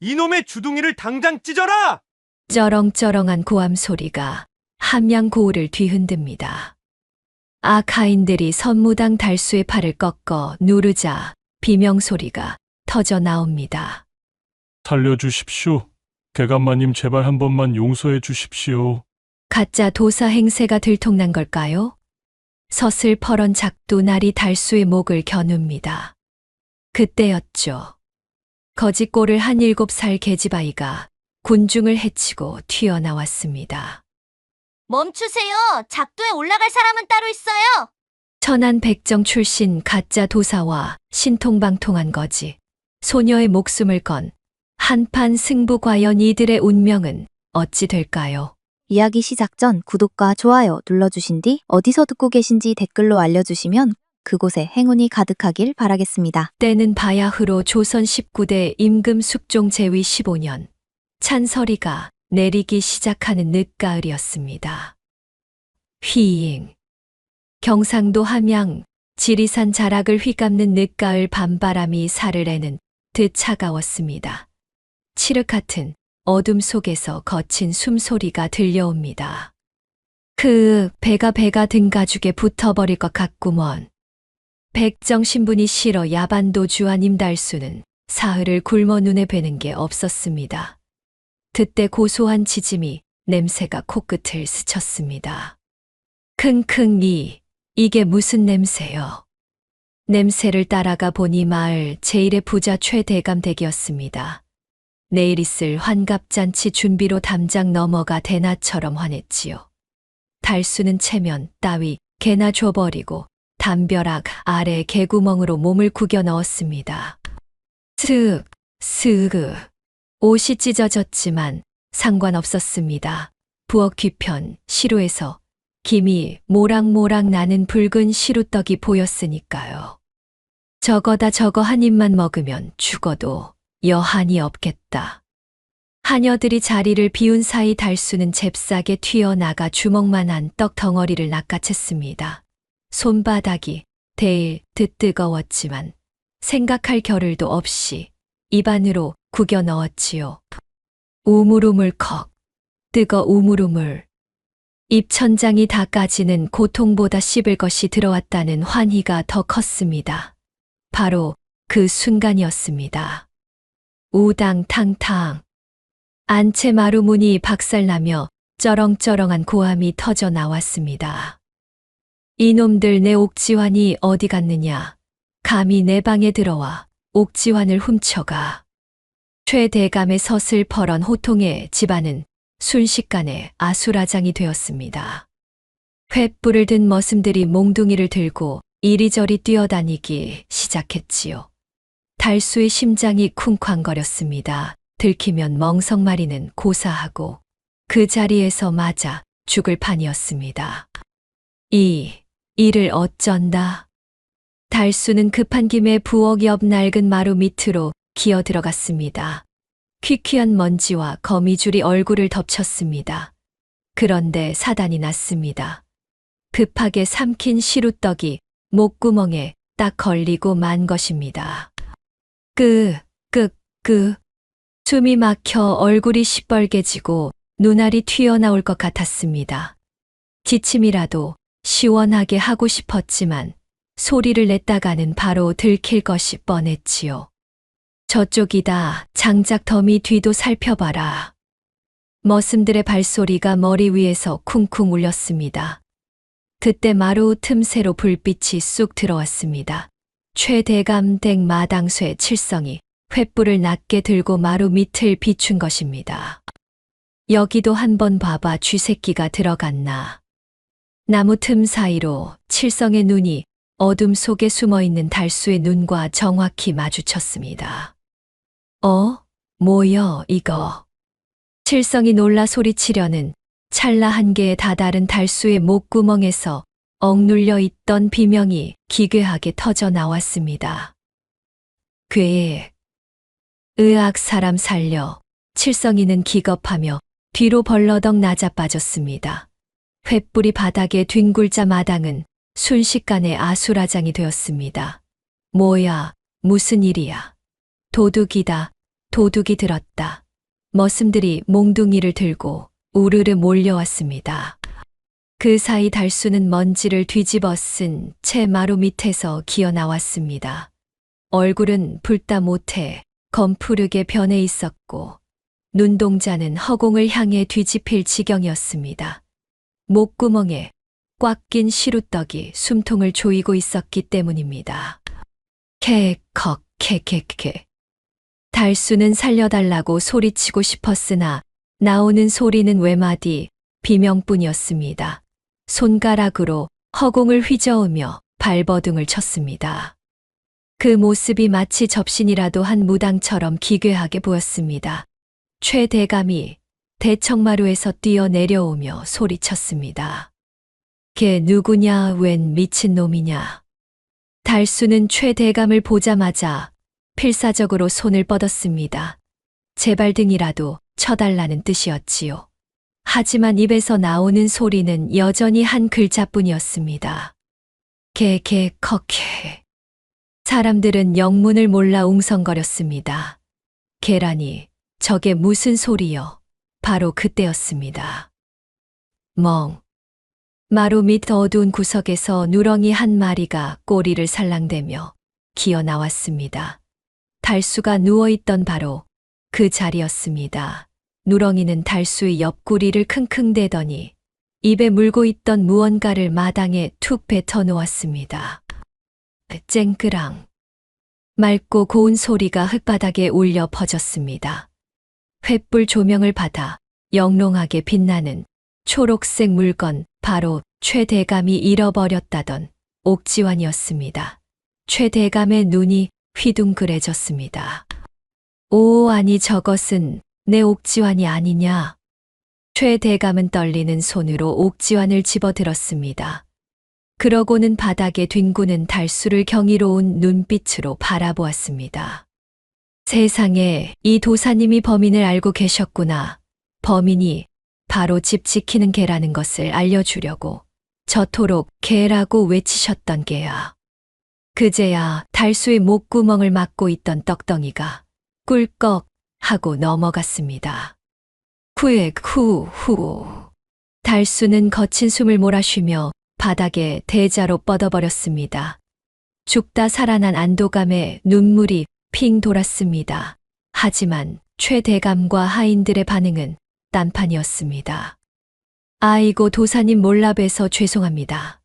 이놈의 주둥이를 당장 찢어라! 쩌렁쩌렁한 고함 소리가 함양 고을을 뒤흔듭니다. 아카인들이 선무당 달수의 팔을 꺾어 누르자 비명소리가 터져 나옵니다. 살려주십시오. 개간마님 제발 한 번만 용서해 주십시오. 가짜 도사 행세가 들통난 걸까요? 서슬퍼런 작두날이 달수의 목을 겨눕니다. 그때였죠. 거짓골을 한 7살 계집아이가 군중을 해치고 튀어나왔습니다. 멈추세요. 작도에 올라갈 사람은 따로 있어요. 천안 백정 출신 가짜 도사와 신통방통한 거지. 소녀의 목숨을 건 한판 승부 과연 이들의 운명은 어찌 될까요? 이야기 시작 전 구독과 좋아요 눌러주신 뒤 어디서 듣고 계신지 댓글로 알려주시면 그곳에 행운이 가득하길 바라겠습니다. 때는 바야흐로 조선 19대 임금 숙종 제위 15년 찬설이가 내리기 시작하는 늦가을이었습니다. 휘잉. 경상도 함양 지리산 자락을 휘감는 늦가을 밤바람이 살을 애는 듯 차가웠습니다. 칠흑 같은 어둠 속에서 거친 숨소리가 들려옵니다. 배가 등가죽에 붙어버릴 것 같구먼. 백정 신분이 싫어 야반도 주한 임달수는 사흘을 굶어 눈에 뵈는 게 없었습니다. 그때 고소한 지짐이 냄새가 코끝을 스쳤습니다. 이게 무슨 냄새요? 냄새를 따라가 보니 마을 제1의 부자 최대감 댁이었습니다. 내일 있을 환갑잔치 준비로 담장 넘어가 대낮처럼 화냈지요. 달수는 체면 따위 개나 줘버리고 담벼락 아래 개구멍으로 몸을 구겨 넣었습니다. 옷이 찢어졌지만 상관없었습니다. 부엌 뒤편 시루에서 김이 모락모락 나는 붉은 시루떡이 보였으니까요. 저거 한 입만 먹으면 죽어도 여한이 없겠다. 하녀들이 자리를 비운 사이 달수는 잽싸게 튀어나가 주먹만한 떡 덩어리를 낚아챘습니다. 손바닥이 데일 듯 뜨거웠지만 생각할 겨를도 없이 입안으로 구겨 넣었지요. 우물우물컥 뜨거 우물우물. 입천장이 다 까지는 고통보다 씹을 것이 들어왔다는 환희가 더 컸습니다. 바로 그 순간이었습니다. 우당탕탕. 안채 마루문이 박살나며 쩌렁쩌렁한 고함이 터져 나왔습니다. 이놈들 내 옥지환이 어디 갔느냐. 감히 내 방에 들어와 옥지환을 훔쳐가. 최대감의 서슬퍼런 호통에 집안은 순식간에 아수라장이 되었습니다. 횃불을 든 머슴들이 몽둥이를 들고 이리저리 뛰어다니기 시작했지요. 달수의 심장이 쿵쾅거렸습니다. 들키면 멍석마리는 고사하고 그 자리에서 맞아 죽을 판이었습니다. 이를 어쩐다. 달수는 급한 김에 부엌 옆 낡은 마루 밑으로 기어 들어갔습니다. 퀴퀴한 먼지와 거미줄이 얼굴을 덮쳤습니다. 그런데 사단이 났습니다. 급하게 삼킨 시루떡이 목구멍에 딱 걸리고 만 것입니다. 숨이 막혀 얼굴이 시뻘개지고 눈알이 튀어나올 것 같았습니다. 기침이라도 시원하게 하고 싶었지만 소리를 냈다가는 바로 들킬 것이 뻔했지요. 저쪽이다. 장작 더미 뒤도 살펴봐라. 머슴들의 발소리가 머리 위에서 쿵쿵 울렸습니다. 그때 마루 틈새로 불빛이 쑥 들어왔습니다. 최대감 댁 마당쇠 칠성이 횃불을 낮게 들고 마루 밑을 비춘 것입니다. 여기도 한번 봐봐 쥐새끼가 들어갔나. 나무 틈 사이로 칠성의 눈이 어둠 속에 숨어있는 달수의 눈과 정확히 마주쳤습니다. 뭐여 이거. 칠성이 놀라 소리치려는 찰나 한계에 다다른 달수의 목구멍에서 억눌려 있던 비명이 기괴하게 터져 나왔습니다. 으악 사람 살려. 칠성이는 기겁하며 뒤로 벌러덩 낮아빠졌습니다. 횃불이 바닥에 뒹굴자 마당은 순식간에 아수라장이 되었습니다. 뭐야, 무슨 일이야. 도둑이다. 도둑이 들었다. 머슴들이 몽둥이를 들고 우르르 몰려왔습니다. 그 사이 달수는 먼지를 뒤집어 쓴 채 마루 밑에서 기어 나왔습니다. 얼굴은 붉다 못해 검푸르게 변해 있었고 눈동자는 허공을 향해 뒤집힐 지경이었습니다. 목구멍에 꽉 낀 시루떡이 숨통을 조이고 있었기 때문입니다. 캐컥 캐캐캐. 달수는 살려달라고 소리치고 싶었으나 나오는 소리는 외마디 비명뿐이었습니다. 손가락으로 허공을 휘저으며 발버둥을 쳤습니다. 그 모습이 마치 접신이라도 한 무당처럼 기괴하게 보였습니다. 최 대감이 대청마루에서 뛰어내려오며 소리쳤습니다. 걔 누구냐, 웬 미친놈이냐. 달수는 최 대감을 보자마자 필사적으로 손을 뻗었습니다. 제발 등이라도 쳐달라는 뜻이었지요. 하지만 입에서 나오는 소리는 여전히 한 글자뿐이었습니다. 개개 컥해. 사람들은 영문을 몰라 웅성거렸습니다. 계란이 저게 무슨 소리여? 바로 그때였습니다. 멍. 마루 밑 어두운 구석에서 누렁이 한 마리가 꼬리를 살랑대며 기어 나왔습니다. 달수가 누워있던 바로 그 자리였습니다. 누렁이는 달수의 옆구리를 킁킁대더니 입에 물고 있던 무언가를 마당에 툭 뱉어 놓았습니다. 쨍그랑. 맑고 고운 소리가 흙바닥에 울려 퍼졌습니다. 횃불 조명을 받아 영롱하게 빛나는 초록색 물건, 바로 최 대감이 잃어버렸다던 옥지환이었습니다. 최 대감의 눈이 휘둥그레졌습니다. 오, 아니 저것은 내 옥지환이 아니냐. 최 대감은 떨리는 손으로 옥지환을 집어들었습니다. 그러고는 바닥에 뒹구는 달수를 경이로운 눈빛으로 바라보았습니다. 세상에, 이 도사님이 범인을 알고 계셨구나. 범인이 바로 집 지키는 개라는 것을 알려주려고 저토록 개라고 외치셨던 개야. 그제야 달수의 목구멍을 막고 있던 떡덩이가 꿀꺽 하고 넘어갔습니다. 후후. 달수는 거친 숨을 몰아쉬며 바닥에 대자로 뻗어버렸습니다. 죽다 살아난 안도감에 눈물이 핑 돌았습니다. 하지만 최 대감과 하인들의 반응은 딴판이었습니다. 아이고, 도사님 몰라봬서 죄송합니다.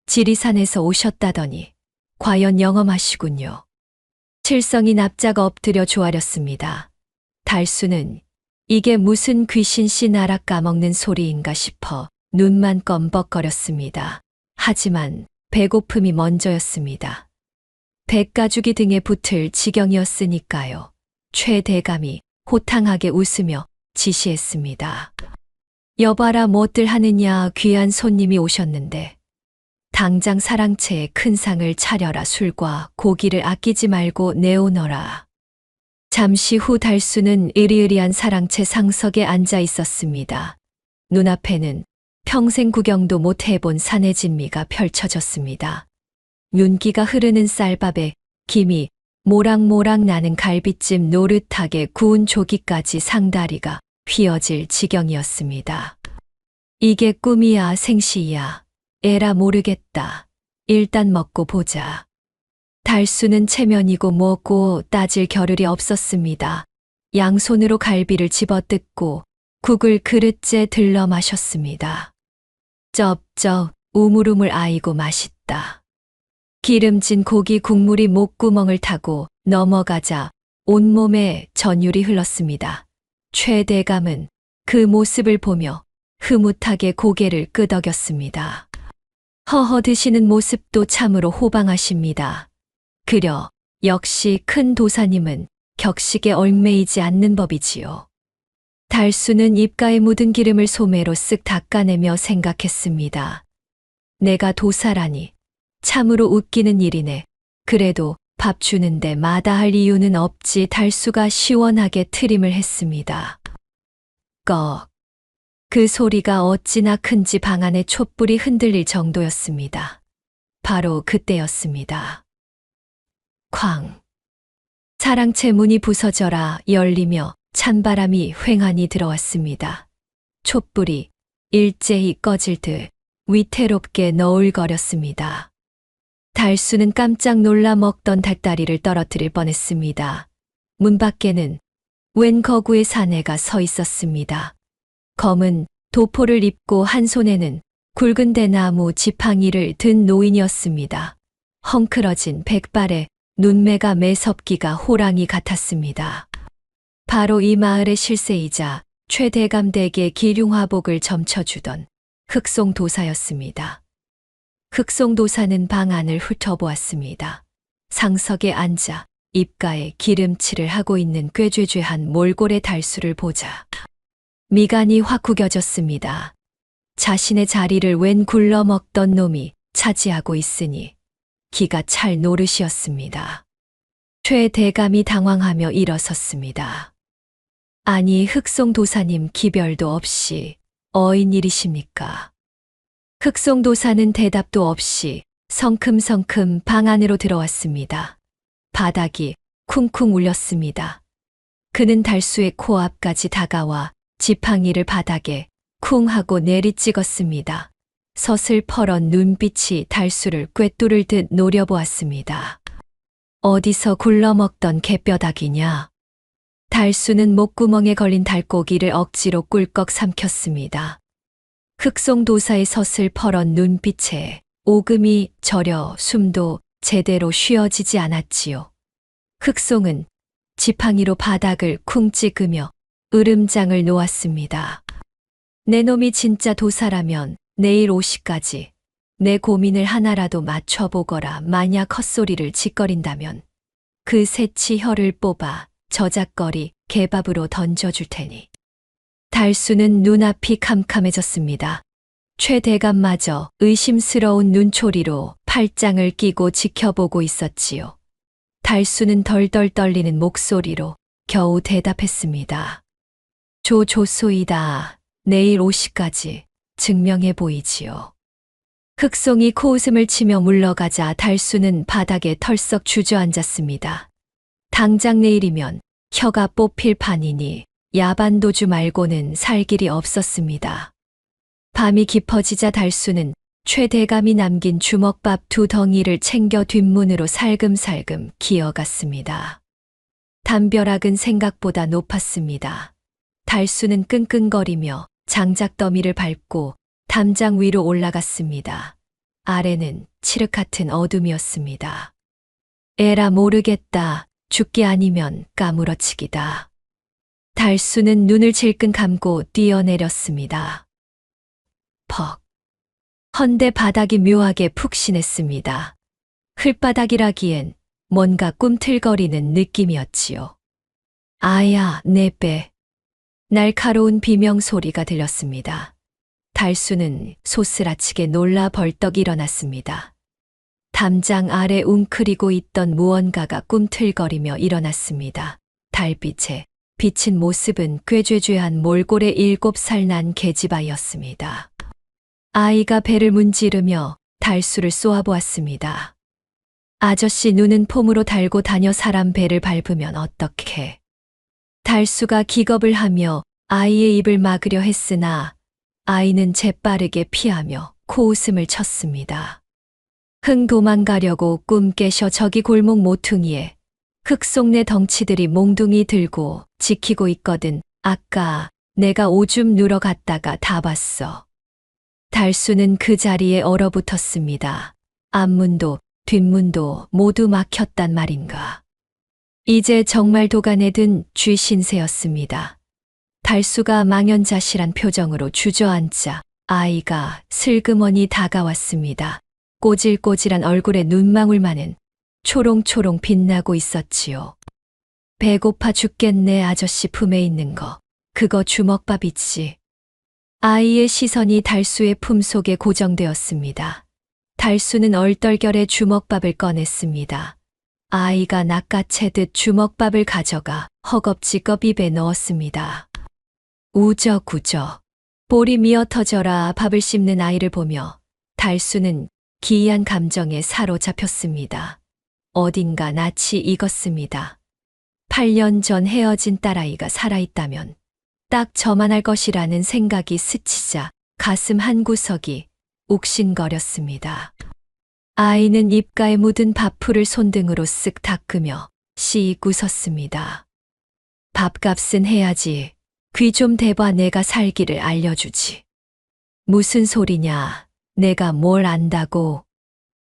지리산에서 오셨다더니 과연 영험하시군요. 칠성이 납작 엎드려 조아렸습니다. 달수는 이게 무슨 귀신씨 나락 까먹는 소리인가 싶어 눈만 껌벅거렸습니다. 하지만 배고픔이 먼저였습니다. 백가죽이 등에 붙을 지경이었으니까요. 최 대감이 호탕하게 웃으며 지시했습니다. 여봐라, 뭐들 하느냐. 귀한 손님이 오셨는데 당장 사랑채에 큰 상을 차려라. 술과 고기를 아끼지 말고 내오너라. 잠시 후 달수는 으리으리한 사랑채 상석에 앉아 있었습니다. 눈앞에는 평생 구경도 못 해본 산의 진미가 펼쳐졌습니다. 윤기가 흐르는 쌀밥에 김이 모락모락 나는 갈비찜, 노릇하게 구운 조기까지 상다리가 휘어질 지경이었습니다. 이게 꿈이야 생시야. 에라 모르겠다. 일단 먹고 보자. 달수는 체면이고 뭐고 따질 겨를이 없었습니다. 양손으로 갈비를 집어뜯고 국을 그릇째 들러 마셨습니다. 쩝쩝 우물우물, 아이고 맛있다. 기름진 고기 국물이 목구멍을 타고 넘어가자 온몸에 전율이 흘렀습니다. 최 대감은 그 모습을 보며 흐뭇하게 고개를 끄덕였습니다. 허허 드시는 모습도 참으로 호방하십니다. 그려 역시 큰 도사님은 격식에 얽매이지 않는 법이지요. 달수는 입가에 묻은 기름을 소매로 쓱 닦아내며 생각했습니다. 내가 도사라니 참으로 웃기는 일이네. 그래도 밥 주는데 마다할 이유는 없지. 달수가 시원하게 트림을 했습니다. 꺽. 그 소리가 어찌나 큰지 방 안의 촛불이 흔들릴 정도였습니다. 바로 그때였습니다. 쾅. 사랑채 문이 부서져라 열리며 찬바람이 휑하니 들어왔습니다. 촛불이 일제히 꺼질 듯 위태롭게 너울거렸습니다. 달수는 깜짝 놀라 먹던 닭다리를 떨어뜨릴 뻔했습니다. 문 밖에는 웬 거구의 사내가 서 있었습니다. 검은 도포를 입고 한 손에는 굵은 대나무 지팡이를 든 노인이었습니다. 헝클어진 백발에 눈매가 매섭기가 호랑이 같았습니다. 바로 이 마을의 실세이자 최대감댁의 기륭화복을 점쳐주던 흑송도사였습니다. 흑송도사는 방 안을 훑어보았습니다. 상석에 앉아 입가에 기름칠을 하고 있는 꾀죄죄한 몰골의 달수를 보자 미간이 확 구겨졌습니다. 자신의 자리를 웬 굴러먹던 놈이 차지하고 있으니 기가 찰 노릇이었습니다. 최 대감이 당황하며 일어섰습니다. 아니 흑송도사님 기별도 없이 어인 일이십니까? 흑송도사는 대답도 없이 성큼성큼 방 안으로 들어왔습니다. 바닥이 쿵쿵 울렸습니다. 그는 달수의 코앞까지 다가와 지팡이를 바닥에 쿵 하고 내리찍었습니다. 서슬퍼런 눈빛이 달수를 꿰뚫을 듯 노려보았습니다. 어디서 굴러먹던 개뼈다귀냐? 달수는 목구멍에 걸린 달고기를 억지로 꿀꺽 삼켰습니다. 흑송도사의 서슬퍼런 눈빛에 오금이 저려 숨도 제대로 쉬어지지 않았지요. 흑송은 지팡이로 바닥을 쿵 찍으며 으름장을 놓았습니다. 내 놈이 진짜 도사라면 내일 5시까지 내 고민을 하나라도 맞춰보거라. 만약 헛소리를 짓거린다면 그 새치 혀를 뽑아 저작거리 개밥으로 던져줄 테니. 달수는 눈앞이 캄캄해졌습니다. 최 대감마저 의심스러운 눈초리로 팔짱을 끼고 지켜보고 있었지요. 달수는 덜덜 떨리는 목소리로 겨우 대답했습니다. 조소이다. 내일 5시까지 증명해 보이지요. 흑송이 코웃음을 치며 물러가자 달수는 바닥에 털썩 주저앉았습니다. 당장 내일이면 혀가 뽑힐 판이니 야반도주 말고는 살 길이 없었습니다. 밤이 깊어지자 달수는 최 대감이 남긴 주먹밥 2덩이를 챙겨 뒷문으로 살금살금 기어갔습니다. 담벼락은 생각보다 높았습니다. 달수는 끙끙거리며 장작더미를 밟고 담장 위로 올라갔습니다. 아래는 칠흑 같은 어둠이었습니다. 에라 모르겠다. 죽기 아니면 까무러치기다. 달수는 눈을 질끈 감고 뛰어내렸습니다. 퍽. 헌데 바닥이 묘하게 푹신했습니다. 흘바닥이라기엔 뭔가 꿈틀거리는 느낌이었지요. 아야, 내 배. 날카로운 비명 소리가 들렸습니다. 달수는 소스라치게 놀라 벌떡 일어났습니다. 담장 아래 웅크리고 있던 무언가가 꿈틀거리며 일어났습니다. 달빛에 비친 모습은 꾀죄죄한 몰골의 7살 난 계집아이였습니다. 아이가 배를 문지르며 달수를 쏘아보았습니다. 아저씨 눈은 폼으로 달고 다녀 사람 배를 밟으면 어떡해. 달수가 기겁을 하며 아이의 입을 막으려 했으나 아이는 재빠르게 피하며 코웃음을 쳤습니다. 흥 도망가려고 꿈 깨셔 저기 골목 모퉁이에 흑송네 덩치들이 몽둥이 들고 지키고 있거든. 아까 내가 오줌 누러 갔다가 다 봤어. 달수는 그 자리에 얼어붙었습니다. 앞문도 뒷문도 모두 막혔단 말인가. 이제 정말 도간에 든 쥐 신세였습니다. 달수가 망연자실한 표정으로 주저앉자 아이가 슬그머니 다가왔습니다. 꼬질꼬질한 얼굴에 눈망울만은 초롱초롱 빛나고 있었지요. 배고파 죽겠네. 아저씨 품에 있는 거. 그거 주먹밥이지. 아이의 시선이 달수의 품속에 고정되었습니다. 달수는 얼떨결에 주먹밥을 꺼냈습니다. 아이가 낚아채듯 주먹밥을 가져가 허겁지겁 입에 넣었습니다. 우저구저. 볼이 미어터져라. 밥을 씹는 아이를 보며 달수는 기이한 감정에 사로잡혔습니다. 어딘가 낯이 익었습니다. 8년 전 헤어진 딸아이가 살아있다면 딱 저만 할 것이라는 생각이 스치자 가슴 한구석이 욱신거렸습니다. 아이는 입가에 묻은 밥풀을 손등으로 쓱 닦으며 씩 웃었습니다. 밥값은 해야지. 귀 좀 대봐 내가 살기를 알려주지. 무슨 소리냐. 내가 뭘 안다고.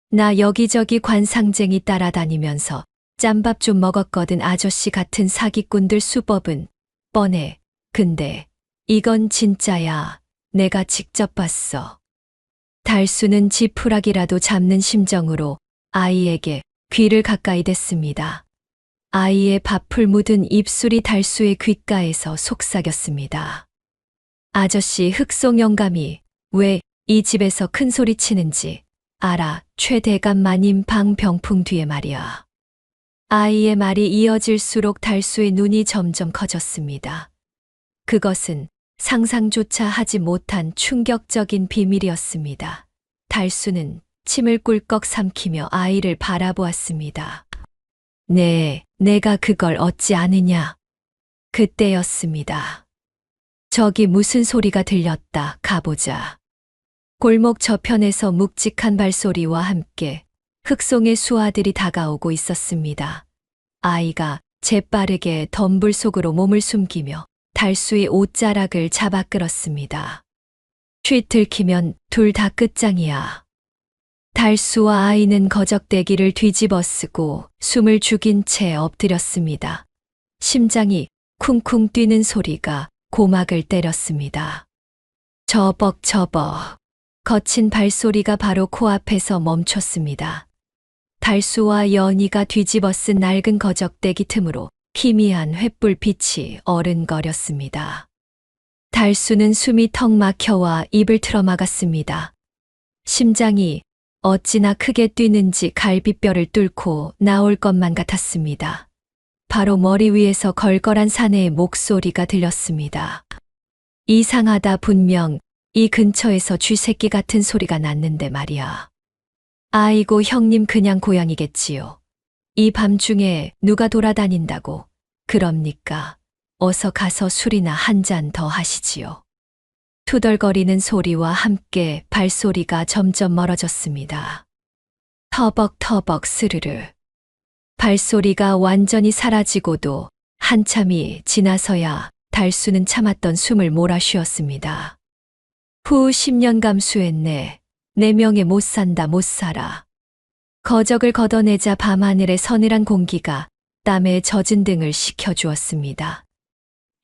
나 여기저기 관상쟁이 따라다니면서 짬밥 좀 먹었거든. 아저씨 같은 사기꾼들 수법은 뻔해. 근데 이건 진짜야. 내가 직접 봤어. 달수는 지푸라기라도 잡는 심정으로 아이에게 귀를 가까이 댔습니다. 아이의 밥풀 묻은 입술이 달수의 귓가에서 속삭였습니다. 아저씨 흑송 영감이 왜 이 집에서 큰 소리 치는지 알아. 최대감 마님 방 병풍 뒤에 말이야. 아이의 말이 이어질수록 달수의 눈이 점점 커졌습니다. 그것은 상상조차 하지 못한 충격적인 비밀이었습니다. 달수는 침을 꿀꺽 삼키며 아이를 바라보았습니다. 네, 내가 그걸 어찌 아느냐. 그때였습니다. 저기 무슨 소리가 들렸다. 가보자. 골목 저편에서 묵직한 발소리와 함께 흑송의 수아들이 다가오고 있었습니다. 아이가 재빠르게 덤불 속으로 몸을 숨기며 달수의 옷자락을 잡아 끌었습니다. 쉿 들키면 둘 다 끝장이야. 달수와 아이는 거적대기를 뒤집어 쓰고 숨을 죽인 채 엎드렸습니다. 심장이 쿵쿵 뛰는 소리가 고막을 때렸습니다. 저벅저벅. 거친 발소리가 바로 코앞에서 멈췄습니다. 달수와 연희가 뒤집어 쓴 낡은 거적대기 틈으로 희미한 횃불빛이 어른거렸습니다. 달수는 숨이 턱 막혀와 입을 틀어막았습니다. 심장이 어찌나 크게 뛰는지 갈비뼈를 뚫고 나올 것만 같았습니다. 바로 머리 위에서 걸걸한 사내의 목소리가 들렸습니다. 이상하다. 분명 이 근처에서 쥐새끼 같은 소리가 났는데 말이야. 아이고 형님 그냥 고양이겠지요. 이 밤중에 누가 돌아다닌다고. 그럽니까? 어서 가서 술이나 한 잔 더 하시지요. 투덜거리는 소리와 함께 발소리가 점점 멀어졌습니다. 터벅터벅 스르르. 발소리가 완전히 사라지고도 한참이 지나서야 달수는 참았던 숨을 몰아쉬었습니다. 후 10년 감수했네. 내 명에 못 산다 못 살아. 거적을 걷어내자 밤하늘의 서늘한 공기가 땀에 젖은 등을 식혀주었습니다.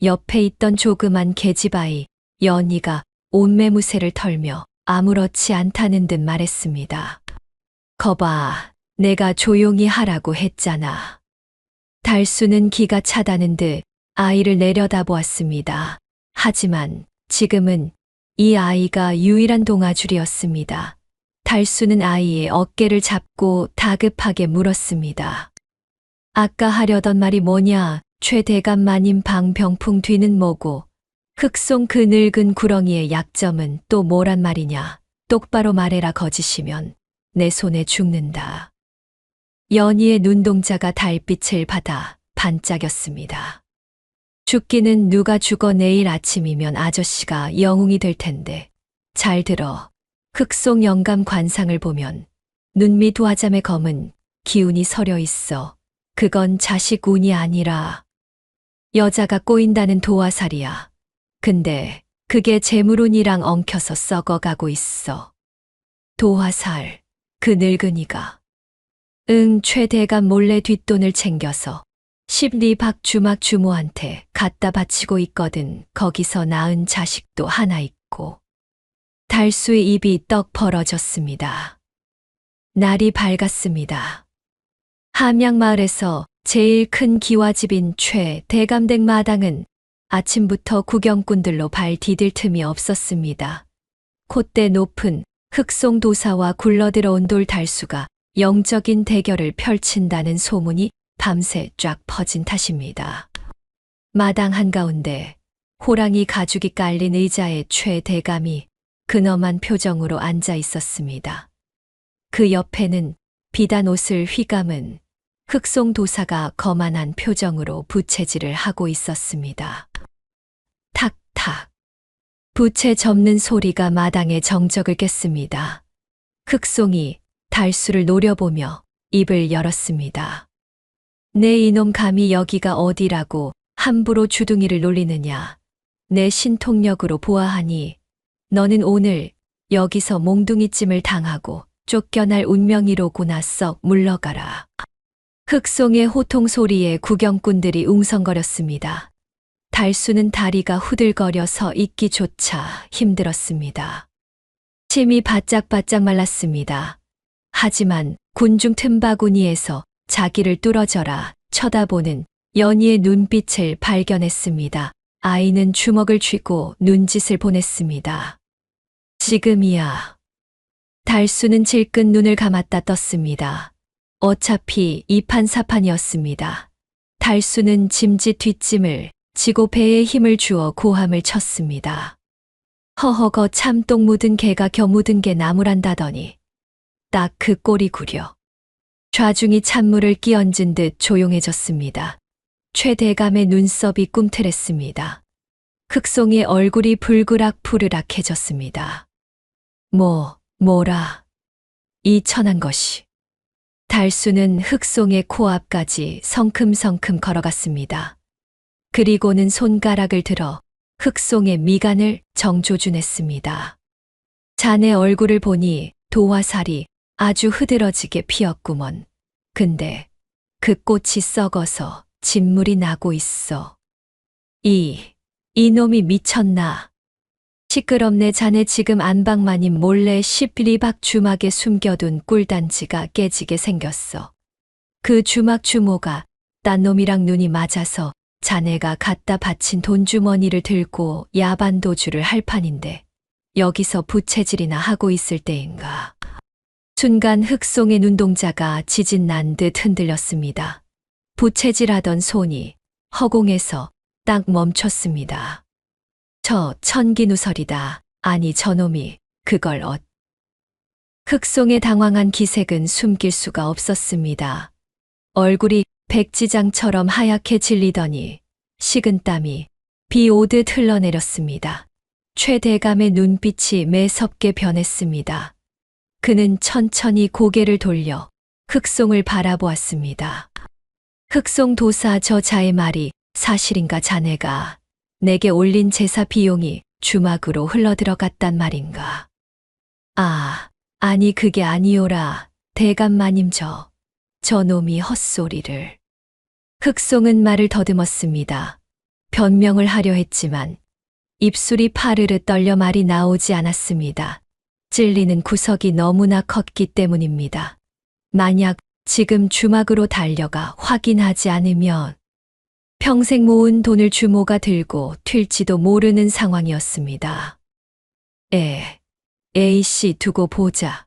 옆에 있던 조그만 계집아이 연희가 옷매무새를 털며 아무렇지 않다는 듯 말했습니다. 거봐, 내가 조용히 하라고 했잖아. 달수는 기가 차다는 듯 아이를 내려다보았습니다. 하지만 지금은 이 아이가 유일한 동아줄이었습니다. 달수는 아이의 어깨를 잡고 다급하게 물었습니다. 아까 하려던 말이 뭐냐? 최대감 마님 방 병풍 뒤는 뭐고? 흑송 그 늙은 구렁이의 약점은 또 뭐란 말이냐? 똑바로 말해라. 거짓이면 내 손에 죽는다. 연희의 눈동자가 달빛을 받아 반짝였습니다. 죽기는 누가 죽어 내일 아침이면 아저씨가 영웅이 될 텐데. 잘 들어. 흑송 영감 관상을 보면 눈밑 화잠의 검은 기운이 서려 있어. 그건 자식 운이 아니라 여자가 꼬인다는 도화살이야. 근데 그게 재물운이랑 엉켜서 썩어가고 있어. 도화살, 그 늙은이가. 응, 최대감 몰래 뒷돈을 챙겨서 10리 주막 주모한테 갖다 바치고 있거든. 거기서 낳은 자식도 하나 있고. 달수의 입이 떡 벌어졌습니다. 날이 밝았습니다. 함양마을에서 제일 큰 기와집인 최대감댁 마당은 아침부터 구경꾼들로 발 디딜 틈이 없었습니다. 콧대 높은 흑송 도사와 굴러들어온 돌 달수가 영적인 대결을 펼친다는 소문이 밤새 쫙 퍼진 탓입니다. 마당 한가운데 호랑이 가죽이 깔린 의자에 최대감이 근엄한 표정으로 앉아 있었습니다. 그 옆에는 비단 옷을 휘감은 흑송 도사가 거만한 표정으로 부채질을 하고 있었습니다. 탁탁. 부채 접는 소리가 마당의 정적을 깼습니다. 흑송이 달수를 노려보며 입을 열었습니다. 내 이놈 감히 여기가 어디라고 함부로 주둥이를 놀리느냐. 내 신통력으로 보아하니 너는 오늘 여기서 몽둥이찜을 당하고 쫓겨날 운명이로구나. 썩 물러가라. 흑송의 호통 소리에 구경꾼들이 웅성거렸습니다. 달수는 다리가 후들거려 서 있기조차 힘들었습니다. 침이 바짝바짝 말랐습니다. 하지만 군중 틈바구니에서 자기를 뚫어져라 쳐다보는 연희의 눈빛을 발견했습니다. 아이는 주먹을 쥐고 눈짓을 보냈습니다. 지금이야. 달수는 질끈 눈을 감았다 떴습니다. 어차피 이판사판이었습니다. 달수는 짐짓 뒷짐을 지고 배에 힘을 주어 고함을 쳤습니다. 허허거 참똥 묻은 개가 겨 묻은 개 나무란다더니 딱 그 꼴이 구려. 좌중이 찬물을 끼얹은 듯 조용해졌습니다. 최대감의 눈썹이 꿈틀했습니다. 흑송의 얼굴이 불그락-푸르락해졌습니다. 뭐라. 이 천한 것이. 달수는 흑송의 코앞까지 성큼성큼 걸어갔습니다. 그리고는 손가락을 들어 흑송의 미간을 정조준했습니다. 자네 얼굴을 보니 도화살이 아주 흐드러지게 피었구먼. 근데 그 꽃이 썩어서 진물이 나고 있어. 이놈이 미쳤나. 시끄럽네. 자네 지금 안방마님 몰래 십리박 주막에 숨겨둔 꿀단지가 깨지게 생겼어. 그 주막 주모가 딴 놈이랑 눈이 맞아서 자네가 갖다 바친 돈주머니를 들고 야반도주를 할 판인데 여기서 부채질이나 하고 있을 때인가. 순간 흑송의 눈동자가 지진 난 듯 흔들렸습니다. 부채질하던 손이 허공에서 딱 멈췄습니다. 저 천기누설이다. 아니 저놈이 그걸 흑송의 당황한 기색은 숨길 수가 없었습니다. 얼굴이 백지장처럼 하얗게 질리더니 식은땀이 비 오듯 흘러내렸습니다. 최대감의 눈빛이 매섭게 변했습니다. 그는 천천히 고개를 돌려 흑송을 바라보았습니다. 흑송 도사, 저 자의 말이 사실인가? 자네가 내게 올린 제사 비용이 주막으로 흘러들어갔단 말인가? 아니 그게 아니오라. 대감마님 저 놈이 헛소리를. 흑송은 말을 더듬었습니다. 변명을 하려 했지만 입술이 파르르 떨려 말이 나오지 않았습니다. 찔리는 구석이 너무나 컸기 때문입니다. 만약 지금 주막으로 달려가 확인하지 않으면 평생 모은 돈을 주모가 들고 튈지도 모르는 상황이었습니다. 에이씨 두고 보자.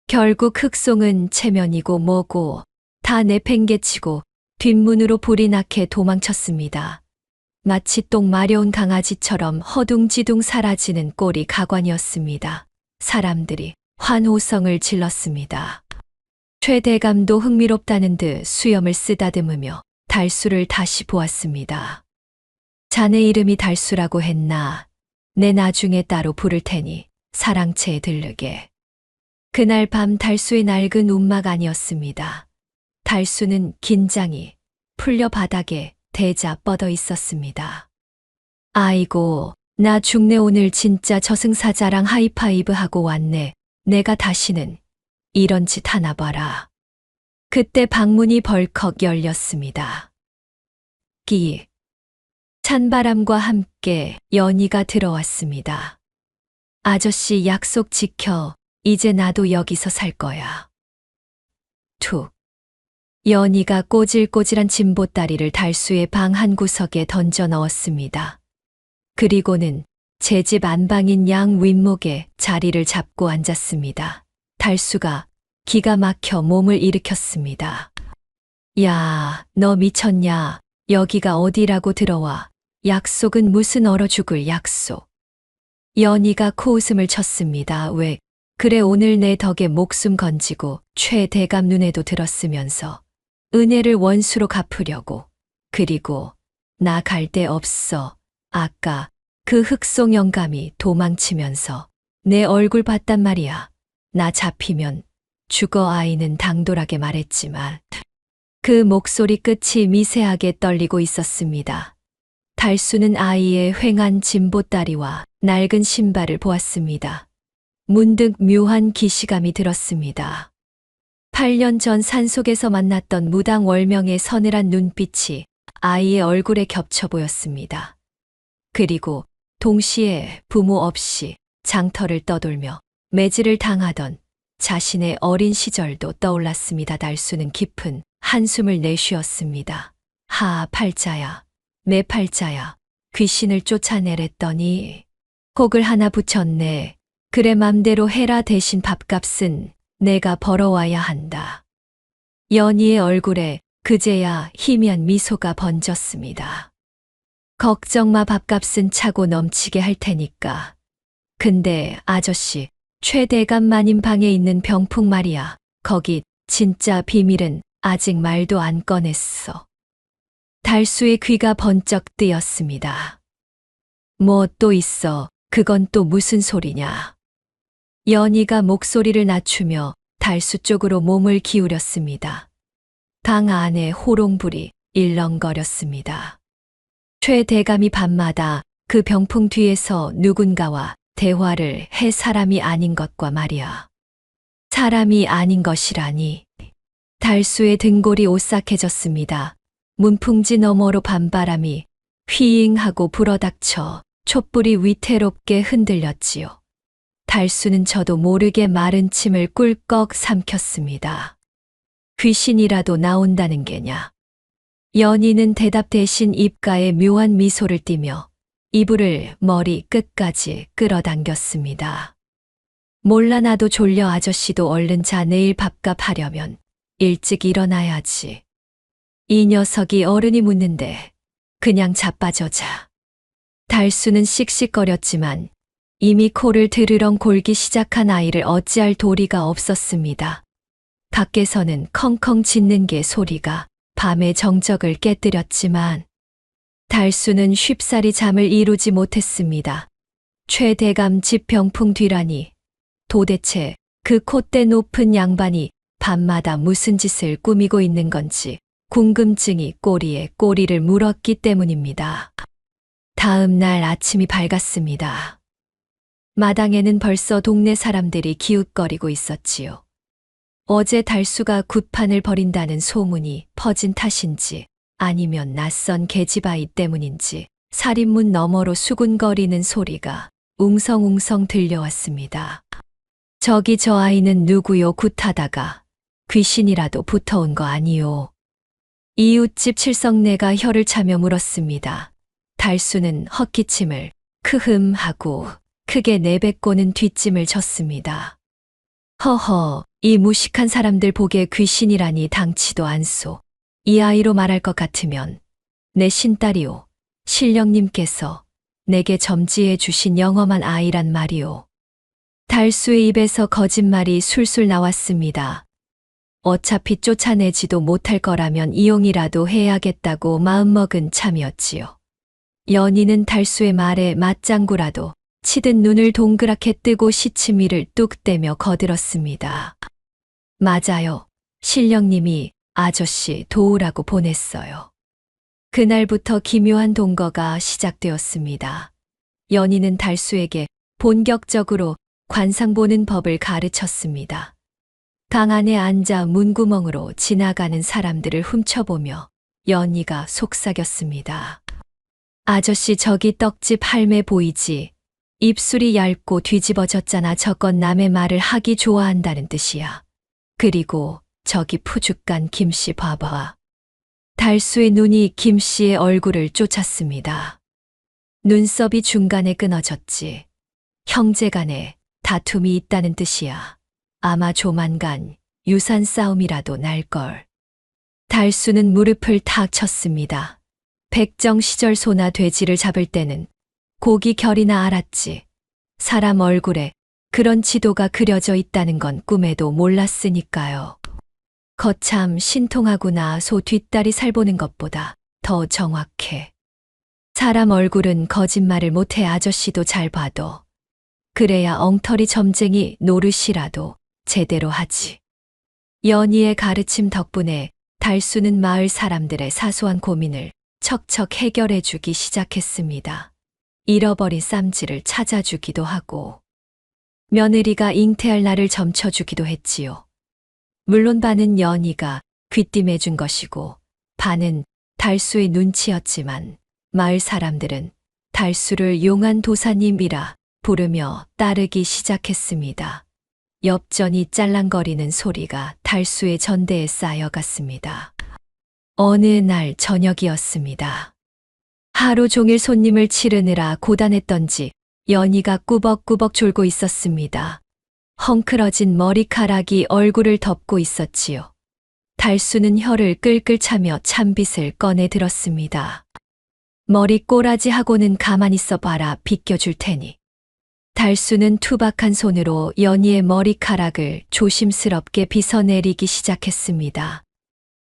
결국 흑송은 체면이고 뭐고 다 내팽개치고 뒷문으로 불이 나게 도망쳤습니다. 마치 똥 마려운 강아지처럼 허둥지둥 사라지는 꼴이 가관이었습니다. 사람들이 환호성을 질렀습니다. 최대감도 흥미롭다는 듯 수염을 쓰다듬으며 달수를 다시 보았습니다. 자네 이름이 달수라고 했나? 내 나중에 따로 부를 테니 사랑채에 들르게. 그날 밤 달수의 낡은 움막 아니었습니다. 달수는 긴장이 풀려 바닥에 대자 뻗어 있었습니다. 아이고, 나 죽네. 오늘 진짜 저승사자랑 하이파이브 하고 왔네. 내가 다시는 이런 짓 하나 봐라. 그때 방문이 벌컥 열렸습니다. 찬바람과 함께 연희가 들어왔습니다. 아저씨 약속 지켜. 이제 나도 여기서 살 거야. 툭. 연희가 꼬질꼬질한 짐보따리를 달수의 방 한 구석에 던져 넣었습니다. 그리고는 제 집 안방인 양 윗목에 자리를 잡고 앉았습니다. 달수가 기가 막혀 몸을 일으켰습니다. 야, 너 미쳤냐? 여기가 어디라고 들어와. 약속은 무슨 얼어 죽을 약속. 연희가 코웃음을 쳤습니다. 왜 그래, 오늘 내 덕에 목숨 건지고 최 대감 눈에도 들었으면서 은혜를 원수로 갚으려고. 그리고 나 갈 데 없어. 아까 그 흑송 영감이 도망치면서 내 얼굴 봤단 말이야. 나 잡히면 죽어 아이는 당돌하게 말했지만 그 목소리 끝이 미세하게 떨리고 있었습니다. 달수는 아이의 휑한 진보다리와 낡은 신발을 보았습니다. 문득 묘한 기시감이 들었습니다. 8년 전 산속에서 만났던 무당월명의 서늘한 눈빛이 아이의 얼굴에 겹쳐 보였습니다. 그리고 동시에 부모 없이 장터를 떠돌며 매질을 당하던 자신의 어린 시절도 떠올랐습니다. 달수는 깊은 한숨을 내쉬었습니다. 하, 팔자야, 내 팔자야, 귀신을 쫓아내랬더니 혹을 하나 붙였네. 그래 맘대로 해라. 대신 밥값은 내가 벌어와야 한다. 연희의 얼굴에 그제야 희미한 미소가 번졌습니다. 걱정 마, 밥값은 차고 넘치게 할 테니까. 근데 아저씨, 최대감 마님 방에 있는 병풍 말이야. 거기 진짜 비밀은 아직 말도 안 꺼냈어. 달수의 귀가 번쩍 뜨였습니다. 뭐 또 있어? 그건 또 무슨 소리냐? 연희가 목소리를 낮추며 달수 쪽으로 몸을 기울였습니다. 방 안에 호롱불이 일렁거렸습니다. 최 대감이 밤마다 그 병풍 뒤에서 누군가와 대화를 해. 사람이 아닌 것과 말이야. 사람이 아닌 것이라니. 달수의 등골이 오싹해졌습니다. 문풍지 너머로 밤바람이 휘잉하고 불어닥쳐 촛불이 위태롭게 흔들렸지요. 달수는 저도 모르게 마른 침을 꿀꺽 삼켰습니다. 귀신이라도 나온다는 게냐? 연희는 대답 대신 입가에 묘한 미소를 띠며 이불을 머리 끝까지 끌어당겼습니다. 몰라, 나도 졸려. 아저씨도 얼른 자. 내일 밥값 하려면 일찍 일어나야지. 이 녀석이 어른이 묻는데 그냥 자빠져 자. 달수는 씩씩거렸지만 이미 코를 드르렁 골기 시작한 아이를 어찌할 도리가 없었습니다. 밖에서는 컹컹 짖는 개 소리가 밤의 정적을 깨뜨렸지만 달수는 쉽사리 잠을 이루지 못했습니다. 최 대감 집 병풍 뒤라니 도대체 그 콧대 높은 양반이 밤마다 무슨 짓을 꾸미고 있는 건지 궁금증이 꼬리에 꼬리를 물었기 때문입니다. 다음 날 아침이 밝았습니다. 마당에는 벌써 동네 사람들이 기웃거리고 있었지요. 어제 달수가 굿판을 벌인다는 소문이 퍼진 탓인지 아니면 낯선 계집아이 때문인지 살인문 너머로 수군거리는 소리가 웅성웅성 들려왔습니다. 저기 저 아이는 누구요? 굿하다가 귀신이라도 붙어온 거 아니요? 이웃집 칠성내가 혀를 차며 물었습니다. 달수는 헛기침을 크흠 하고 크게 내뱉고는 뒷짐을 졌습니다. 허허, 이 무식한 사람들 보기에 귀신이라니 당치도 않소. 이 아이로 말할 것 같으면 내 신딸이오. 신령님께서 내게 점지해 주신 영험한 아이란 말이오. 달수의 입에서 거짓말이 술술 나왔습니다. 어차피 쫓아내지도 못할 거라면 이용이라도 해야겠다고 마음먹은 참이었지요. 연희는 달수의 말에 맞장구라도 치듯 눈을 동그랗게 뜨고 시치미를 뚝 떼며 거들었습니다. 맞아요. 신령님이 아저씨 도우라고 보냈어요. 그날부터 기묘한 동거가 시작되었습니다. 연희는 달수에게 본격적으로 관상 보는 법을 가르쳤습니다. 방 안에 앉아 문구멍으로 지나가는 사람들을 훔쳐보며 연희가 속삭였습니다. 아저씨, 저기 떡집 할매 보이지? 입술이 얇고 뒤집어졌잖아. 저건 남의 말을 하기 좋아한다는 뜻이야. 그리고 저기 푸죽간 김씨 봐봐. 달수의 눈이 김씨의 얼굴을 쫓았습니다. 눈썹이 중간에 끊어졌지. 형제간에 다툼이 있다는 뜻이야. 아마 조만간 유산 싸움이라도 날걸. 달수는 무릎을 탁 쳤습니다. 백정 시절 소나 돼지를 잡을 때는 고기 결이나 알았지. 사람 얼굴에 그런 지도가 그려져 있다는 건 꿈에도 몰랐으니까요. 거참 신통하구나. 소 뒷다리 살 보는 것보다 더 정확해. 사람 얼굴은 거짓말을 못해. 아저씨도 잘 봐도. 그래야 엉터리 점쟁이 노릇이라도 제대로 하지. 연희의 가르침 덕분에 달수는 마을 사람들의 사소한 고민을 척척 해결해 주기 시작했습니다. 잃어버린 쌈지를 찾아주기도 하고 며느리가 잉태할 날을 점쳐주기도 했지요. 물론 반은 연희가 귀띔해 준 것이고 반은 달수의 눈치였지만 마을 사람들은 달수를 용한 도사님이라 부르며 따르기 시작했습니다. 엽전이 짤랑거리는 소리가 달수의 전대에 쌓여갔습니다. 어느 날 저녁이었습니다. 하루 종일 손님을 치르느라 고단했던지 연희가 꾸벅꾸벅 졸고 있었습니다. 헝클어진 머리카락이 얼굴을 덮고 있었지요. 달수는 혀를 끌끌 차며 찬빗을 꺼내 들었습니다. 머리 꼬라지하고는 가만히 있어 봐라. 비껴줄 테니. 달수는 투박한 손으로 연희의 머리카락을 조심스럽게 빗어내리기 시작했습니다.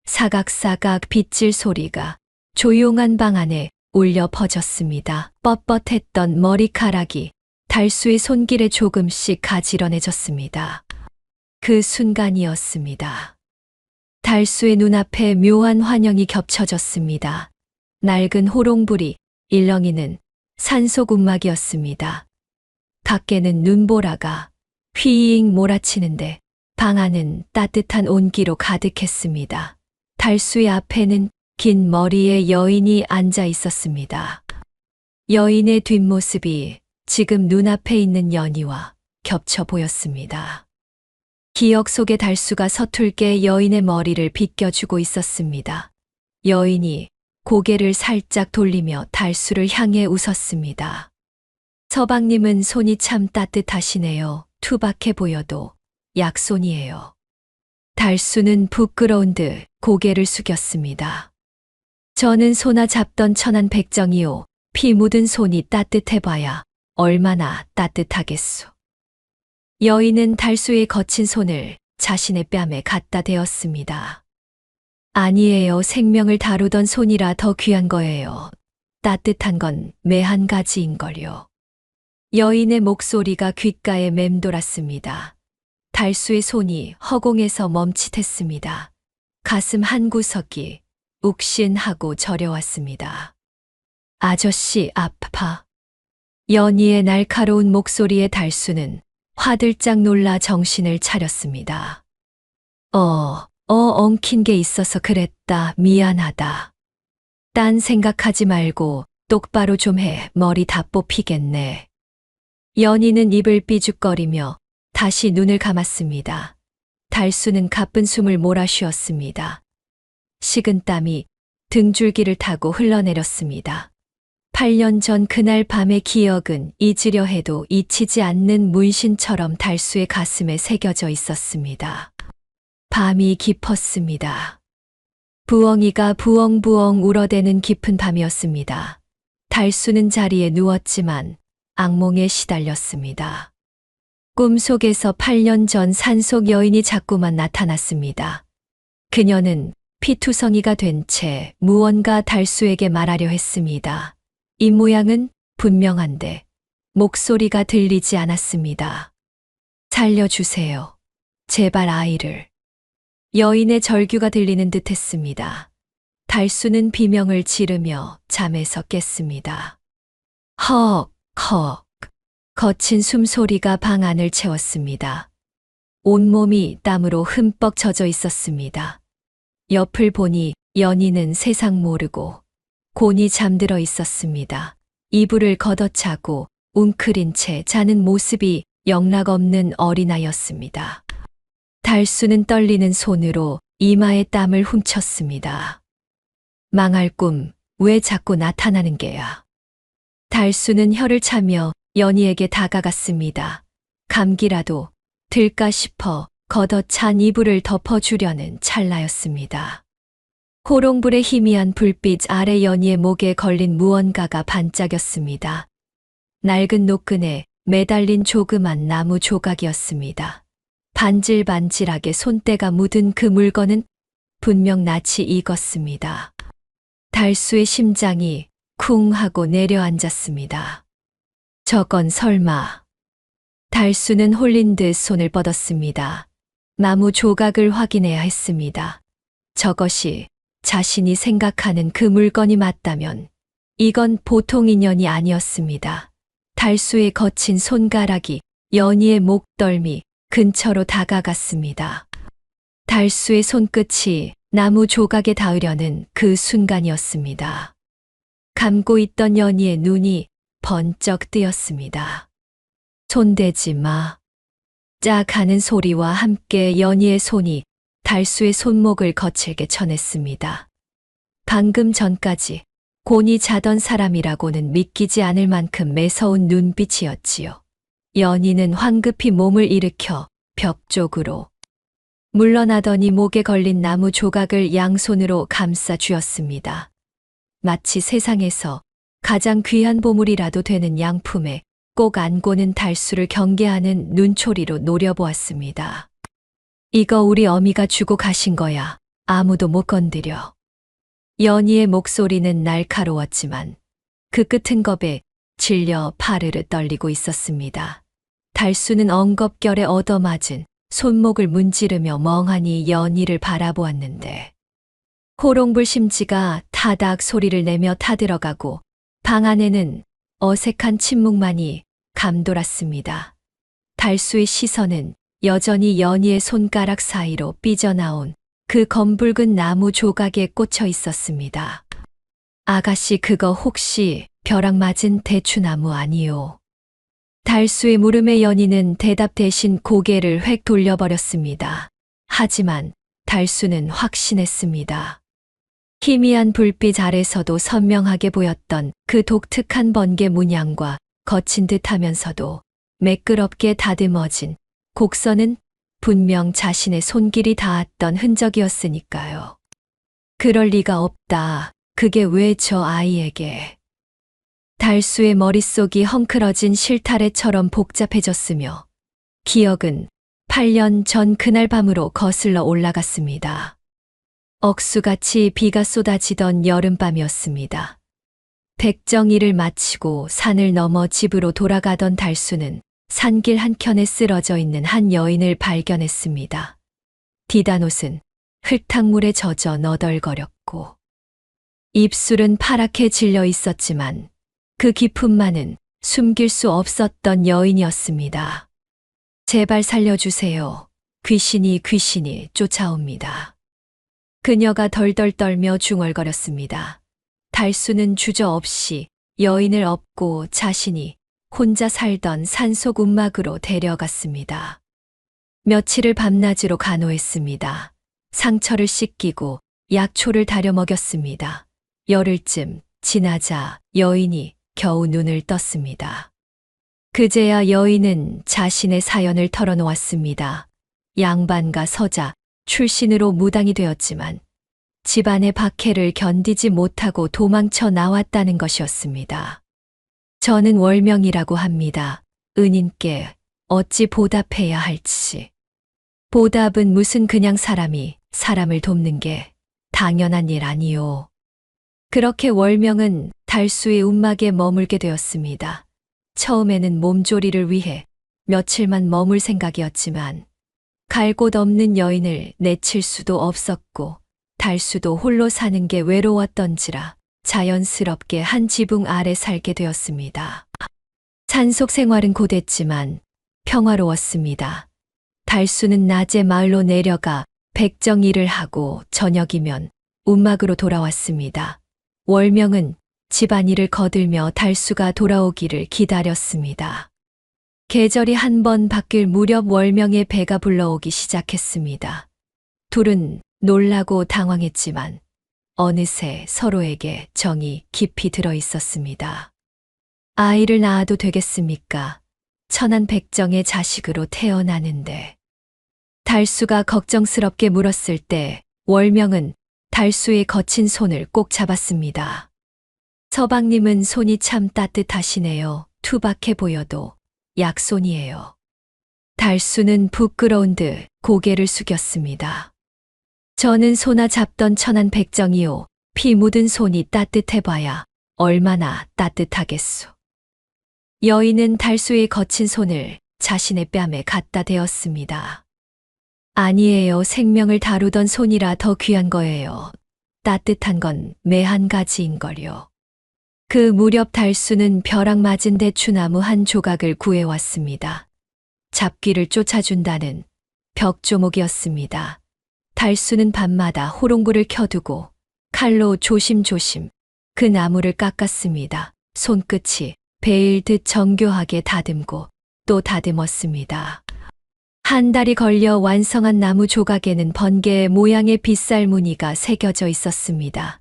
사각사각 빗질 소리가 조용한 방 안에 울려 퍼졌습니다. 뻣뻣했던 머리카락이 달수의 손길에 조금씩 가지런해졌습니다. 그 순간이었습니다. 달수의 눈앞에 묘한 환영이 겹쳐졌습니다. 낡은 호롱불이 일렁이는 산소군막이었습니다. 밖에는 눈보라가 휘잉 몰아치는데 방 안은 따뜻한 온기로 가득했습니다. 달수의 앞에는 긴 머리의 여인이 앉아 있었습니다. 여인의 뒷모습이 지금 눈앞에 있는 연희와 겹쳐 보였습니다. 기억 속의 달수가 서툴게 여인의 머리를 빗겨주고 있었습니다. 여인이 고개를 살짝 돌리며 달수를 향해 웃었습니다. 서방님은 손이 참 따뜻하시네요. 투박해 보여도 약손이에요. 달수는 부끄러운 듯 고개를 숙였습니다. 저는 소나 잡던 천한 백정이요. 피 묻은 손이 따뜻해봐야 얼마나 따뜻하겠소. 여인은 달수의 거친 손을 자신의 뺨에 갖다 대었습니다. 아니에요. 생명을 다루던 손이라 더 귀한 거예요. 따뜻한 건 매 한 가지인걸요. 여인의 목소리가 귓가에 맴돌았습니다. 달수의 손이 허공에서 멈칫했습니다. 가슴 한 구석이 욱신하고 저려왔습니다. 아저씨 아파. 연희의 날카로운 목소리에 달수는 화들짝 놀라 정신을 차렸습니다. 엉킨 게 있어서 그랬다. 미안하다. 딴 생각하지 말고 똑바로 좀 해. 머리 다 뽑히겠네. 연희는 입을 삐죽거리며 다시 눈을 감았습니다. 달수는 가쁜 숨을 몰아쉬었습니다. 식은땀이 등줄기를 타고 흘러내렸습니다. 8년 전 그날 밤의 기억은 잊으려 해도 잊히지 않는 문신처럼 달수의 가슴에 새겨져 있었습니다. 밤이 깊었습니다. 부엉이가 부엉부엉 울어대는 깊은 밤이었습니다. 달수는 자리에 누웠지만 악몽에 시달렸습니다. 꿈속에서 8년 전 산속 여인이 자꾸만 나타났습니다. 그녀는 피투성이가 된 채 무언가 달수에게 말하려 했습니다. 입모양은 분명한데 목소리가 들리지 않았습니다. 살려주세요. 제발 아이를. 여인의 절규가 들리는 듯 했습니다. 달수는 비명을 지르며 잠에서 깼습니다. 헉. 거친 숨소리가 방 안을 채웠습니다. 온몸이 땀으로 흠뻑 젖어 있었습니다. 옆을 보니 연희는 세상 모르고 곤히 잠들어 있었습니다. 이불을 걷어차고 웅크린 채 자는 모습이 영락없는 어린아이였습니다. 달수는 떨리는 손으로 이마에 땀을 훔쳤습니다. 망할 꿈, 왜 자꾸 나타나는 게야. 달수는 혀를 차며 연희에게 다가갔습니다. 감기라도 들까 싶어 걷어찬 이불을 덮어주려는 찰나였습니다. 호롱불의 희미한 불빛 아래 연희의 목에 걸린 무언가가 반짝였습니다. 낡은 노끈에 매달린 조그만 나무 조각이었습니다. 반질반질하게 손때가 묻은 그 물건은 분명 낯이 익었습니다. 달수의 심장이 쿵 하고 내려앉았습니다. 저건 설마. 달수는 홀린 듯 손을 뻗었습니다. 나무 조각을 확인해야 했습니다. 저것이 자신이 생각하는 그 물건이 맞다면 이건 보통 인연이 아니었습니다. 달수의 거친 손가락이 연희의 목덜미 근처로 다가갔습니다. 달수의 손끝이 나무 조각에 닿으려는 그 순간이었습니다. 감고 있던 연희의 눈이 번쩍 뜨였습니다. 손대지 마. 짝 하는 소리와 함께 연희의 손이 달수의 손목을 거칠게 쳐냈습니다. 방금 전까지 곤히 자던 사람이라고는 믿기지 않을 만큼 매서운 눈빛이었지요. 연희는 황급히 몸을 일으켜 벽 쪽으로 물러나더니 목에 걸린 나무 조각을 양손으로 감싸 쥐었습니다. 마치 세상에서 가장 귀한 보물이라도 되는 양품에 꼭 안고는 달수를 경계하는 눈초리로 노려보았습니다. 이거 우리 어미가 주고 가신 거야. 아무도 못 건드려. 연희의 목소리는 날카로웠지만 그 끝은 겁에 질려 파르르 떨리고 있었습니다. 달수는 엉겁결에 얻어맞은 손목을 문지르며 멍하니 연희를 바라보았는데 호롱불 심지가 타닥 소리를 내며 타들어가고 방 안에는 어색한 침묵만이 감돌았습니다. 달수의 시선은 여전히 연희의 손가락 사이로 삐져나온 그 검붉은 나무 조각에 꽂혀 있었습니다. 아가씨 그거 혹시 벼락 맞은 대추나무 아니요? 달수의 물음에 연희는 대답 대신 고개를 획 돌려버렸습니다. 하지만 달수는 확신했습니다. 희미한 불빛 아래서도 선명하게 보였던 그 독특한 번개 문양과 거친 듯하면서도 매끄럽게 다듬어진 곡선은 분명 자신의 손길이 닿았던 흔적이었으니까요. 그럴 리가 없다. 그게 왜 저 아이에게. 달수의 머릿속이 헝클어진 실타래처럼 복잡해졌으며 기억은 8년 전 그날 밤으로 거슬러 올라갔습니다. 억수같이 비가 쏟아지던 여름밤이었습니다. 백정일을 마치고 산을 넘어 집으로 돌아가던 달수는 산길 한켠에 쓰러져 있는 한 여인을 발견했습니다. 디단옷은 흙탕물에 젖어 너덜거렸고 입술은 파랗게 질려 있었지만 그 기품만은 숨길 수 없었던 여인이었습니다. 제발 살려주세요. 귀신이 쫓아옵니다. 그녀가 덜덜 떨며 중얼거렸습니다. 달수는 주저없이 여인을 업고 자신이 혼자 살던 산속 움막으로 데려갔습니다. 며칠을 밤낮으로 간호했습니다. 상처를 씻기고 약초를 다려 먹였습니다. 열흘쯤 지나자 여인이 겨우 눈을 떴습니다. 그제야 여인은 자신의 사연을 털어놓았습니다. 양반과 서자, 출신으로 무당이 되었지만 집안의 박해를 견디지 못하고 도망쳐 나왔다는 것이었습니다. 저는 월명이라고 합니다. 은인께 어찌 보답해야 할지. 보답은 무슨 그냥 사람이 사람을 돕는 게 당연한 일 아니요. 그렇게 월명은 달수의 움막에 머물게 되었습니다. 처음에는 몸조리를 위해 며칠만 머물 생각이었지만 갈 곳 없는 여인을 내칠 수도 없었고 달수도 홀로 사는 게 외로웠던지라 자연스럽게 한 지붕 아래 살게 되었습니다. 산속 생활은 고됐지만 평화로웠습니다. 달수는 낮에 마을로 내려가 백정일을 하고 저녁이면 움막으로 돌아왔습니다. 월명은 집안일을 거들며 달수가 돌아오기를 기다렸습니다. 계절이 한 번 바뀔 무렵 월명의 배가 불러오기 시작했습니다. 둘은 놀라고 당황했지만 어느새 서로에게 정이 깊이 들어 있었습니다. 아이를 낳아도 되겠습니까? 천한 백정의 자식으로 태어나는데. 달수가 걱정스럽게 물었을 때 월명은 달수의 거친 손을 꼭 잡았습니다. 서방님은 손이 참 따뜻하시네요. 투박해 보여도 약손이에요. 달수는 부끄러운 듯 고개를 숙였습니다. 저는 소나 잡던 천한 백정이요. 피 묻은 손이 따뜻해봐야 얼마나 따뜻하겠소. 여인은 달수의 거친 손을 자신의 뺨에 갖다 대었습니다. 아니에요. 생명을 다루던 손이라 더 귀한 거예요. 따뜻한 건 매 한 가지인걸요. 그 무렵 달수는 벼락 맞은 대추나무 한 조각을 구해왔습니다. 잡귀를 쫓아준다는 벽조목이었습니다. 달수는 밤마다 호롱불을 켜두고 칼로 조심조심 그 나무를 깎았습니다. 손끝이 베일 듯 정교하게 다듬고 또 다듬었습니다. 한 달이 걸려 완성한 나무 조각에는 번개 모양의 빗살 무늬가 새겨져 있었습니다.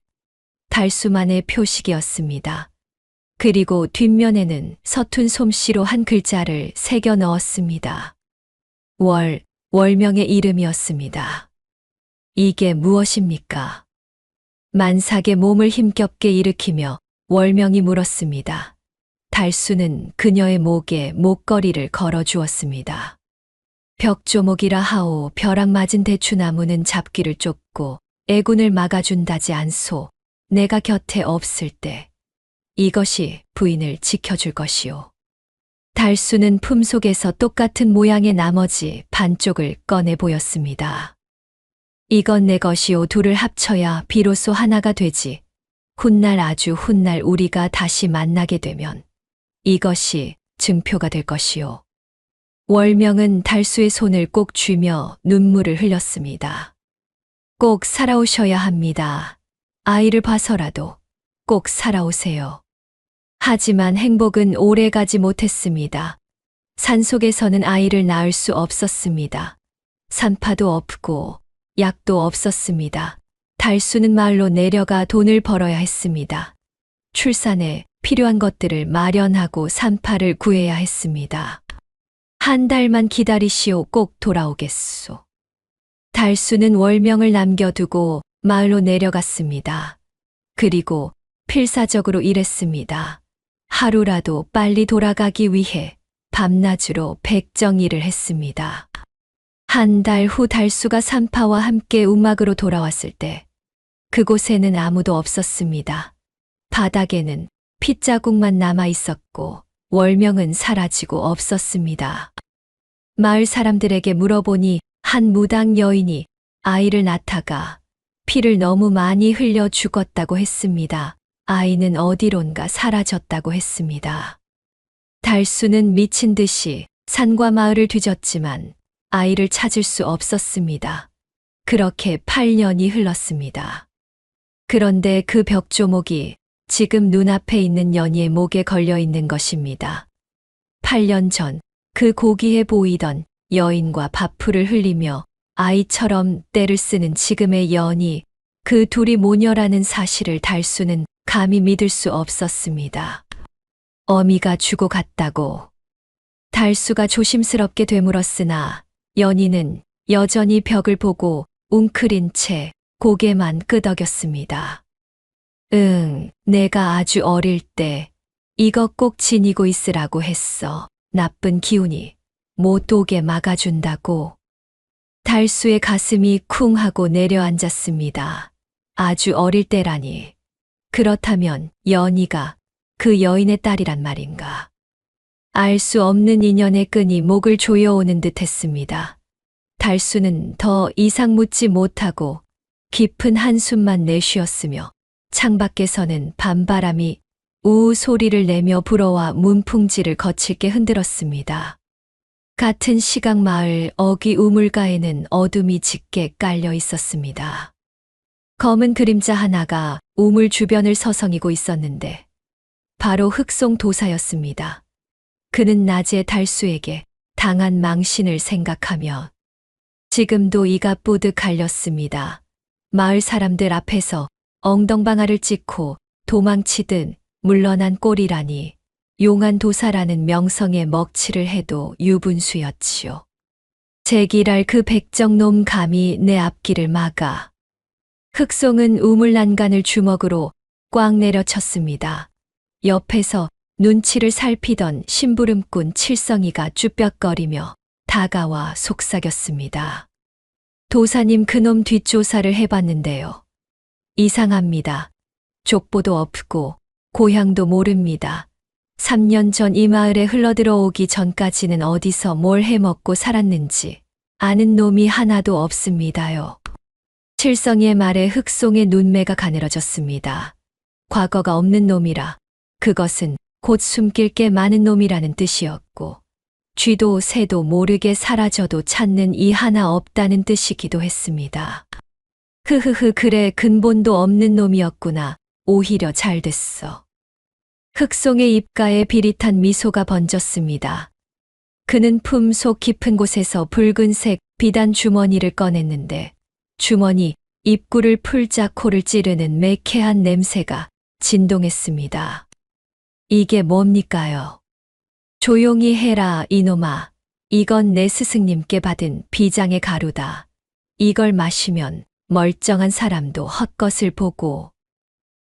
달수만의 표식이었습니다. 그리고 뒷면에는 서툰 솜씨로 한 글자를 새겨 넣었습니다. 월명의 이름이었습니다. 이게 무엇입니까? 만삭의 몸을 힘겹게 일으키며 월명이 물었습니다. 달수는 그녀의 목에 목걸이를 걸어주었습니다. 벽조목이라 하오. 벼락 맞은 대추나무는 잡기를 쫓고 애군을 막아준다지 않소. 내가 곁에 없을 때 이것이 부인을 지켜줄 것이오. 달수는 품속에서 똑같은 모양의 나머지 반쪽을 꺼내 보였습니다. 이건 내 것이오. 둘을 합쳐야 비로소 하나가 되지. 훗날 아주 훗날 우리가 다시 만나게 되면 이것이 증표가 될 것이오. 월명은 달수의 손을 꼭 쥐며 눈물을 흘렸습니다. 꼭 살아오셔야 합니다. 아이를 봐서라도 꼭 살아오세요. 하지만 행복은 오래 가지 못했습니다. 산속에서는 아이를 낳을 수 없었습니다. 산파도 없고 약도 없었습니다. 달수는 마을로 내려가 돈을 벌어야 했습니다. 출산에 필요한 것들을 마련하고 산파를 구해야 했습니다. 한 달만 기다리시오. 꼭 돌아오겠소. 달수는 월명을 남겨두고 마을로 내려갔습니다. 그리고 필사적으로 일했습니다. 하루라도 빨리 돌아가기 위해 밤낮으로 백정일을 했습니다. 한 달 후 달수가 산파와 함께 움막으로 돌아왔을 때 그곳에는 아무도 없었습니다. 바닥에는 핏자국만 남아 있었고 월명은 사라지고 없었습니다. 마을 사람들에게 물어보니 한 무당 여인이 아이를 낳다가 피를 너무 많이 흘려 죽었다고 했습니다. 아이는 어디론가 사라졌다고 했습니다. 달수는 미친 듯이 산과 마을을 뒤졌지만 아이를 찾을 수 없었습니다. 그렇게 8년이 흘렀습니다. 그런데 그 벽조목이 지금 눈앞에 있는 연희의 목에 걸려 있는 것입니다. 8년 전 그 고귀해 보이던 여인과 밥풀을 흘리며 아이처럼 때를 쓰는 지금의 연희, 그 둘이 모녀라는 사실을 달수는 감히 믿을 수 없었습니다. 어미가 주고 갔다고. 달수가 조심스럽게 되물었으나 연희는 여전히 벽을 보고 웅크린 채 고개만 끄덕였습니다. 내가 아주 어릴 때 이거 꼭 지니고 있으라고 했어. 나쁜 기운이 못 오게 막아준다고. 달수의 가슴이 쿵 하고 내려앉았습니다. 아주 어릴 때라니. 그렇다면 연희가 그 여인의 딸이란 말인가. 알 수 없는 인연의 끈이 목을 조여오는 듯 했습니다. 달수는 더 이상 묻지 못하고 깊은 한숨만 내쉬었으며 창밖에서는 밤바람이 우우 소리를 내며 불어와 문풍지를 거칠게 흔들었습니다. 같은 시각 마을 어귀 우물가에는 어둠이 짙게 깔려 있었습니다. 검은 그림자 하나가 우물 주변을 서성이고 있었는데 바로 흑송 도사였습니다. 그는 낮에 달수에게 당한 망신을 생각하며 지금도 이가 뿌듯 갈렸습니다. 마을 사람들 앞에서 엉덩방아를 찍고 도망치듯 물러난 꼴이라니 용한 도사라는 명성에 먹칠을 해도 유분수였지요. 제기랄 그 백정놈 감히 내 앞길을 막아. 흑송은 우물 난간을 주먹으로 꽉 내려쳤습니다. 옆에서 눈치를 살피던 심부름꾼 칠성이가 쭈뼛거리며 다가와 속삭였습니다. 도사님 그놈 뒷조사를 해봤는데요. 이상합니다. 족보도 없고 고향도 모릅니다. 3년 전 이 마을에 흘러들어오기 전까지는 어디서 뭘 해먹고 살았는지 아는 놈이 하나도 없습니다요. 칠성이의 말에 흑송의 눈매가 가늘어졌습니다. 과거가 없는 놈이라 그것은 곧 숨길 게 많은 놈이라는 뜻이었고 쥐도 새도 모르게 사라져도 찾는 이 하나 없다는 뜻이기도 했습니다. 흐흐흐 그래 근본도 없는 놈이었구나. 오히려 잘 됐어. 흑송의 입가에 비릿한 미소가 번졌습니다. 그는 품속 깊은 곳에서 붉은색 비단 주머니를 꺼냈는데 주머니 입구를 풀자 코를 찌르는 매캐한 냄새가 진동했습니다. 이게 뭡니까요? 조용히 해라 이놈아. 이건 내 스승님께 받은 비장의 가루다. 이걸 마시면 멀쩡한 사람도 헛것을 보고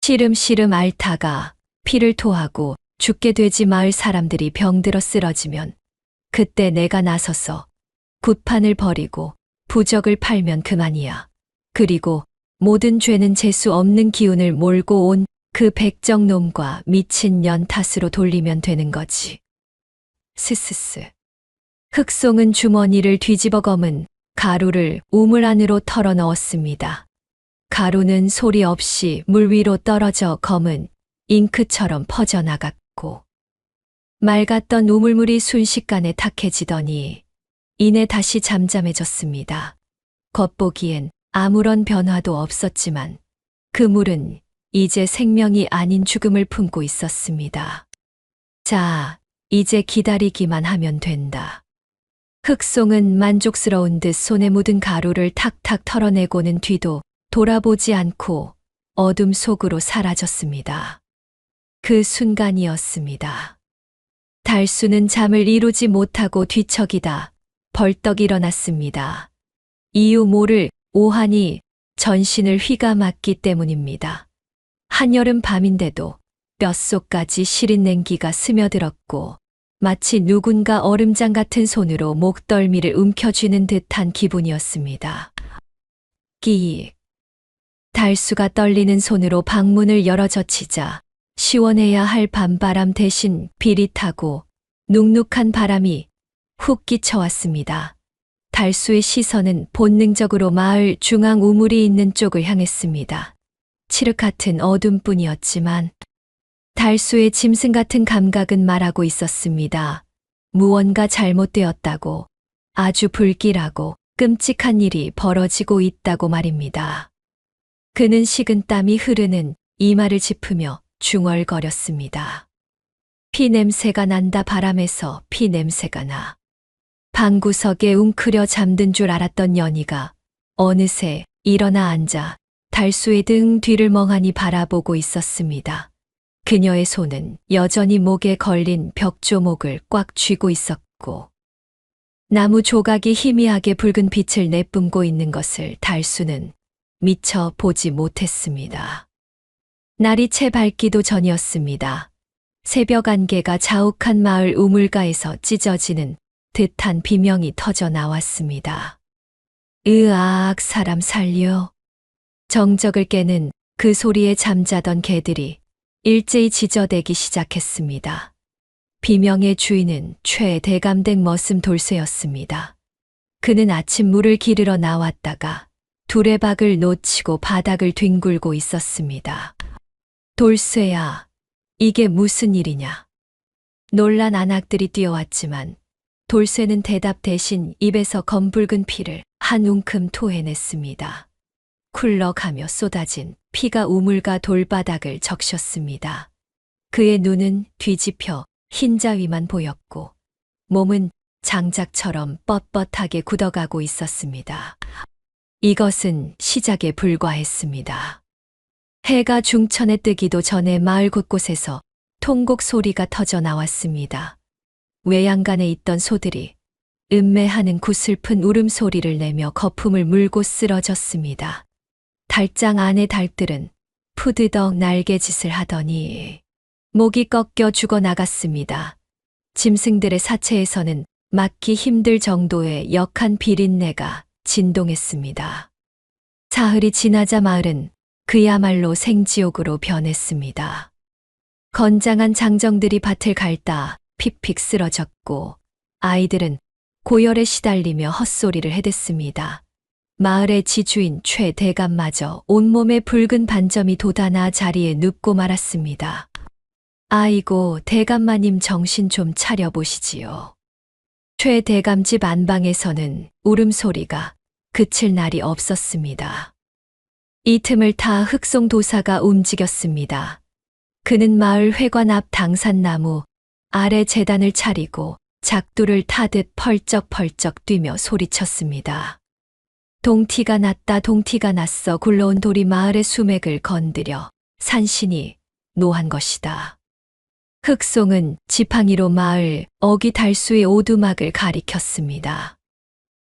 시름시름 앓다가 피를 토하고 죽게 되지 마을 사람들이 병들어 쓰러지면 그때 내가 나서서 굿판을 버리고 부적을 팔면 그만이야. 그리고 모든 죄는 재수 없는 기운을 몰고 온 그 백정놈과 미친 년 탓으로 돌리면 되는 거지. 스스스. 흑송은 주머니를 뒤집어 검은 가루를 우물 안으로 털어 넣었습니다. 가루는 소리 없이 물 위로 떨어져 검은 잉크처럼 퍼져나갔고 맑았던 우물물이 순식간에 탁해지더니 이내 다시 잠잠해졌습니다. 겉보기엔 아무런 변화도 없었지만 그 물은 이제 생명이 아닌 죽음을 품고 있었습니다. 자, 이제 기다리기만 하면 된다. 흑송은 만족스러운 듯 손에 묻은 가루를 탁탁 털어내고는 뒤도 돌아보지 않고 어둠 속으로 사라졌습니다. 그 순간이었습니다. 달수는 잠을 이루지 못하고 뒤척이다 벌떡 일어났습니다. 이유 모를 오한이 전신을 휘감았기 때문입니다. 한여름 밤인데도 뼛속까지 시린 냉기가 스며들었고 마치 누군가 얼음장 같은 손으로 목덜미를 움켜쥐는 듯한 기분이었습니다. 끼익. 달수가 떨리는 손으로 방문을 열어 젖히자 시원해야 할 밤바람 대신 비릿하고 눅눅한 바람이 훅 끼쳐왔습니다. 달수의 시선은 본능적으로 마을 중앙 우물이 있는 쪽을 향했습니다. 칠흑 같은 어둠뿐이었지만 달수의 짐승 같은 감각은 말하고 있었습니다. 무언가 잘못되었다고, 아주 불길하고 끔찍한 일이 벌어지고 있다고 말입니다. 그는 식은땀이 흐르는 이마를 짚으며 중얼거렸습니다. 피 냄새가 난다. 바람에서 피 냄새가 나. 방구석에 웅크려 잠든 줄 알았던 연희가 어느새 일어나 앉아 달수의 등 뒤를 멍하니 바라보고 있었습니다. 그녀의 손은 여전히 목에 걸린 벽조목을 꽉 쥐고 있었고 나무 조각이 희미하게 붉은 빛을 내뿜고 있는 것을 달수는 미처 보지 못했습니다. 날이 채 밝기도 전이었습니다. 새벽 안개가 자욱한 마을 우물가에서 찢어지는 듯한 비명이 터져 나왔습니다. 으악 사람 살려. 정적을 깨는 그 소리에 잠자던 개들이 일제히 짖어대기 시작했습니다. 비명의 주인은 최대감댁 머슴 돌쇠였습니다. 그는 아침 물을 기르러 나왔다가 두레박을 놓치고 바닥을 뒹굴고 있었습니다. 돌쇠야, 이게 무슨 일이냐? 놀란 안악들이 뛰어왔지만 돌쇠는 대답 대신 입에서 검붉은 피를 한 움큼 토해냈습니다. 쿨럭하며 쏟아진 피가 우물가 돌바닥을 적셨습니다. 그의 눈은 뒤집혀 흰자위만 보였고 몸은 장작처럼 뻣뻣하게 굳어가고 있었습니다. 이것은 시작에 불과했습니다. 해가 중천에 뜨기도 전에 마을 곳곳에서 통곡 소리가 터져 나왔습니다. 외양간에 있던 소들이 음매하는 구슬픈 울음소리를 내며 거품을 물고 쓰러졌습니다. 달장 안의 닭들은 푸드덕 날개짓을 하더니 목이 꺾여 죽어나갔습니다. 짐승들의 사체에서는 막기 힘들 정도의 역한 비린내가 진동했습니다. 사흘이 지나자 마을은 그야말로 생지옥으로 변했습니다. 건장한 장정들이 밭을 갉다 픽픽 쓰러졌고 아이들은 고열에 시달리며 헛소리를 해댔습니다. 마을의 지주인 최 대감마저 온몸에 붉은 반점이 돋아나 자리에 눕고 말았습니다. 아이고, 대감마님 정신 좀 차려보시지요. 최 대감 집 안방에서는 울음소리가 그칠 날이 없었습니다. 이 틈을 타 흑송 도사가 움직였습니다. 그는 마을 회관 앞 당산나무 아래 제단을 차리고 작두를 타듯 펄쩍펄쩍 뛰며 소리쳤습니다. 동티가 났다, 동티가 났어. 굴러온 돌이 마을의 수맥을 건드려 산신이 노한 것이다. 흑송은 지팡이로 마을 어귀 달수의 오두막을 가리켰습니다.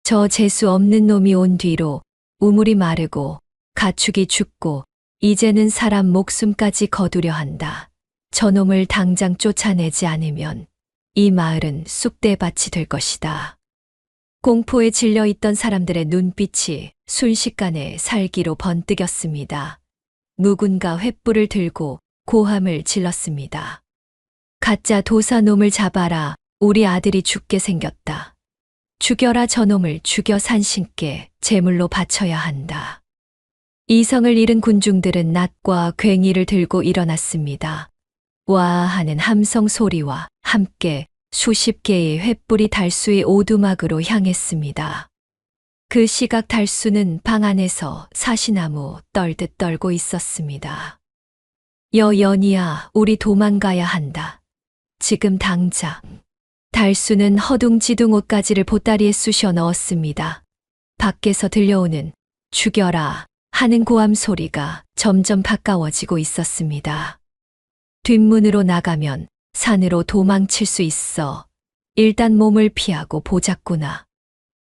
저 재수 없는 놈이 온 뒤로 우물이 마르고 가축이 죽고 이제는 사람 목숨까지 거두려 한다. 저놈을 당장 쫓아내지 않으면 이 마을은 쑥대밭이 될 것이다. 공포에 질려 있던 사람들의 눈빛이 순식간에 살기로 번뜩였습니다. 누군가 횃불을 들고 고함을 질렀습니다. 가짜 도사놈을 잡아라. 우리 아들이 죽게 생겼다. 죽여라. 저놈을 죽여 산신께 제물로 바쳐야 한다. 이성을 잃은 군중들은 낫과 괭이를 들고 일어났습니다. 와 하는 함성 소리와 함께 수십 개의 횃불이 달수의 오두막으로 향했습니다. 그 시각 달수는 방 안에서 사시나무 떨듯 떨고 있었습니다. 연희야, 우리 도망가야 한다. 지금 당장. 달수는 허둥지둥 옷가지를 보따리에 쑤셔 넣었습니다. 밖에서 들려오는 죽여라 하는 고함 소리가 점점 가까워지고 있었습니다. 뒷문으로 나가면 산으로 도망칠 수 있어. 일단 몸을 피하고 보자꾸나.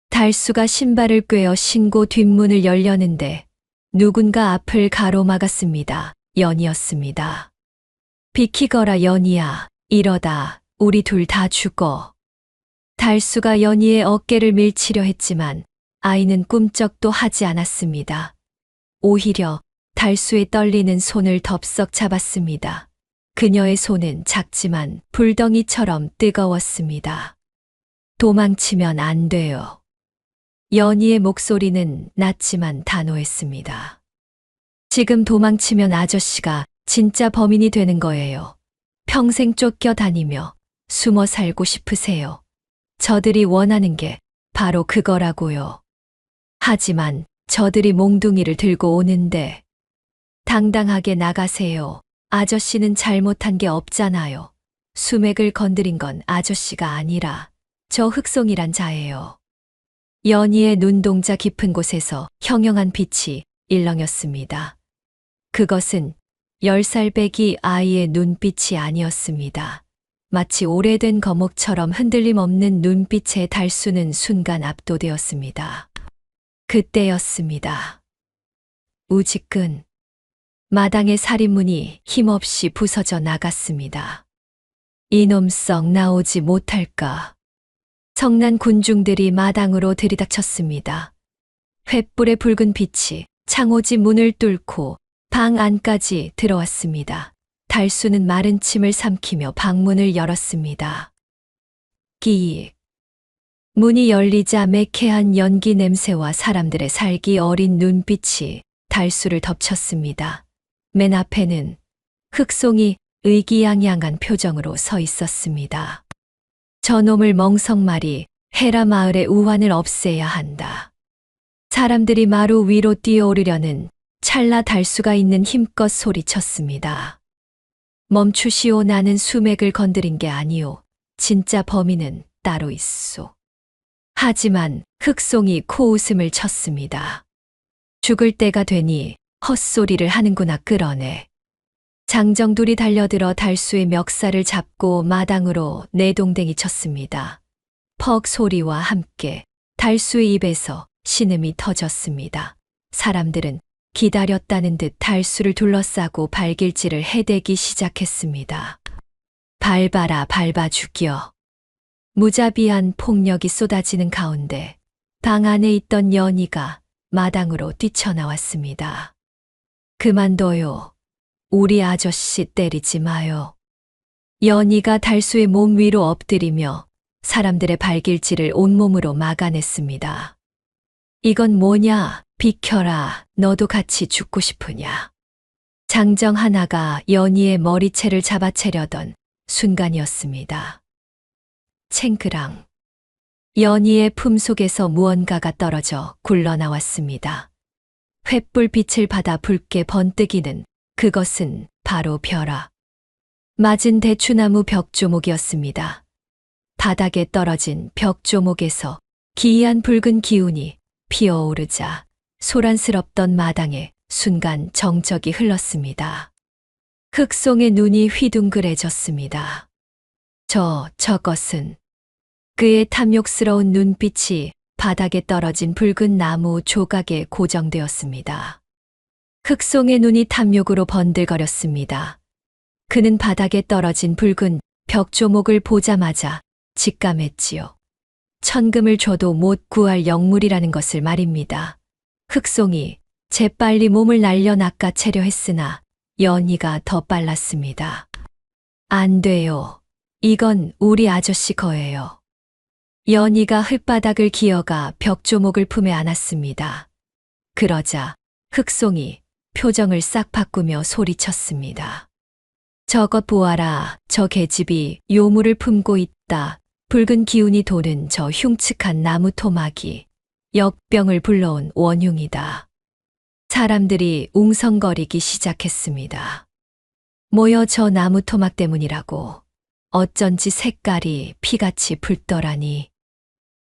달수가 신발을 꿰어 신고 뒷문을 열려는데 누군가 앞을 가로막았습니다. 연희였습니다. 비키거라 연희야. 이러다 우리 둘 다 죽어. 달수가 연희의 어깨를 밀치려 했지만 아이는 꿈쩍도 하지 않았습니다. 오히려 달수의 떨리는 손을 덥석 잡았습니다. 그녀의 손은 작지만 불덩이처럼 뜨거웠습니다. 도망치면 안 돼요. 연희의 목소리는 낮지만 단호했습니다. 지금 도망치면 아저씨가 진짜 범인이 되는 거예요. 평생 쫓겨다니며 숨어 살고 싶으세요. 저들이 원하는 게 바로 그거라고요. 하지만 저들이 몽둥이를 들고 오는데 당당하게 나가세요. 아저씨는 잘못한 게 없잖아요. 수맥을 건드린 건 아저씨가 아니라 저 흑송이란 자예요. 연희의 눈동자 깊은 곳에서 형형한 빛이 일렁였습니다. 그것은 10살 배기 아이의 눈빛이 아니었습니다. 마치 오래된 거목처럼 흔들림 없는 눈빛에 달수는 순간 압도되었습니다. 그때였습니다. 우지끈 마당의 살인문이 힘없이 부서져 나갔습니다. 이놈 썩 나오지 못할까. 성난 군중들이 마당으로 들이닥쳤습니다. 횃불의 붉은 빛이 창호지 문을 뚫고 방 안까지 들어왔습니다. 달수는 마른 침을 삼키며 방문을 열었습니다. 끼익. 문이 열리자 매캐한 연기 냄새와 사람들의 살기 어린 눈빛이 달수를 덮쳤습니다. 맨 앞에는 흑송이 의기양양한 표정으로 서 있었습니다. 저놈을 멍석말이 헤라 마을의 우환을 없애야 한다. 사람들이 마루 위로 뛰어오르려는 찰나 달수가 있는 힘껏 소리쳤습니다. 멈추시오. 나는 수맥을 건드린 게 아니오. 진짜 범인은 따로 있소. 하지만 흑송이 코웃음을 쳤습니다. 죽을 때가 되니 헛소리를 하는구나. 끌어내. 장정둘이 달려들어 달수의 멱살을 잡고 마당으로 내동댕이 쳤습니다. 퍽 소리와 함께 달수의 입에서 신음이 터졌습니다. 사람들은 기다렸다는 듯 달수를 둘러싸고 발길질을 해대기 시작했습니다. 밟아라, 밟아 죽여. 무자비한 폭력이 쏟아지는 가운데 방 안에 있던 연희가 마당으로 뛰쳐나왔습니다. 그만둬요. 우리 아저씨 때리지 마요. 연희가 달수의 몸 위로 엎드리며 사람들의 발길질을 온몸으로 막아냈습니다. 이건 뭐냐? 비켜라. 너도 같이 죽고 싶으냐? 장정 하나가 연희의 머리채를 잡아채려던 순간이었습니다. 챙크랑. 연희의 품속에서 무언가가 떨어져 굴러나왔습니다. 횃불 빛을 받아 붉게 번뜩이는 그것은 바로 벼라. 맞은 대추나무 벽조목이었습니다. 바닥에 떨어진 벽조목에서 기이한 붉은 기운이 피어오르자 소란스럽던 마당에 순간 정적이 흘렀습니다. 흑송의 눈이 휘둥그레졌습니다. 저것은 그의 탐욕스러운 눈빛이 바닥에 떨어진 붉은 나무 조각에 고정되었습니다. 흑송의 눈이 탐욕으로 번들거렸습니다. 그는 바닥에 떨어진 붉은 벽조목을 보자마자 직감했지요. 천금을 줘도 못 구할 영물이라는 것을 말입니다. 흑송이 재빨리 몸을 날려 낚아채려 했으나 연희가 더 빨랐습니다. 안 돼요. 이건 우리 아저씨 거예요. 연희가 흙바닥을 기어가 벽조목을 품에 안았습니다. 그러자 흑송이 표정을 싹 바꾸며 소리쳤습니다. 저것 보아라. 저 계집이 요물을 품고 있다. 붉은 기운이 도는 저 흉측한 나무 토막이 역병을 불러온 원흉이다. 사람들이 웅성거리기 시작했습니다. 모여 저 나무 토막 때문이라고. 어쩐지 색깔이 피같이 붉더라니.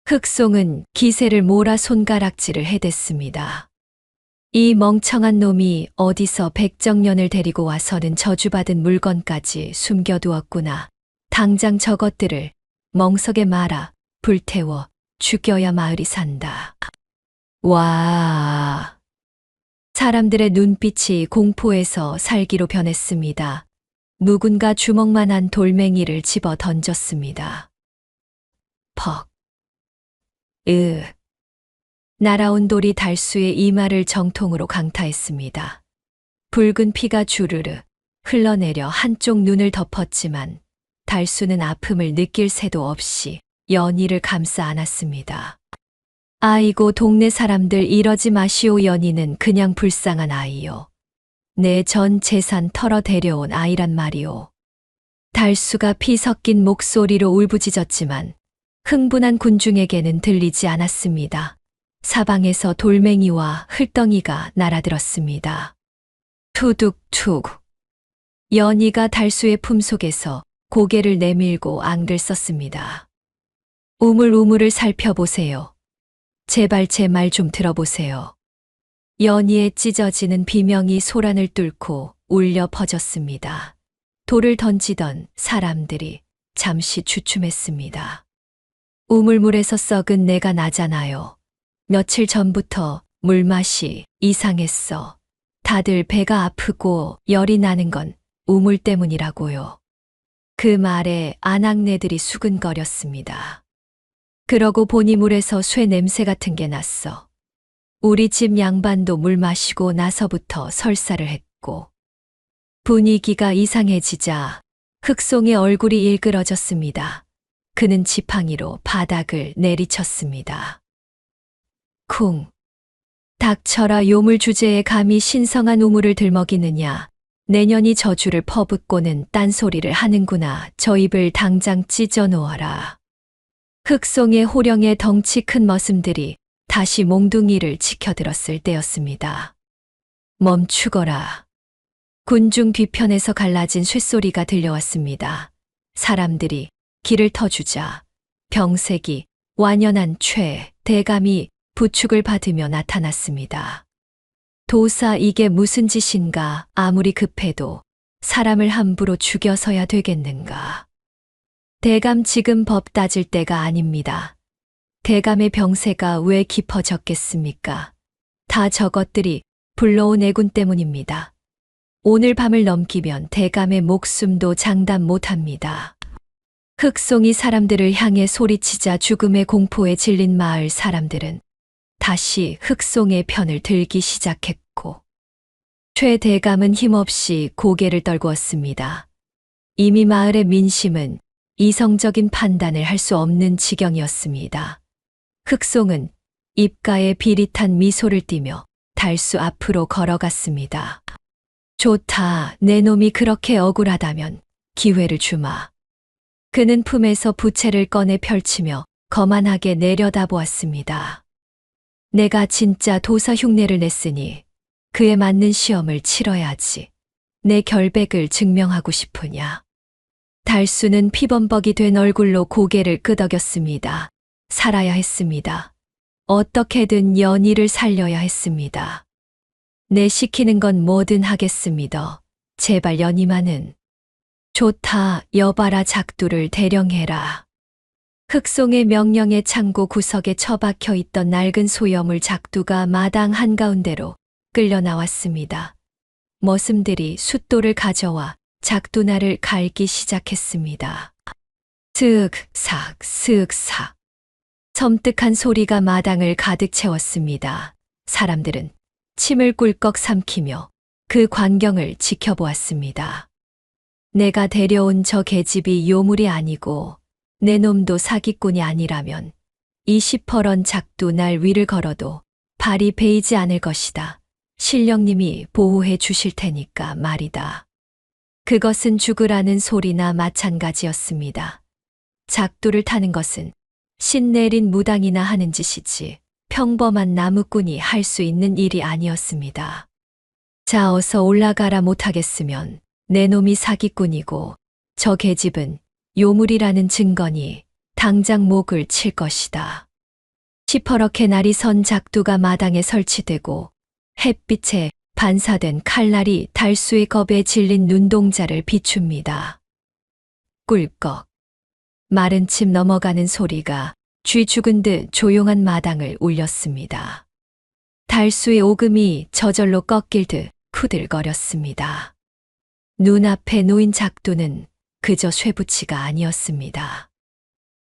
흑송은 기세를 몰아 손가락질을 해댔습니다. 이 멍청한 놈이 어디서 백정년을 데리고 와서는 저주받은 물건까지 숨겨두었구나. 당장 저것들을 멍석에 말아 불태워 죽여야 마을이 산다. 와. 사람들의 눈빛이 공포에서 살기로 변했습니다. 누군가 주먹만한 돌멩이를 집어 던졌습니다. 퍽. 날아온 돌이 달수의 이마를 정통으로 강타했습니다. 붉은 피가 주르르 흘러내려 한쪽 눈을 덮었지만 달수는 아픔을 느낄 새도 없이 연희를 감싸 안았습니다. 아이고 동네 사람들 이러지 마시오. 연희는 그냥 불쌍한 아이요. 내 전 재산 털어 데려온 아이란 말이오. 달수가 피 섞인 목소리로 울부짖었지만 흥분한 군중에게는 들리지 않았습니다. 사방에서 돌멩이와 흙덩이가 날아들었습니다. 투둑툭. 연희가 달수의 품속에서 고개를 내밀고 앙글 썼습니다. 우물우물을 살펴보세요. 제발 제 말 좀 들어보세요. 연희의 찢어지는 비명이 소란을 뚫고 울려 퍼졌습니다. 돌을 던지던 사람들이 잠시 주춤했습니다. 우물물에서 썩은 내가 나잖아요. 며칠 전부터 물맛이 이상했어. 다들 배가 아프고 열이 나는 건 우물 때문이라고요. 그 말에 아낙네들이 수근거렸습니다. 그러고 보니 물에서 쇠 냄새 같은 게 났어. 우리 집 양반도 물 마시고 나서부터 설사를 했고. 분위기가 이상해지자 흑송의 얼굴이 일그러졌습니다. 그는 지팡이로 바닥을 내리쳤습니다. 쿵. 닥쳐라. 요물 주제에 감히 신성한 우물을 들먹이느냐. 내년이 저주를 퍼붓고는 딴소리를 하는구나. 저 입을 당장 찢어 놓아라. 흑송의 호령의 덩치 큰 머슴들이 다시 몽둥이를 치켜들었을 때였습니다. 멈추거라. 군중 뒤편에서 갈라진 쇳소리가 들려왔습니다. 사람들이 길을 터주자 병색이 완연한 최 대감이 부축을 받으며 나타났습니다. 도사 이게 무슨 짓인가. 아무리 급해도 사람을 함부로 죽여서야 되겠는가. 대감 지금 법 따질 때가 아닙니다. 대감의 병세가 왜 깊어졌겠습니까? 다 저것들이 불러온 애군 때문입니다. 오늘 밤을 넘기면 대감의 목숨도 장담 못합니다. 흑송이 사람들을 향해 소리치자 죽음의 공포에 질린 마을 사람들은 다시 흑송의 편을 들기 시작했고, 최 대감은 힘없이 고개를 떨구었습니다. 이미 마을의 민심은 이성적인 판단을 할 수 없는 지경이었습니다. 흑송은 입가에 비릿한 미소를 띠며 달수 앞으로 걸어갔습니다. 좋다, 내 놈이 그렇게 억울하다면 기회를 주마. 그는 품에서 부채를 꺼내 펼치며 거만하게 내려다보았습니다. 내가 진짜 도사 흉내를 냈으니 그에 맞는 시험을 치러야지. 내 결백을 증명하고 싶으냐. 달수는 피범벅이 된 얼굴로 고개를 끄덕였습니다. 살아야 했습니다. 어떻게든 연희를 살려야 했습니다. 내 시키는 건 뭐든 하겠습니다. 제발 연희만은. 좋다, 여봐라 작두를 대령해라. 흑송의 명령에 창고 구석에 처박혀 있던 낡은 소여물 작두가 마당 한가운데로 끌려 나왔습니다. 머슴들이 숫돌을 가져와 작두날을 갈기 시작했습니다. 슥삭 슥삭. 섬뜩한 소리가 마당을 가득 채웠습니다. 사람들은 침을 꿀꺽 삼키며 그 광경을 지켜보았습니다. 내가 데려온 저 계집이 요물이 아니고 내 놈도 사기꾼이 아니라면 이 시퍼런 작두 날 위를 걸어도 발이 베이지 않을 것이다. 신령님이 보호해 주실 테니까 말이다. 그것은 죽으라는 소리나 마찬가지였습니다. 작두를 타는 것은 신 내린 무당이나 하는 짓이지 평범한 나무꾼이 할 수 있는 일이 아니었습니다. 자, 어서 올라가라. 못하겠으면 내 놈이 사기꾼이고 저 계집은 요물이라는 증거니 당장 목을 칠 것이다. 시퍼렇게 날이 선 작두가 마당에 설치되고 햇빛에 반사된 칼날이 달수의 겁에 질린 눈동자를 비춥니다. 꿀꺽. 마른 침 넘어가는 소리가 쥐 죽은 듯 조용한 마당을 울렸습니다. 달수의 오금이 저절로 꺾일 듯 후들거렸습니다. 눈앞에 놓인 작두는 그저 쇠붙이가 아니었습니다.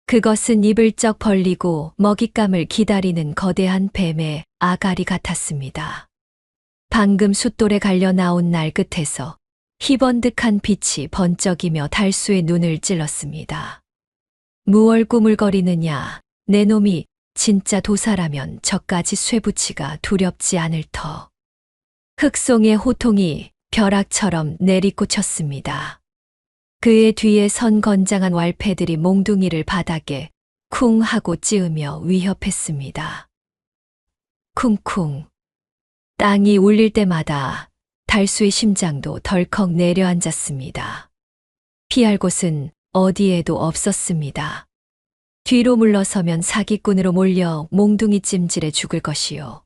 그것은 입을 쩍 벌리고 먹잇감을 기다리는 거대한 뱀의 아가리 같았습니다. 방금 숫돌에 갈려 나온 날 끝에서 희번득한 빛이 번쩍이며 달수의 눈을 찔렀습니다. 무얼 꾸물거리느냐, 내 놈이 진짜 도사라면 저까지 쇠붙이가 두렵지 않을 터. 흑송의 호통이 벼락처럼 내리꽂혔습니다. 그의 뒤에 선 건장한 왈패들이 몽둥이를 바닥에 쿵 하고 찌으며 위협했습니다. 쿵쿵. 땅이 울릴 때마다 달수의 심장도 덜컥 내려앉았습니다. 피할 곳은 어디에도 없었습니다. 뒤로 물러서면 사기꾼으로 몰려 몽둥이 찜질해 죽을 것이요.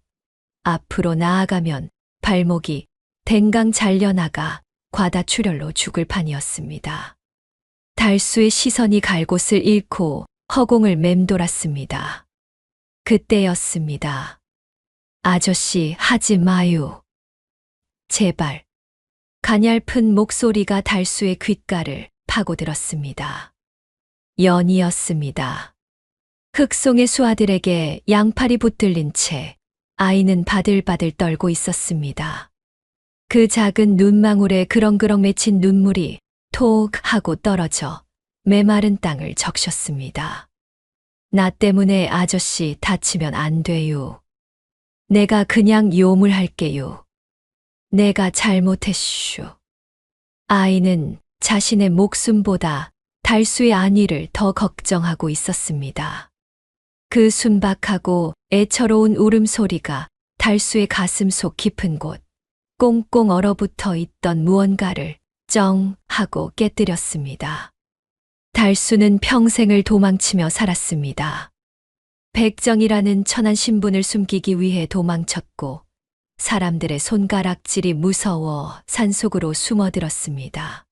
앞으로 나아가면 발목이 댕강 잘려나가 과다출혈로 죽을 판이었습니다. 달수의 시선이 갈 곳을 잃고 허공을 맴돌았습니다. 그때였습니다. 아저씨, 하지 마요. 제발. 가냘픈 목소리가 달수의 귓가를 파고들었습니다. 연이었습니다. 흑송의 수아들에게 양팔이 붙들린 채 아이는 바들바들 떨고 있었습니다. 그 작은 눈망울에 그렁그렁 맺힌 눈물이 톡 하고 떨어져 메마른 땅을 적셨습니다. 나 때문에 아저씨 다치면 안 돼요. 내가 그냥 요물할게요. 내가 잘못했슈. 아이는 자신의 목숨보다 달수의 안위를 더 걱정하고 있었습니다. 그 순박하고 애처로운 울음소리가 달수의 가슴 속 깊은 곳, 꽁꽁 얼어붙어 있던 무언가를 쩡 하고 깨뜨렸습니다. 달수는 평생을 도망치며 살았습니다. 백정이라는 천한 신분을 숨기기 위해 도망쳤고 사람들의 손가락질이 무서워 산속으로 숨어들었습니다.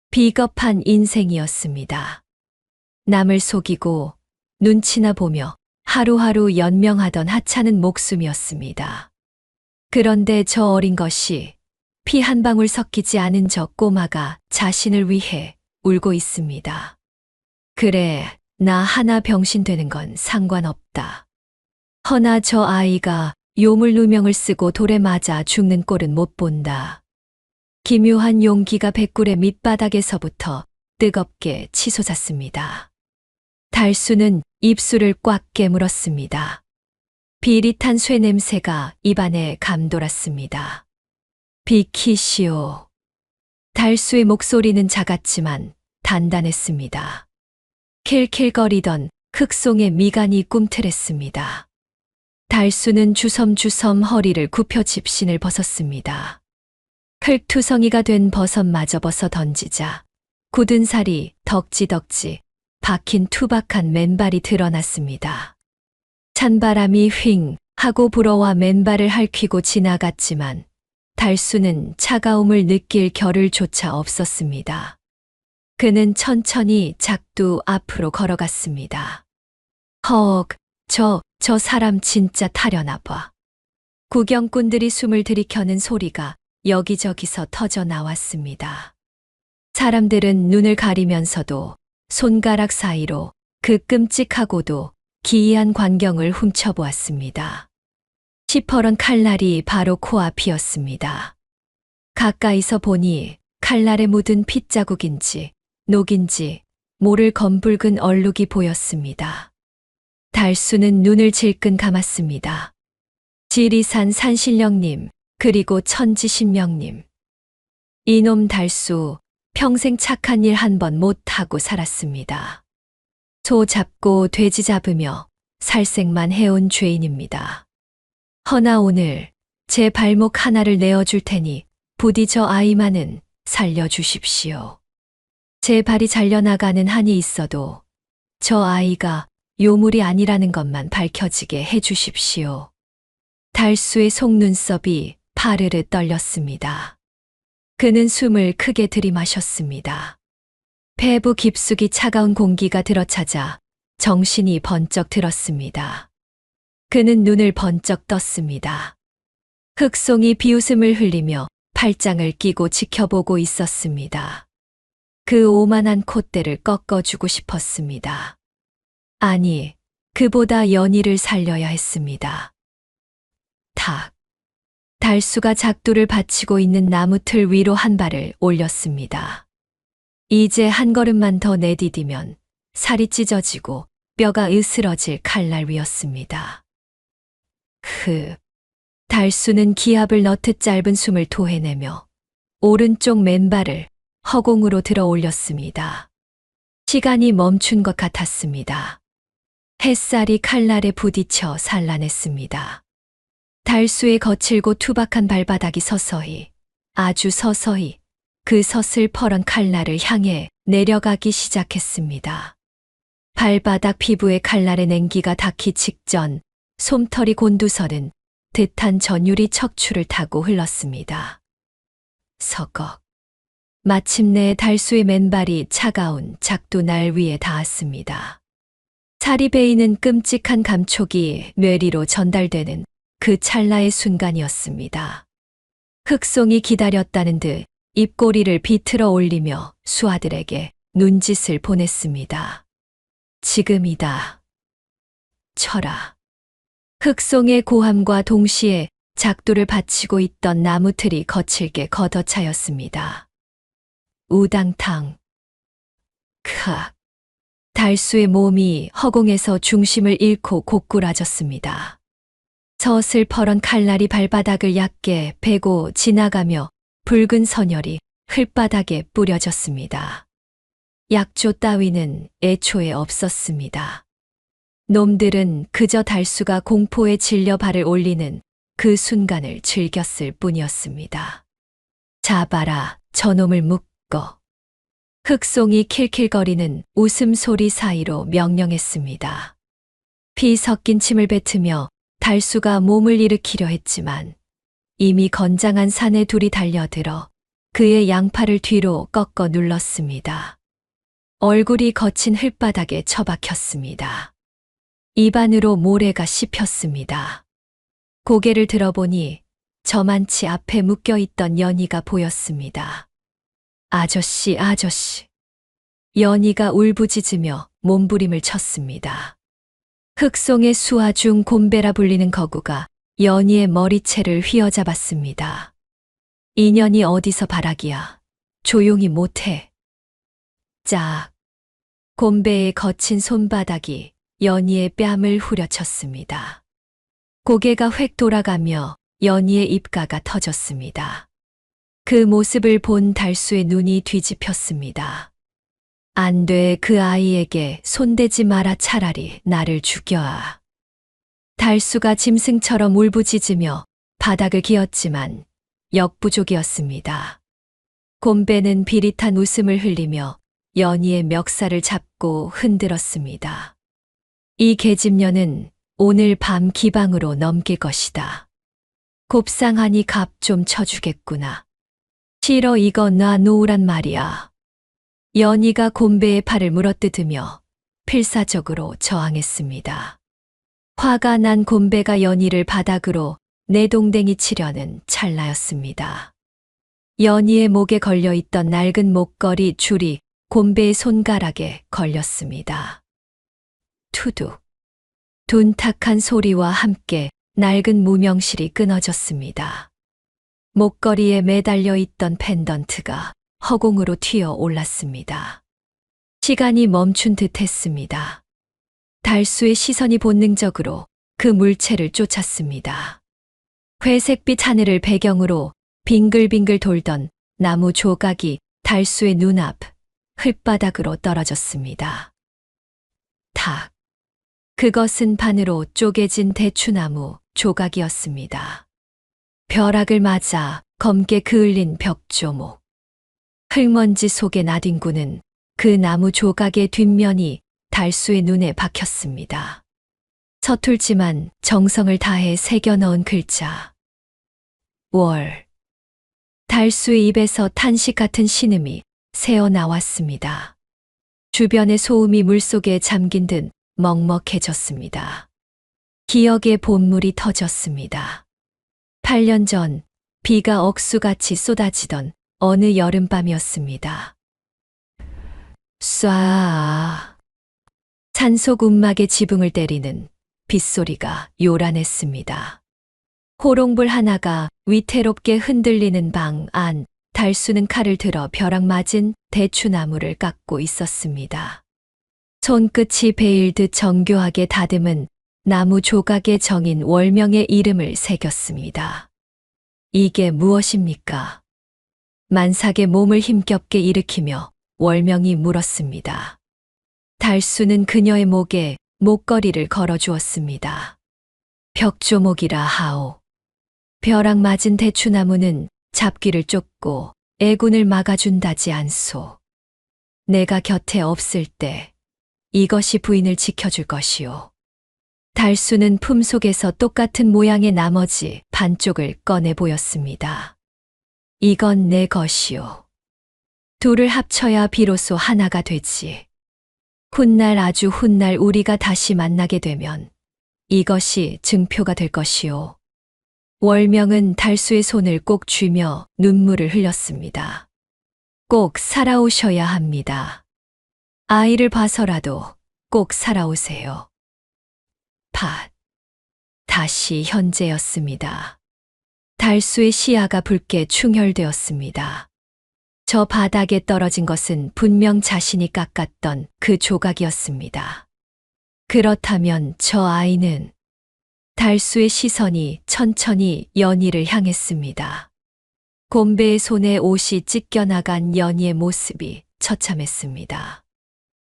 비겁한 인생이었습니다. 남을 속이고 눈치나 보며 하루하루 연명하던 하찮은 목숨이었습니다. 그런데 저 어린 것이 피 한 방울 섞이지 않은 저 꼬마가 자신을 위해 울고 있습니다. 그래, 나 하나 병신 되는 건 상관없다. 허나 저 아이가 요물 누명을 쓰고 돌에 맞아 죽는 꼴은 못 본다. 기묘한 용기가 백굴의 밑바닥에서부터 뜨겁게 치솟았습니다. 달수는 입술을 꽉 깨물었습니다. 비릿한 쇠 냄새가 입안에 감돌았습니다. 비키시오. 달수의 목소리는 작았지만 단단했습니다. 킬킬거리던 흑송의 미간이 꿈틀했습니다. 달수는 주섬주섬 허리를 굽혀 집신을 벗었습니다. 흙투성이가 된 버섯마저 벗어 던지자 굳은 살이 덕지덕지 박힌 투박한 맨발이 드러났습니다. 찬바람이 휑 하고 불어와 맨발을 핥히고 지나갔지만 달수는 차가움을 느낄 겨를조차 없었습니다. 그는 천천히 작두 앞으로 걸어갔습니다. 헉, 저 사람 진짜 타려나 봐. 구경꾼들이 숨을 들이켜는 소리가 여기저기서 터져 나왔습니다. 사람들은 눈을 가리면서도 손가락 사이로 그 끔찍하고도 기이한 광경을 훔쳐보았습니다. 시퍼런 칼날이 바로 코앞이었습니다. 가까이서 보니 칼날에 묻은 핏자국인지 녹인지 모를 검붉은 얼룩이 보였습니다. 달수는 눈을 질끈 감았습니다. 지리산 산신령님, 그리고 천지신명님. 이놈 달수, 평생 착한 일 한 번 못하고 살았습니다. 소 잡고 돼지 잡으며 살생만 해온 죄인입니다. 허나 오늘 제 발목 하나를 내어줄 테니 부디 저 아이만은 살려주십시오. 제 발이 잘려나가는 한이 있어도 저 아이가 요물이 아니라는 것만 밝혀지게 해주십시오. 달수의 속눈썹이 파르르 떨렸습니다. 그는 숨을 크게 들이마셨습니다. 폐부 깊숙이 차가운 공기가 들어차자 정신이 번쩍 들었습니다. 그는 눈을 번쩍 떴습니다. 흑송이 비웃음을 흘리며 팔짱을 끼고 지켜보고 있었습니다. 그 오만한 콧대를 꺾어주고 싶었습니다. 아니, 그보다 연희를 살려야 했습니다. 탁. 달수가 작두를 받치고 있는 나무 틀 위로 한 발을 올렸습니다. 이제 한 걸음만 더 내디디면 살이 찢어지고 뼈가 으스러질 칼날 위였습니다. 달수는 기압을 넣듯 짧은 숨을 토해내며 오른쪽 맨발을 허공으로 들어 올렸습니다. 시간이 멈춘 것 같았습니다. 햇살이 칼날에 부딪혀 산란했습니다. 달수의 거칠고 투박한 발바닥이 서서히, 아주 서서히 그 서슬퍼런 칼날을 향해 내려가기 시작했습니다. 발바닥 피부에 칼날의 냉기가 닿기 직전 솜털이 곤두서는 듯한 전율이 척추를 타고 흘렀습니다. 서걱. 마침내 달수의 맨발이 차가운 작두날 위에 닿았습니다. 살이 베이는 끔찍한 감촉이 뇌리로 전달되는 그 찰나의 순간이었습니다. 흑송이 기다렸다는 듯 입꼬리를 비틀어 올리며 수아들에게 눈짓을 보냈습니다. 지금이다. 쳐라. 흑송의 고함과 동시에 작두를 받치고 있던 나무틀이 거칠게 걷어차였습니다. 우당탕. 칵. 달수의 몸이 허공에서 중심을 잃고 고꾸라졌습니다. 서슬퍼런 칼날이 발바닥을 얕게 베고 지나가며 붉은 선혈이 흙바닥에 뿌려졌습니다. 약조 따위는 애초에 없었습니다. 놈들은 그저 달수가 공포에 질려 발을 올리는 그 순간을 즐겼을 뿐이었습니다. 잡아라, 저놈을 묶어. 흑송이 킬킬거리는 웃음소리 사이로 명령했습니다. 피 섞인 침을 뱉으며 달수가 몸을 일으키려 했지만 이미 건장한 사내 둘이 달려들어 그의 양팔을 뒤로 꺾어 눌렀습니다. 얼굴이 거친 흙바닥에 처박혔습니다. 입안으로 모래가 씹혔습니다. 고개를 들어보니 저만치 앞에 묶여있던 연희가 보였습니다. 아저씨. 연희가 울부짖으며 몸부림을 쳤습니다. 흑송의 수하 중 곰배라 불리는 거구가 연희의 머리채를 휘어잡았습니다. 인연이 어디서 바라기야. 조용히 못해. 짝. 곰배의 거친 손바닥이 연희의 뺨을 후려쳤습니다. 고개가 획 돌아가며 연희의 입가가 터졌습니다. 그 모습을 본 달수의 눈이 뒤집혔습니다. 안 돼, 그 아이에게 손대지 마라. 차라리 나를 죽여야. 달수가 짐승처럼 울부짖으며 바닥을 기었지만 역부족이었습니다. 곰배는 비릿한 웃음을 흘리며 연희의 멱살을 잡고 흔들었습니다. 이 계집년은 오늘 밤 기방으로 넘길 것이다. 곱상하니 갑 좀 쳐주겠구나. 싫어, 이거 놔 놓으란 말이야. 연희가 곰배의 팔을 물어뜯으며 필사적으로 저항했습니다. 화가 난 곰배가 연희를 바닥으로 내동댕이 치려는 찰나였습니다. 연희의 목에 걸려있던 낡은 목걸이 줄이 곰배의 손가락에 걸렸습니다. 투둑. 둔탁한 소리와 함께 낡은 무명실이 끊어졌습니다. 목걸이에 매달려 있던 펜던트가 허공으로 튀어 올랐습니다. 시간이 멈춘 듯 했습니다. 달수의 시선이 본능적으로 그 물체를 쫓았습니다. 회색빛 하늘을 배경으로 빙글빙글 돌던 나무 조각이 달수의 눈앞 흙바닥으로 떨어졌습니다. 탁. 그것은 반으로 쪼개진 대추나무 조각이었습니다. 벼락을 맞아 검게 그을린 벽조목. 흙먼지 속에 나뒹구는 그 나무 조각의 뒷면이 달수의 눈에 박혔습니다. 서툴지만 정성을 다해 새겨 넣은 글자. 월. 달수의 입에서 탄식 같은 신음이 새어 나왔습니다. 주변의 소음이 물속에 잠긴 듯 먹먹해졌습니다. 기억의 본물이 터졌습니다. 8년 전 비가 억수같이 쏟아지던 어느 여름밤이었습니다. 쏴. 산속 움막에 지붕을 때리는 빗소리가 요란했습니다. 호롱불 하나가 위태롭게 흔들리는 방 안, 달수는 칼을 들어 벼락 맞은 대추나무를 깎고 있었습니다. 손끝이 베일듯 정교하게 다듬은 나무 조각에 정인 월명의 이름을 새겼습니다. 이게 무엇입니까? 만삭의 몸을 힘겹게 일으키며 월명이 물었습니다. 달수는 그녀의 목에 목걸이를 걸어주었습니다. 벽조목이라 하오. 벼락 맞은 대추나무는 잡기를 쫓고 애군을 막아준다지 않소. 내가 곁에 없을 때 이것이 부인을 지켜줄 것이오. 달수는 품속에서 똑같은 모양의 나머지 반쪽을 꺼내 보였습니다. 이건 내 것이오. 둘을 합쳐야 비로소 하나가 되지. 훗날 아주 훗날 우리가 다시 만나게 되면 이것이 증표가 될 것이오. 월명은 달수의 손을 꼭 쥐며 눈물을 흘렸습니다. 꼭 살아오셔야 합니다. 아이를 봐서라도 꼭 살아오세요. 팟. 다시 현재였습니다. 달수의 시야가 붉게 충혈되었습니다. 저 바닥에 떨어진 것은 분명 자신이 깎았던 그 조각이었습니다. 그렇다면 저 아이는 달수의 시선이 천천히 연희를 향했습니다. 곰배의 손에 옷이 찢겨나간 연희의 모습이 처참했습니다.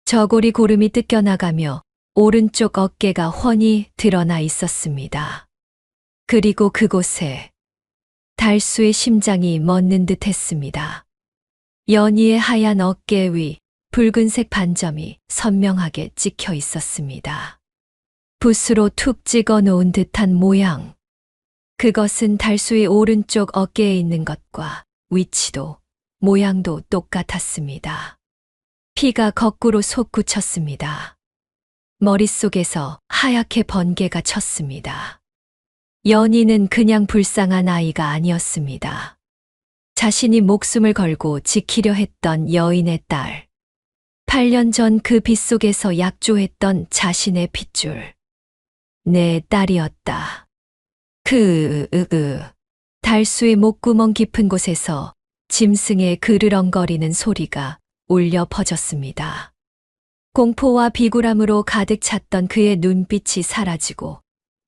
저고리 고름이 뜯겨나가며 오른쪽 어깨가 훤히 드러나 있었습니다. 그리고 그곳에 달수의 심장이 멎는 듯 했습니다. 연희의 하얀 어깨 위 붉은색 반점이 선명하게 찍혀 있었습니다. 붓으로 툭 찍어 놓은 듯한 모양. 그것은 달수의 오른쪽 어깨에 있는 것과 위치도 모양도 똑같았습니다. 피가 거꾸로 솟구쳤습니다. 머릿속에서 하얗게 번개가 쳤습니다. 연희는 그냥 불쌍한 아이가 아니었습니다. 자신이 목숨을 걸고 지키려 했던 여인의 딸. 8년 전 그 빗속에서 약조했던 자신의 핏줄. 내 딸이었다. 달수의 목구멍 깊은 곳에서 짐승의 그르렁거리는 소리가 울려 퍼졌습니다. 공포와 비굴함으로 가득 찼던 그의 눈빛이 사라지고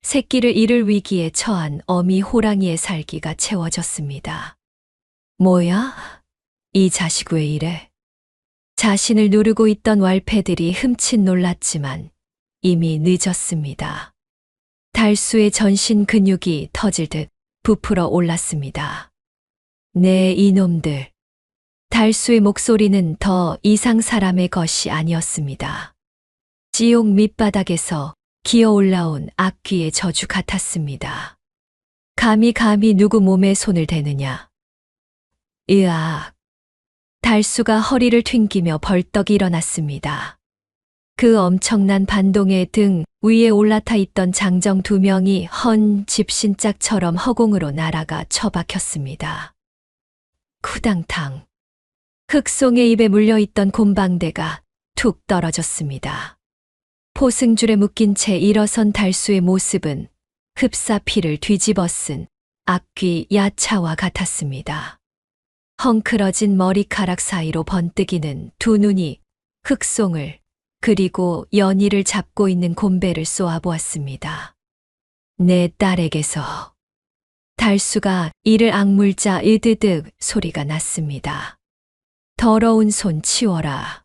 새끼를 잃을 위기에 처한 어미 호랑이의 살기가 채워졌습니다. 뭐야? 이 자식 왜 이래? 자신을 누르고 있던 왈패들이 흠칫 놀랐지만 이미 늦었습니다. 달수의 전신 근육이 터질 듯 부풀어 올랐습니다. 네, 이놈들. 달수의 목소리는 더 이상 사람의 것이 아니었습니다. 지옥 밑바닥에서 기어 올라온 악귀의 저주 같았습니다. 감히 누구 몸에 손을 대느냐. 으악. 달수가 허리를 튕기며 벌떡 일어났습니다. 그 엄청난 반동의 등 위에 올라타 있던 장정 2명이 헌 집신짝처럼 허공으로 날아가 처박혔습니다. 쿠당탕. 흑송의 입에 물려있던 곰방대가 툭 떨어졌습니다. 포승줄에 묶인 채 일어선 달수의 모습은 흡사 피를 뒤집어 쓴 악귀 야차와 같았습니다. 헝클어진 머리카락 사이로 번뜩이는 두 눈이 흑송을 그리고 연희를 잡고 있는 곰배를 쏘아보았습니다. 내 딸에게서. 달수가 이를 악물자 으드득 소리가 났습니다. 더러운 손 치워라.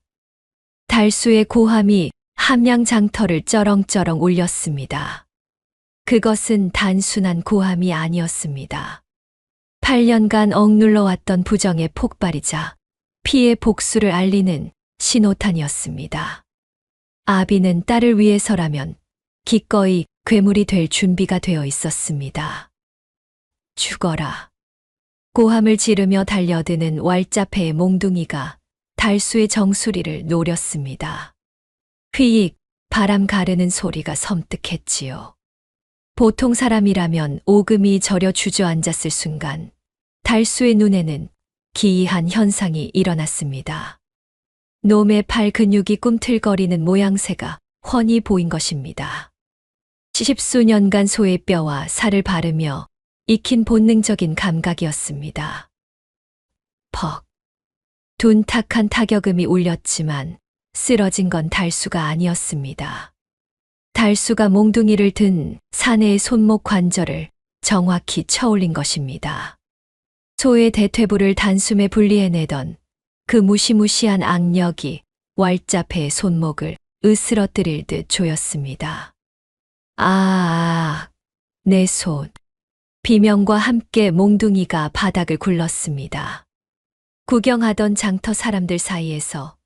달수의 고함이 함양 장터를 쩌렁쩌렁 울렸습니다. 그것은 단순한 고함이 아니었습니다. 8년간 억눌러왔던 부정의 폭발이자 피의 복수를 알리는 신호탄이었습니다. 아비는 딸을 위해서라면 기꺼이 괴물이 될 준비가 되어 있었습니다. 죽어라. 고함을 지르며 달려드는 왈자패의 몽둥이가 달수의 정수리를 노렸습니다. 휘익, 바람 가르는 소리가 섬뜩했지요. 보통 사람이라면 오금이 저려 주저앉았을 순간 달수의 눈에는 기이한 현상이 일어났습니다. 놈의 팔 근육이 꿈틀거리는 모양새가 훤히 보인 것입니다. 10수년간 소의 뼈와 살을 바르며 익힌 본능적인 감각이었습니다. 퍽. 둔탁한 타격음이 울렸지만 쓰러진 건 달수가 아니었습니다. 달수가 몽둥이를 든 사내의 손목 관절을 정확히 쳐올린 것입니다. 소의 대퇴부를 단숨에 분리해내던 그 무시무시한 악력이 왈자패의 손목을 으스러뜨릴 듯 조였습니다. 내 손. 비명과 함께 몽둥이가 바닥을 굴렀습니다. 구경하던 장터 사람들 사이에서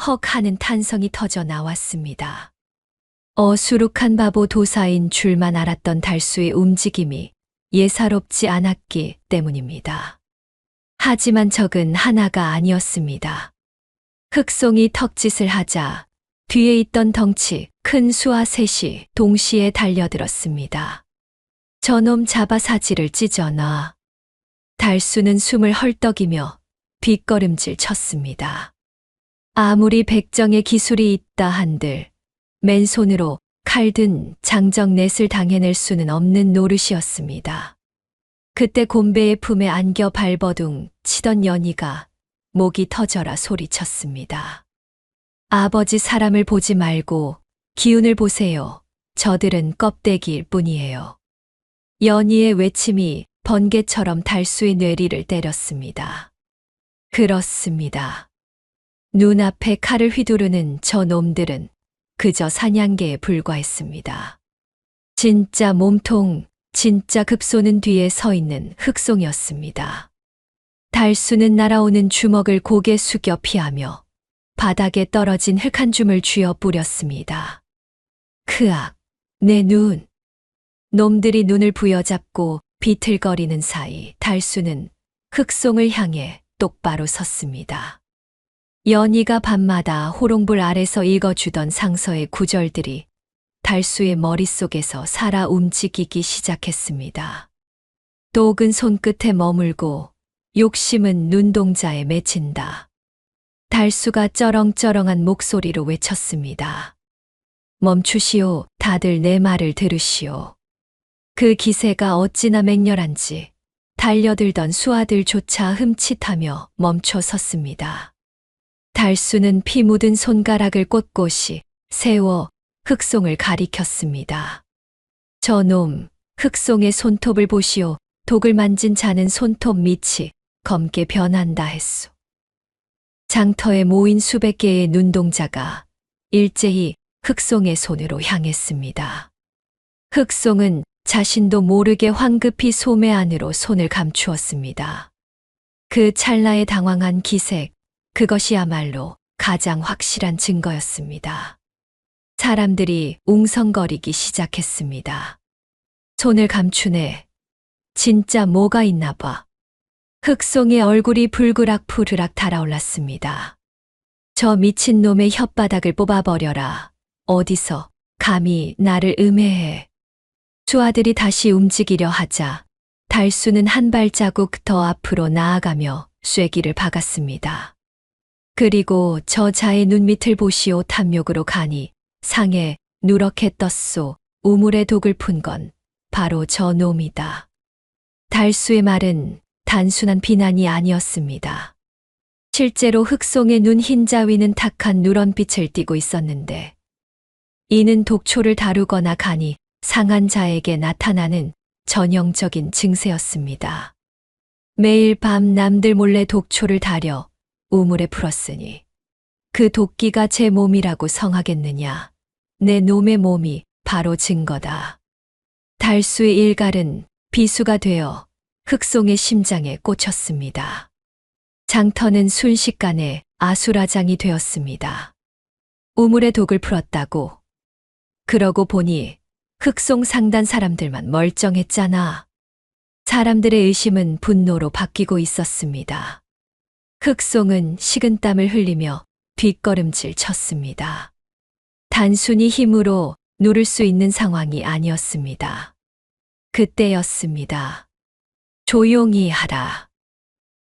헉 하는 탄성이 터져 나왔습니다. 어수룩한 바보 도사인 줄만 알았던 달수의 움직임이 예사롭지 않았기 때문입니다. 하지만 적은 하나가 아니었습니다. 흑송이 턱짓을 하자 뒤에 있던 덩치 큰 수와 셋이 동시에 달려들었습니다. 저놈 잡아 사지를 찢어놔. 달수는 숨을 헐떡이며 뒷걸음질 쳤습니다. 아무리 백정의 기술이 있다 한들 맨손으로 칼든 장정넷을 당해낼 수는 없는 노릇이었습니다. 그때 곰배의 품에 안겨 발버둥 치던 연희가 목이 터져라 소리쳤습니다. 아버지 사람을 보지 말고 기운을 보세요. 저들은 껍데기일 뿐이에요. 연희의 외침이 번개처럼 달수의 뇌리를 때렸습니다. 그렇습니다. 눈앞에 칼을 휘두르는 저 놈들은 그저 사냥개에 불과했습니다. 진짜 몸통, 진짜 급소는 뒤에 서 있는 흑송이었습니다. 달수는 날아오는 주먹을 고개 숙여 피하며 바닥에 떨어진 흙 한 줌을 쥐어 뿌렸습니다. 크악, 내 눈. 놈들이 눈을 부여잡고 비틀거리는 사이 달수는 흑송을 향해 똑바로 섰습니다. 연희가 밤마다 호롱불 아래서 읽어주던 상서의 구절들이 달수의 머릿속에서 살아 움직이기 시작했습니다. 똑은 손끝에 머물고 욕심은 눈동자에 맺힌다. 달수가 쩌렁쩌렁한 목소리로 외쳤습니다. 멈추시오. 다들 내 말을 들으시오. 그 기세가 어찌나 맹렬한지 달려들던 수아들조차 흠칫하며 멈춰 섰습니다. 달수는 피 묻은 손가락을 꼿꼿이 세워 흑송을 가리켰습니다. 저놈, 흑송의 손톱을 보시오. 독을 만진 자는 손톱 밑이 검게 변한다 했소. 장터에 모인 수백 개의 눈동자가 일제히 흑송의 손으로 향했습니다. 흑송은 자신도 모르게 황급히 소매 안으로 손을 감추었습니다. 그 찰나에 당황한 기색, 그것이야말로 가장 확실한 증거였습니다. 사람들이 웅성거리기 시작했습니다. 손을 감추네. 진짜 뭐가 있나 봐. 흑송의 얼굴이 불그락 달아올랐습니다. 저 미친놈의 혓바닥을 뽑아버려라. 어디서 감히 나를 음해해. 수아들이 다시 움직이려 하자 달수는 한 발자국 더 앞으로 나아가며 쐐기를 박았습니다. 그리고 저자의 눈밑을 보시오. 탐욕으로 가니 상에 누렇게 떴소. 우물에 독을 푼 건 바로 저 놈이다. 달수의 말은 단순한 비난이 아니었습니다. 실제로 흑송의 눈 흰자 위는 탁한 누런빛을 띠고 있었는데 이는 독초를 다루거나 간이 상한 자에게 나타나는 전형적인 증세였습니다. 매일 밤 남들 몰래 독초를 다려 우물에 풀었으니 그 도끼가 제 몸이라고 성하겠느냐. 내 놈의 몸이 바로 증거다. 달수의 일갈은 비수가 되어 흑송의 심장에 꽂혔습니다. 장터는 순식간에 아수라장이 되었습니다. 우물에 독을 풀었다고. 그러고 보니 흑송 상단 사람들만 멀쩡했잖아. 사람들의 의심은 분노로 바뀌고 있었습니다. 흑송은 식은땀을 흘리며 뒷걸음질 쳤습니다. 단순히 힘으로 누를 수 있는 상황이 아니었습니다. 그때였습니다. 조용히 하라.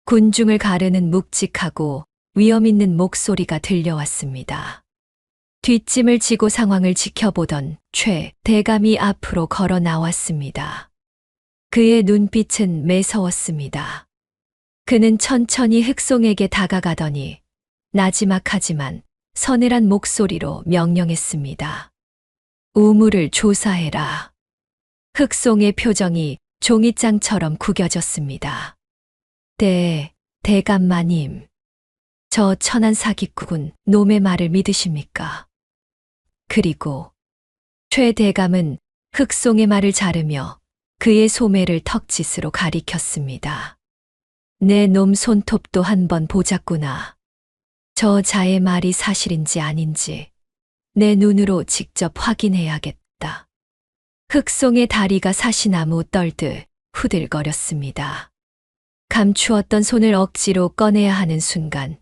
군중을 가르는 묵직하고 위험 있는 목소리가 들려왔습니다. 뒷짐을 지고 상황을 지켜보던 최 대감이 앞으로 걸어 나왔습니다. 그의 눈빛은 매서웠습니다. 그는 천천히 흑송에게 다가가더니 나지막하지만 서늘한 목소리로 명령했습니다. 우물을 조사해라. 흑송의 표정이 종이장처럼 구겨졌습니다. 대감마님. 저 천한 사기꾼 놈의 말을 믿으십니까? 그리고 최 대감은 흑송의 말을 자르며 그의 소매를 턱짓으로 가리켰습니다. 내 놈 손톱도 한번 보자꾸나. 저 자의 말이 사실인지 아닌지 내 눈으로 직접 확인해야겠다. 흑송의 다리가 사시나무 떨듯 후들거렸습니다. 감추었던 손을 억지로 꺼내야 하는 순간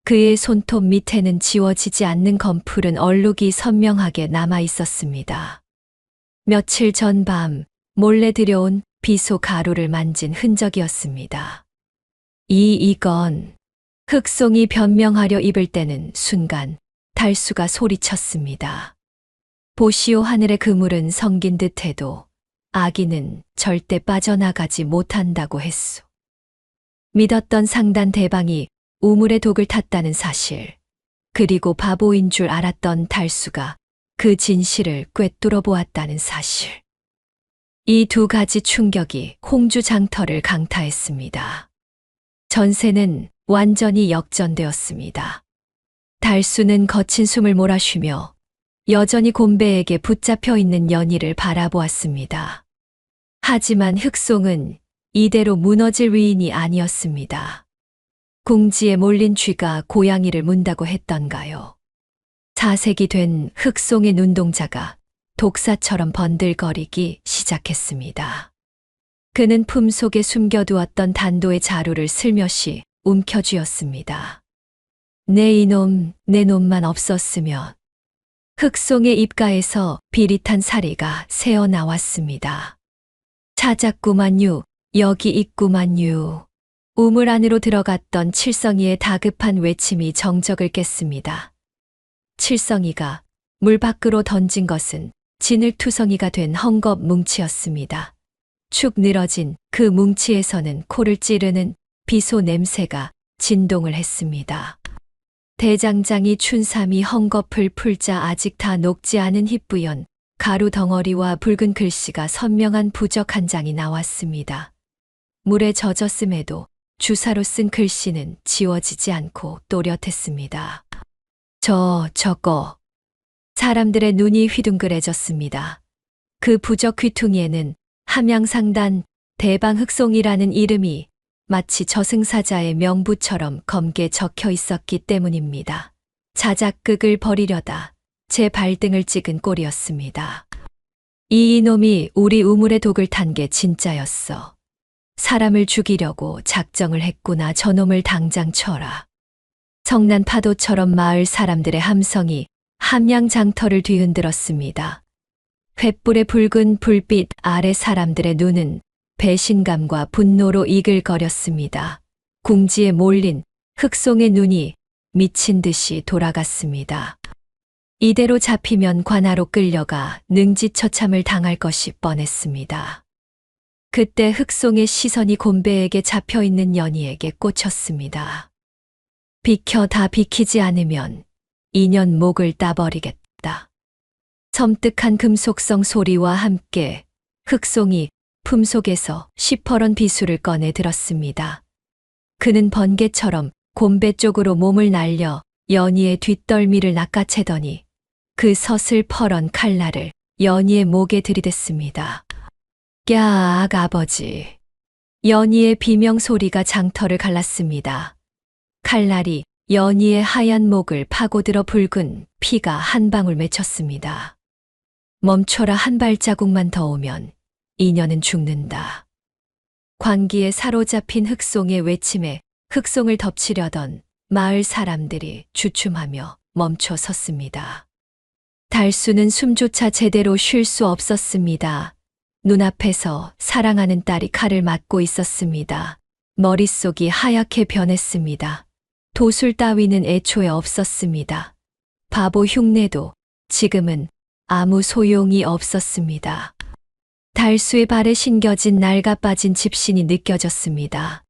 그의 손톱 밑에는 지워지지 않는 검푸른 얼룩이 선명하게 남아 있었습니다. 며칠 전 밤 몰래 들여온 비소 가루를 만진 흔적이었습니다. 이건 흑송이 변명하려 입을 떼는 순간 달수가 소리쳤습니다. 보시오. 하늘의 그물은 성긴 듯해도 아기는 절대 빠져나가지 못한다고 했소. 믿었던 상단 대방이 우물에 독을 탔다는 사실, 그리고 바보인 줄 알았던 달수가 그 진실을 꿰뚫어 보았다는 사실. 이 두 가지 충격이 홍주 장터를 강타했습니다. 전세는 완전히 역전되었습니다. 달수는 거친 숨을 몰아쉬며 여전히 곤배에게 붙잡혀 있는 연희를 바라보았습니다. 하지만 흑송은 이대로 무너질 위인이 아니었습니다. 궁지에 몰린 쥐가 고양이를 문다고 했던가요? 사색이 된 흑송의 눈동자가 독사처럼 번들거리기 시작했습니다. 그는 품속에 숨겨두었던 단도의 자루를 슬며시 움켜쥐었습니다. 내 놈만 없었으면. 흑송의 입가에서 비릿한 사리가 새어나왔습니다. 찾았구만요. 여기 있구만요. 우물 안으로 들어갔던 칠성이의 다급한 외침이 정적을 깼습니다. 칠성이가 물 밖으로 던진 것은 진흙투성이가 된 헝겊 뭉치였습니다. 축 늘어진 그 뭉치에서는 코를 찌르는 비소 냄새가 진동을 했습니다. 대장장이 춘삼이 헝겊을 풀자 아직 다 녹지 않은 희뿌연 가루 덩어리와 붉은 글씨가 선명한 부적 한 장이 나왔습니다. 물에 젖었음에도 주사로 쓴 글씨는 지워지지 않고 또렷했습니다. 저거. 사람들의 눈이 휘둥그레졌습니다. 그 부적 귀퉁이에는 함양상단 대방흑송이라는 이름이 마치 저승사자의 명부처럼 검게 적혀 있었기 때문입니다. 자작극을 벌이려다 제 발등을 찍은 꼴이었습니다. 이놈이 우리 우물에 독을 탄 게 진짜였어. 사람을 죽이려고 작정을 했구나. 저놈을 당장 쳐라. 성난 파도처럼 마을 사람들의 함성이 함양장터를 뒤흔들었습니다. 횃불의 붉은 불빛 아래 사람들의 눈은 배신감과 분노로 이글거렸습니다. 궁지에 몰린 흑송의 눈이 미친 듯이 돌아갔습니다. 이대로 잡히면 관아로 끌려가 능지처참을 당할 것이 뻔했습니다. 그때 흑송의 시선이 곤배에게 잡혀있는 연희에게 꽂혔습니다. 다 비키지 않으면 인연 목을 따버리겠다. 섬뜩한 금속성 소리와 함께 흑송이 품속에서 시퍼런 비수를 꺼내 들었습니다. 그는 번개처럼 곤배 쪽으로 몸을 날려 연희의 뒷덜미를 낚아채더니 그 서슬퍼런 칼날을 연희의 목에 들이댔습니다. 꺄악 아버지. 연희의 비명 소리가 장터를 갈랐습니다. 칼날이 연희의 하얀 목을 파고들어 붉은 피가 한 방울 맺혔습니다. 멈춰라. 한 발자국만 더 오면 인연은 죽는다. 광기에 사로잡힌 흑송의 외침에 흑송을 덮치려던 마을 사람들이 주춤하며 멈춰 섰습니다. 달수는 숨조차 제대로 쉴 수 없었습니다. 눈앞에서 사랑하는 딸이 칼을 맞고 있었습니다. 머릿속이 하얗게 변했습니다. 도술 따위는 애초에 없었습니다. 바보 흉내도 지금은 아무 소용이 없었습니다. 달수의 발에 신겨진 낡아빠진 집신이 느껴졌습니다.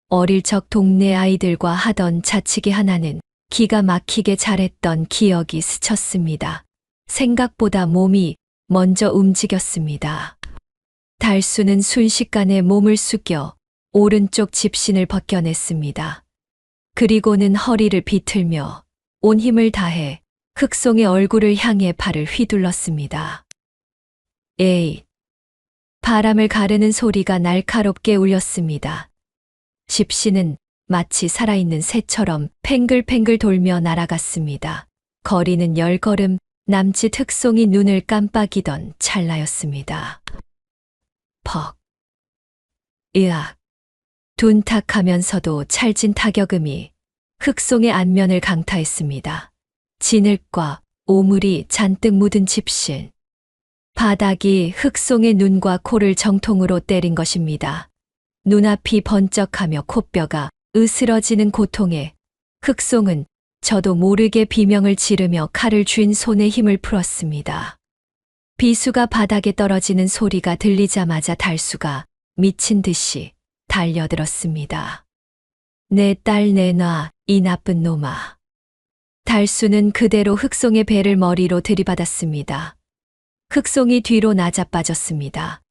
어릴 적 동네 아이들과 하던 자치기 하나는 기가 막히게 잘했던 기억이 스쳤습니다. 생각보다 몸이 먼저 움직였습니다. 달수는 순식간에 몸을 숙여 오른쪽 집신을 벗겨냈습니다. 그리고는 허리를 비틀며 온 힘을 다해 흑송의 얼굴을 향해 발을 휘둘렀습니다. 에잇! 바람을 가르는 소리가 날카롭게 울렸습니다. 집신은 마치 살아있는 새처럼 팽글팽글 돌며 날아갔습니다. 거리는 10걸음 남짓 흑송이 눈을 깜빡이던 찰나였습니다. 퍽! 으악! 둔탁하면서도 찰진 타격음이 흑송의 안면을 강타했습니다. 진흙과 오물이 잔뜩 묻은 집신. 바닥이 흑송의 눈과 코를 정통으로 때린 것입니다. 눈앞이 번쩍하며 콧뼈가 으스러지는 고통에 흑송은 저도 모르게 비명을 지르며 칼을 쥔 손에 힘을 풀었습니다. 비수가 바닥에 떨어지는 소리가 들리자마자 달수가 미친 듯이 달려들었습니다. 내 딸 내놔, 이 나쁜 놈아. 달수는 그대로 흑송의 배를 머리로 들이받았습니다. 흑송이 뒤로 나자빠졌습니다.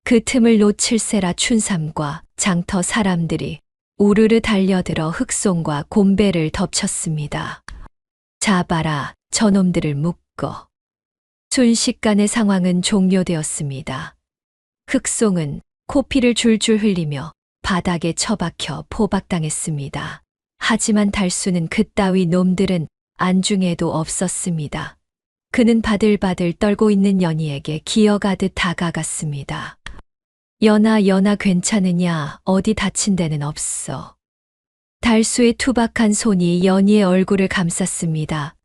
그 틈을 놓칠세라 춘삼과 장터 사람들이 우르르 달려들어 흑송과 곤배를 덮쳤습니다. 잡아라, 저놈들을 묶어. 순식간에 상황은 종료되었습니다. 흑송은 코피를 줄줄 흘리며 바닥에 처박혀 포박당했습니다. 하지만 달수는 그따위 놈들은 안중에도 없었습니다. 그는 바들바들 떨고 있는 연희에게 기어가듯 다가갔습니다. 연아 괜찮으냐? 어디 다친 데는 없어. 달수의 투박한 손이 연희의 얼굴을 감쌌습니다.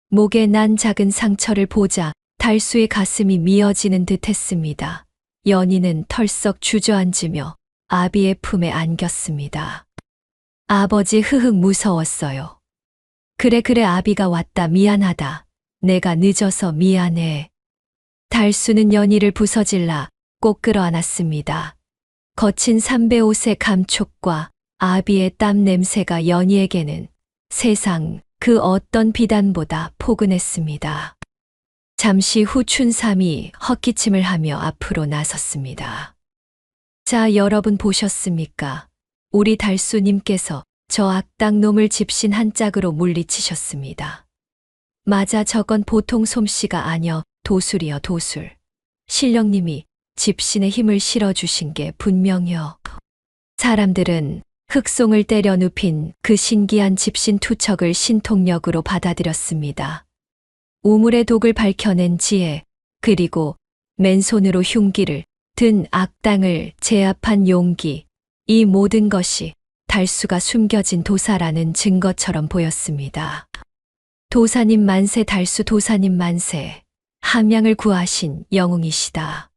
목에 난 작은 상처를 보자 달수의 가슴이 미어지는 듯 했습니다. 연희는 털썩 주저앉으며 아비의 품에 안겼습니다. 아버지 흐흑 무서웠어요. 그래 아비가 왔다 미안하다. 내가 늦어서 미안해. 달수는 연희를 부서질라 꼭 끌어안았습니다. 거친 삼배 옷의 감촉과 아비의 땀 냄새가 연희에게는 세상 그 어떤 비단보다 포근했습니다. 잠시 후 춘삼이 헛기침을 하며 앞으로 나섰습니다. 자, 여러분 보셨습니까? 우리 달수님께서 저 악당놈을 집신 한 짝으로 물리치셨습니다. 맞아, 저건 보통 솜씨가 아니여 도술이여 도술. 신령님이 집신의 힘을 실어주신 게 분명혀. 사람들은 흑송을 때려 눕힌 그 신기한 집신 투척을 신통력으로 받아들였습니다. 우물의 독을 밝혀낸 지혜, 그리고 맨손으로 흉기를 든 악당을 제압한 용기, 이 모든 것이 달수가 숨겨진 도사라는 증거처럼 보였습니다. 도사님 만세, 달수 도사님 만세. 함양을 구하신 영웅이시다.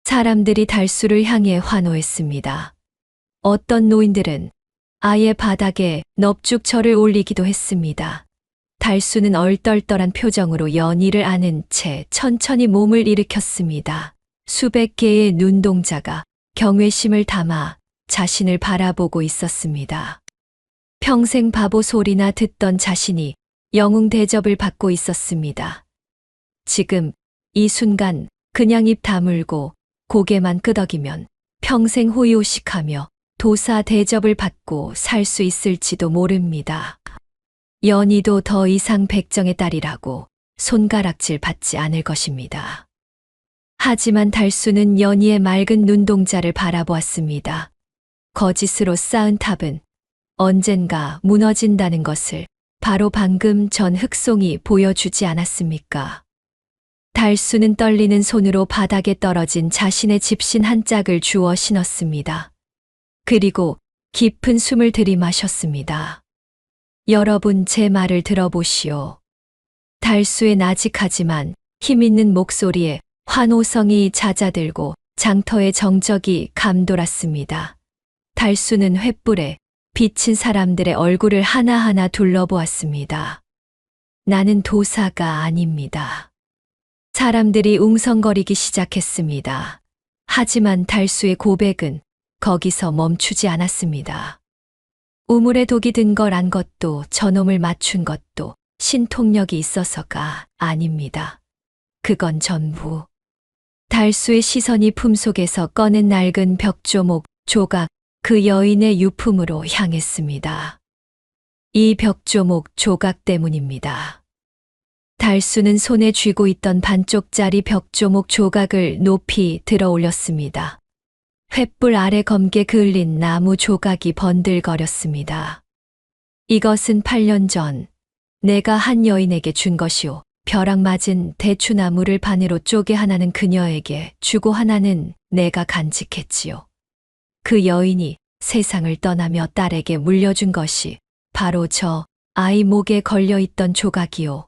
사람들이 달수를 향해 환호했습니다. 어떤 노인들은 아예 바닥에 넙죽절을 올리기도 했습니다. 달수는 얼떨떨한 표정으로 연희를 안은 채 천천히 몸을 일으켰습니다. 수백 개의 눈동자가 경외심을 담아 자신을 바라보고 있었습니다. 평생 바보 소리나 듣던 자신이 영웅 대접을 받고 있었습니다. 지금 이 순간 그냥 입 다물고 고개만 끄덕이면 평생 호의호식하며 도사 대접을 받고 살 수 있을지도 모릅니다. 연희도 더 이상 백정의 딸이라고 손가락질 받지 않을 것입니다. 하지만 달수는 연희의 맑은 눈동자를 바라보았습니다. 거짓으로 쌓은 탑은 언젠가 무너진다는 것을 바로 방금 전 흑송이 보여주지 않았습니까? 달수는 떨리는 손으로 바닥에 떨어진 자신의 집신 한 짝을 주워 신었습니다. 그리고 깊은 숨을 들이마셨습니다. 여러분, 제 말을 들어보시오. 달수의 나직하지만 힘있는 목소리에 환호성이 잦아들고 장터의 정적이 감돌았습니다. 달수는 횃불에 비친 사람들의 얼굴을 하나하나 둘러보았습니다. 나는 도사가 아닙니다. 사람들이 웅성거리기 시작했습니다. 하지만 달수의 고백은 거기서 멈추지 않았습니다. 우물에 독이 든 걸 안 것도 저놈을 맞춘 것도 신통력이 있어서가 아닙니다. 그건 전부 달수의 시선이 품속에서 꺼낸 낡은 벽조목 조각, 그 여인의 유품으로 향했습니다. 이 벽조목 조각 때문입니다. 달수는 손에 쥐고 있던 반쪽짜리 벽조목 조각을 높이 들어 올렸습니다. 횃불 아래 검게 그을린 나무 조각이 번들거렸습니다. 이것은 8년 전 내가 한 여인에게 준 것이오. 벼락 맞은 대추나무를 반으로 쪼개 하나는 그녀에게 주고 하나는 내가 간직했지요. 그 여인이 세상을 떠나며 딸에게 물려준 것이 바로 저 아이 목에 걸려있던 조각이요.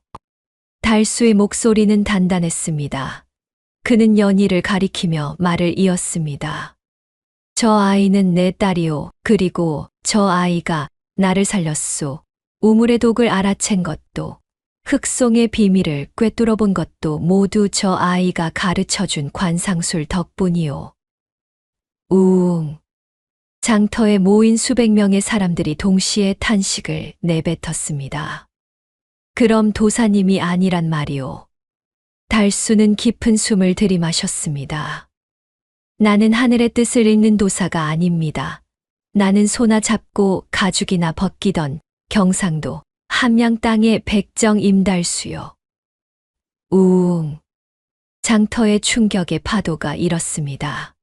달수의 목소리는 단단했습니다. 그는 연희를 가리키며 말을 이었습니다. 저 아이는 내 딸이오. 그리고 저 아이가 나를 살렸소. 우물의 독을 알아챈 것도, 흑송의 비밀을 꿰뚫어 본 것도 모두 저 아이가 가르쳐준 관상술 덕분이오. 우웅. 장터에 모인 수백 명의 사람들이 동시에 탄식을 내뱉었습니다. 그럼 도사님이 아니란 말이오. 달수는 깊은 숨을 들이마셨습니다. 나는 하늘의 뜻을 읽는 도사가 아닙니다. 나는 소나 잡고 가죽이나 벗기던 경상도 함양 땅의 백정 임달수요. 우웅. 장터의 충격의 파도가 일었습니다.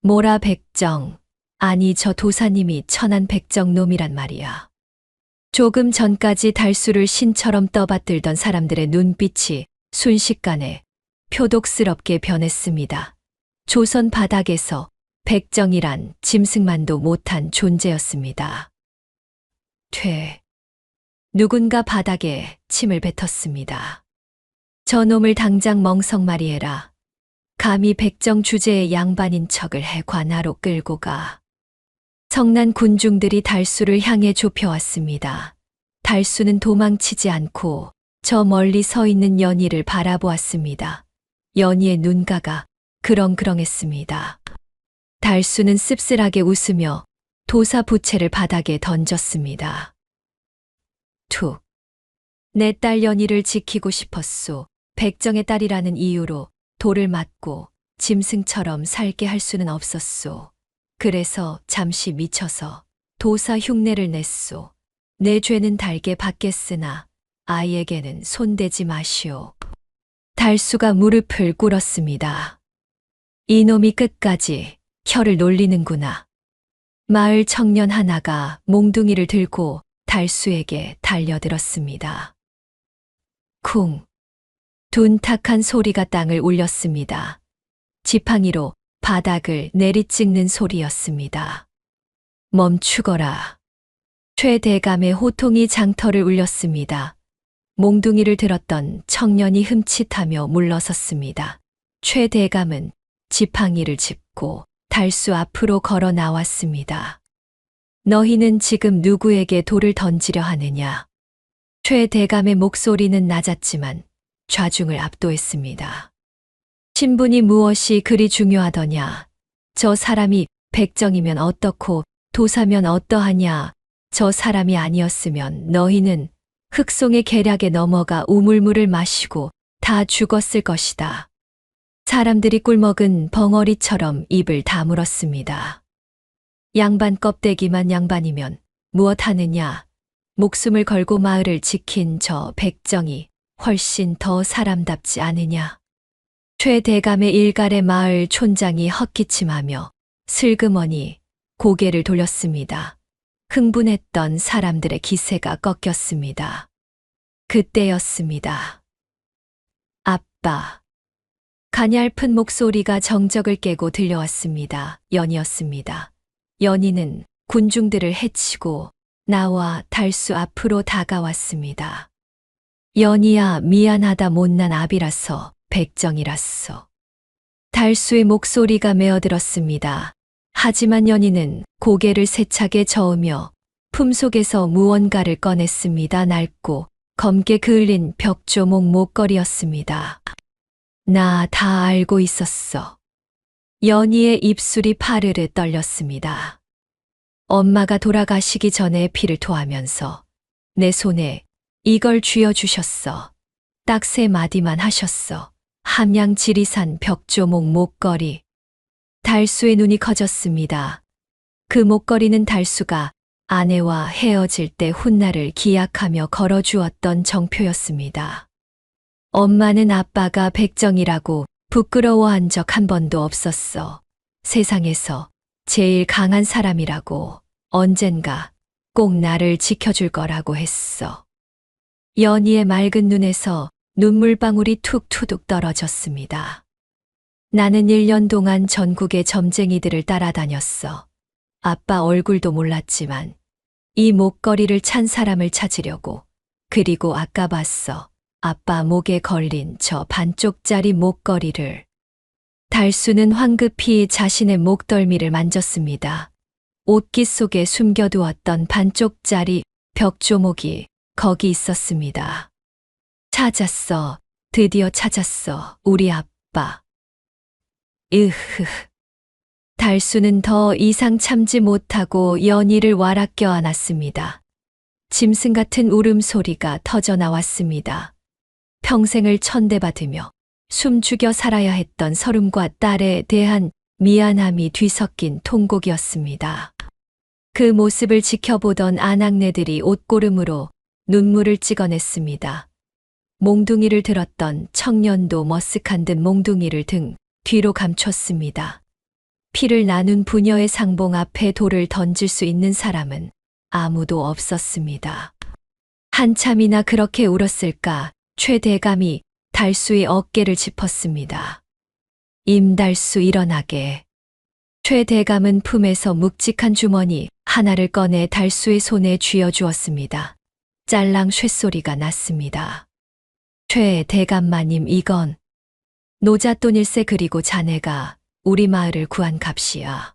뭐라 백정, 아니 저 도사님이 천한 백정놈이란 말이야. 조금 전까지 달수를 신처럼 떠받들던 사람들의 눈빛이 순식간에 표독스럽게 변했습니다. 조선 바닥에서 백정이란 짐승만도 못한 존재였습니다. 누군가 바닥에 침을 뱉었습니다. 저놈을 당장 멍석말이해라. 감히 백정 주제의 양반인 척을 해 관하로 끌고 가. 성난 군중들이 달수를 향해 좁혀왔습니다. 달수는 도망치지 않고 저 멀리 서 있는 연희를 바라보았습니다. 연희의 눈가가 그렁그렁했습니다. 달수는 씁쓸하게 웃으며 도사 부채를 바닥에 던졌습니다. 툭. 내 딸 연희를 지키고 싶었소. 백정의 딸이라는 이유로 돌을 맞고 짐승처럼 살게 할 수는 없었소. 그래서 잠시 미쳐서 도사 흉내를 냈소. 내 죄는 달게 받겠으나 아이에게는 손대지 마시오. 달수가 무릎을 꿇었습니다. 이놈이 끝까지 혀를 놀리는구나. 마을 청년 하나가 몽둥이를 들고 달수에게 달려들었습니다. 쿵. 둔탁한 소리가 땅을 울렸습니다. 지팡이로 바닥을 내리찍는 소리였습니다. 멈추거라. 최대감의 호통이 장터를 울렸습니다. 몽둥이를 들었던 청년이 흠칫하며 물러섰습니다. 최대감은 지팡이를 짚고 달수 앞으로 걸어 나왔습니다. 너희는 지금 누구에게 돌을 던지려 하느냐? 최대감의 목소리는 낮았지만 좌중을 압도했습니다. 신분이 무엇이 그리 중요하더냐? 저 사람이 백정이면 어떻고 도사면 어떠하냐? 저 사람이 아니었으면 너희는 흑송의 계략에 넘어가 우물물을 마시고 다 죽었을 것이다. 사람들이 꿀먹은 벙어리처럼 입을 다물었습니다. 양반 껍데기만 양반이면 무엇 하느냐? 목숨을 걸고 마을을 지킨 저 백정이 훨씬 더 사람답지 않으냐? 최대감의 일갈의 마을 촌장이 헛기침하며 슬그머니 고개를 돌렸습니다. 흥분했던 사람들의 기세가 꺾였습니다. 그때였습니다. 아빠. 가냘픈 목소리가 정적을 깨고 들려왔습니다. 연희였습니다. 연희는 군중들을 해치고 나와 달수 앞으로 다가왔습니다. 연희야, 미안하다. 못난 아비라서 백정이라서. 달수의 목소리가 메어들었습니다. 하지만 연희는 고개를 세차게 저으며 품속에서 무언가를 꺼냈습니다. 낡고 검게 그을린 벽조목 목걸이였습니다. 나 다 알고 있었어. 연희의 입술이 파르르 떨렸습니다. 엄마가 돌아가시기 전에 피를 토하면서 내 손에 이걸 쥐어주셨어. 딱 3마디만 하셨어. 함양 지리산 벽조목 목걸이. 달수의 눈이 커졌습니다. 그 목걸이는 달수가 아내와 헤어질 때 훗날을 기약하며 걸어주었던 정표였습니다. 엄마는 아빠가 백정이라고 부끄러워한 적 한 번도 없었어. 세상에서 제일 강한 사람이라고, 언젠가 꼭 나를 지켜줄 거라고 했어. 연희의 맑은 눈에서 눈물방울이 툭투둑 떨어졌습니다. 나는 1년 동안 전국의 점쟁이들을 따라다녔어. 아빠 얼굴도 몰랐지만 이 목걸이를 찬 사람을 찾으려고. 그리고 아까 봤어. 아빠 목에 걸린 저 반쪽짜리 목걸이를. 달수는 황급히 자신의 목덜미를 만졌습니다. 옷깃 속에 숨겨두었던 반쪽짜리 벽조목이 거기 있었습니다. 찾았어. 드디어 찾았어. 우리 아빠. 으흐. 달수는 더 이상 참지 못하고 연희를 와락 껴안았습니다. 짐승 같은 울음소리가 터져 나왔습니다. 평생을 천대받으며 숨죽여 살아야 했던 서름과 딸에 대한 미안함이 뒤섞인 통곡이었습니다. 그 모습을 지켜보던 아낙네들이 옷고름으로 눈물을 찍어냈습니다. 몽둥이를 들었던 청년도 머쓱한 듯 몽둥이를 등 뒤로 감췄습니다. 피를 나눈 부녀의 상봉 앞에 돌을 던질 수 있는 사람은 아무도 없었습니다. 한참이나 그렇게 울었을까 최대감이 달수의 어깨를 짚었습니다. 임달수, 일어나게. 최대감은 품에서 묵직한 주머니 하나를 꺼내 달수의 손에 쥐어주었습니다. 짤랑 쇳소리가 났습니다. 최대감마님, 이건. 노잣돈 1세 자네가 우리 마을을 구한 값이야.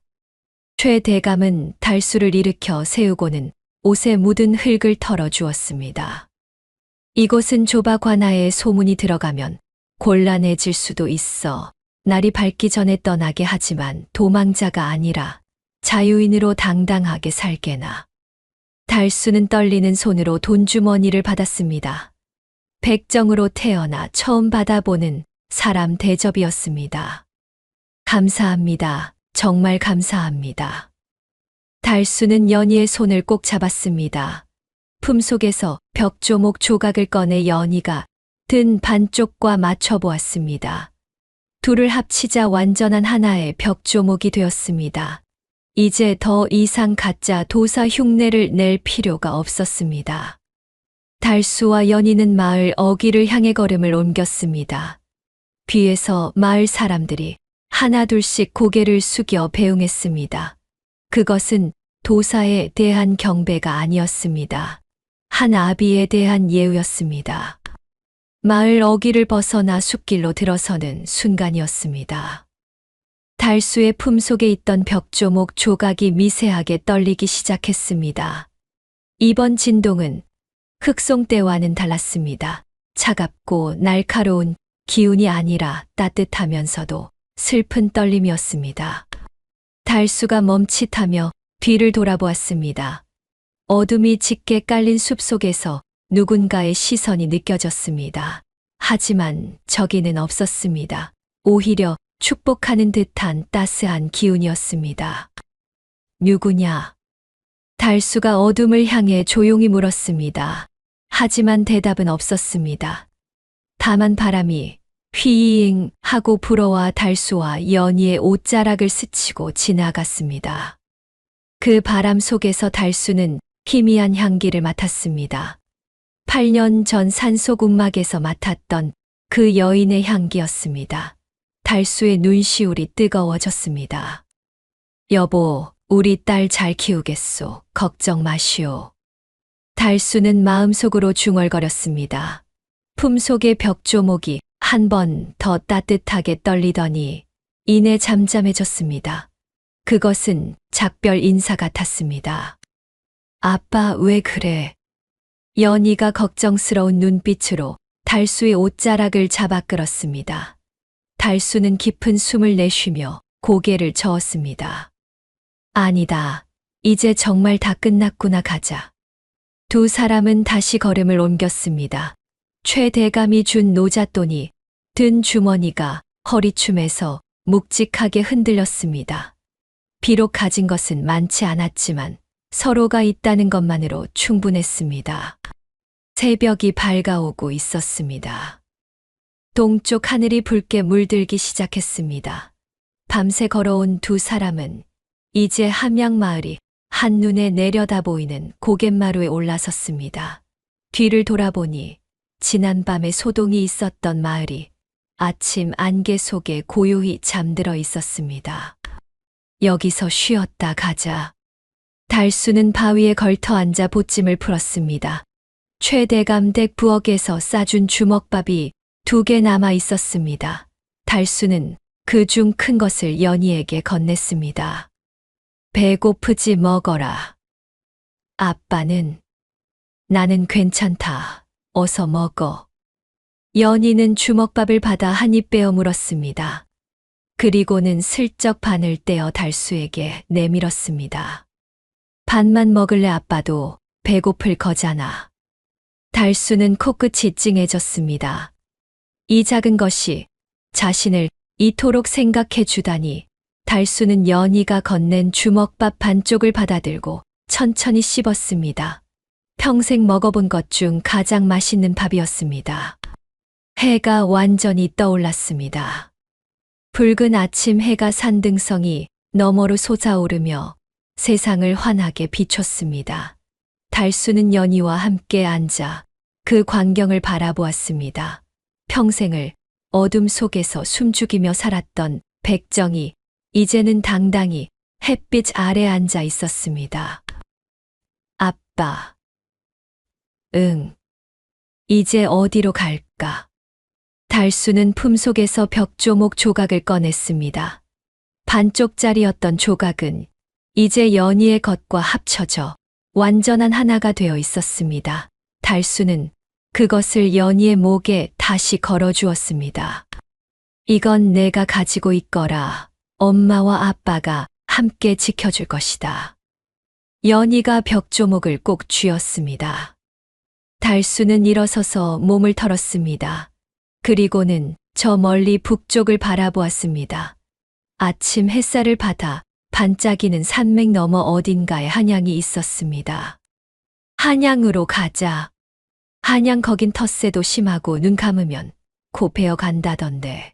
최 대감은 달수를 일으켜 세우고는 옷에 묻은 흙을 털어 주었습니다. 이곳은 좁아 관아에 소문이 들어가면 곤란해질 수도 있어 날이 밝기 전에 떠나게 하지만 도망자가 아니라 자유인으로 당당하게 살게나. 달수는 떨리는 손으로 돈주머니를 받았습니다. 백정으로 태어나 처음 받아보는 사람 대접이었습니다. 감사합니다. 정말 감사합니다. 달수는 연희의 손을 꼭 잡았습니다. 품속에서 벽조목 조각을 꺼내 연희가 든 반쪽과 맞춰보았습니다. 둘을 합치자 완전한 하나의 벽조목이 되었습니다. 이제 더 이상 가짜 도사 흉내를 낼 필요가 없었습니다. 달수와 연희는 마을 어귀를 향해 걸음을 옮겼습니다. 뒤에서 마을 사람들이 하나둘씩 고개를 숙여 배웅했습니다. 그것은 도사에 대한 경배가 아니었습니다. 한 아비에 대한 예우였습니다. 마을 어귀를 벗어나 숲길로 들어서는 순간이었습니다. 달수의 품속에 있던 벽조목 조각이 미세하게 떨리기 시작했습니다. 이번 진동은 흑송 때와는 달랐습니다. 차갑고 날카로운 기운이 아니라 따뜻하면서도 슬픈 떨림이었습니다. 달수가 멈칫하며 뒤를 돌아보았습니다. 어둠이 짙게 깔린 숲속에서 누군가의 시선이 느껴졌습니다. 하지만 저기는 없었습니다. 오히려 축복하는 듯한 따스한 기운이었습니다. 누구냐? 달수가 어둠을 향해 조용히 물었습니다. 하지만 대답은 없었습니다. 다만 바람이 휘잉 하고 불어와 달수와 연희의 옷자락을 스치고 지나갔습니다. 그 바람 속에서 달수는 희미한 향기를 맡았습니다. 8년 전 산속 움막에서 맡았던 그 여인의 향기였습니다. 달수의 눈시울이 뜨거워졌습니다. 여보, 우리 딸 잘 키우겠소. 걱정 마시오. 달수는 마음속으로 중얼거렸습니다. 품속의 벽조목이 한 번 더 따뜻하게 떨리더니 이내 잠잠해졌습니다. 그것은 작별 인사 같았습니다. 아빠 왜 그래? 연희가 걱정스러운 눈빛으로 달수의 옷자락을 잡아 끌었습니다. 달수는 깊은 숨을 내쉬며 고개를 저었습니다. 아니다. 이제 정말 다 끝났구나. 가자. 두 사람은 다시 걸음을 옮겼습니다. 최 대감이 준 노잣돈이 든 주머니가 허리춤에서 묵직하게 흔들렸습니다. 비록 가진 것은 많지 않았지만 서로가 있다는 것만으로 충분했습니다. 새벽이 밝아오고 있었습니다. 동쪽 하늘이 붉게 물들기 시작했습니다. 밤새 걸어온 두 사람은 이제 함양마을이 한눈에 내려다 보이는 고갯마루에 올라섰습니다. 뒤를 돌아보니 지난밤에 소동이 있었던 마을이 아침 안개 속에 고요히 잠들어 있었습니다. 여기서 쉬었다 가자. 달수는 바위에 걸터 앉아 보찜을 풀었습니다. 최대감 댁 부엌에서 싸준 주먹밥이 2개 남아 있었습니다. 달수는 그 중 큰 것을 연희에게 건넸습니다. 배고프지 먹어라. 아빠는? 나는 괜찮다. 어서 먹어. 연희는 주먹밥을 받아 한 입 베어 물었습니다. 그리고는 슬쩍 반을 떼어 달수에게 내밀었습니다. 반만 먹을래? 아빠도 배고플 거잖아. 달수는 코끝이 찡해졌습니다. 이 작은 것이 자신을 이토록 생각해 주다니. 달수는 연희가 건넨 주먹밥 반쪽을 받아들고 천천히 씹었습니다. 평생 먹어본 것 중 가장 맛있는 밥이었습니다. 해가 완전히 떠올랐습니다. 붉은 아침 해가 산등성이 너머로 솟아오르며 세상을 환하게 비췄습니다. 달수는 연희와 함께 앉아 그 광경을 바라보았습니다. 평생을 어둠 속에서 숨죽이며 살았던 백정이 이제는 당당히 햇빛 아래 앉아 있었습니다. 아빠. 응. 이제 어디로 갈까? 달수는 품속에서 벽조목 조각을 꺼냈습니다. 반쪽짜리였던 조각은 이제 연희의 것과 합쳐져 완전한 하나가 되어 있었습니다. 달수는 그것을 연희의 목에 다시 걸어주었습니다. 이건 내가 가지고 있거라. 엄마와 아빠가 함께 지켜줄 것이다. 연희가 벽조목을 꼭 쥐었습니다. 달수는 일어서서 몸을 털었습니다. 그리고는 저 멀리 북쪽을 바라보았습니다. 아침 햇살을 받아 반짝이는 산맥 너머 어딘가에 한양이 있었습니다. 한양으로 가자. 한양 거긴 텃새도 심하고 눈 감으면 코 베어 간다던데.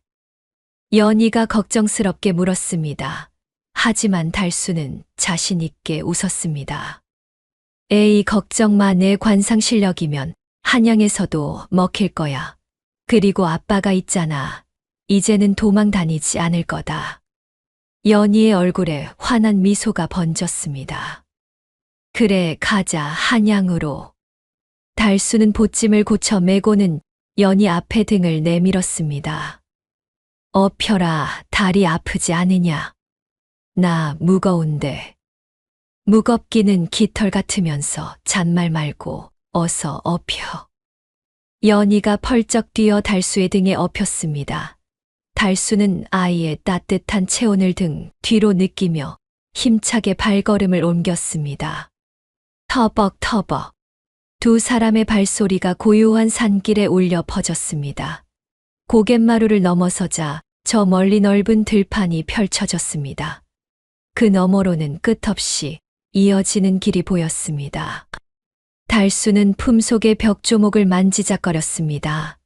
연희가 걱정스럽게 물었습니다. 하지만 달수는 자신 있게 웃었습니다. 에이, 걱정 마. 내 관상 실력이면 한양에서도 먹힐 거야. 그리고 아빠가 있잖아. 이제는 도망 다니지 않을 거다. 연희의 얼굴에 환한 미소가 번졌습니다. 그래, 가자, 한양으로. 달수는 보찜을 고쳐 메고는 연희 앞에 등을 내밀었습니다. 업혀라, 다리 아프지 않으냐? 나 무거운데. 무겁기는 깃털 같으면서 잔말 말고 어서 업혀. 연희가 펄쩍 뛰어 달수의 등에 업혔습니다. 달수는 아이의 따뜻한 체온을 등 뒤로 느끼며 힘차게 발걸음을 옮겼습니다. 터벅터벅. 두 사람의 발소리가 고요한 산길에 울려 퍼졌습니다. 고갯마루를 넘어서자 저 멀리 넓은 들판이 펼쳐졌습니다. 그 너머로는 끝없이 이어지는 길이 보였습니다. 달수는 품속의 벽조목을 만지작거렸습니다.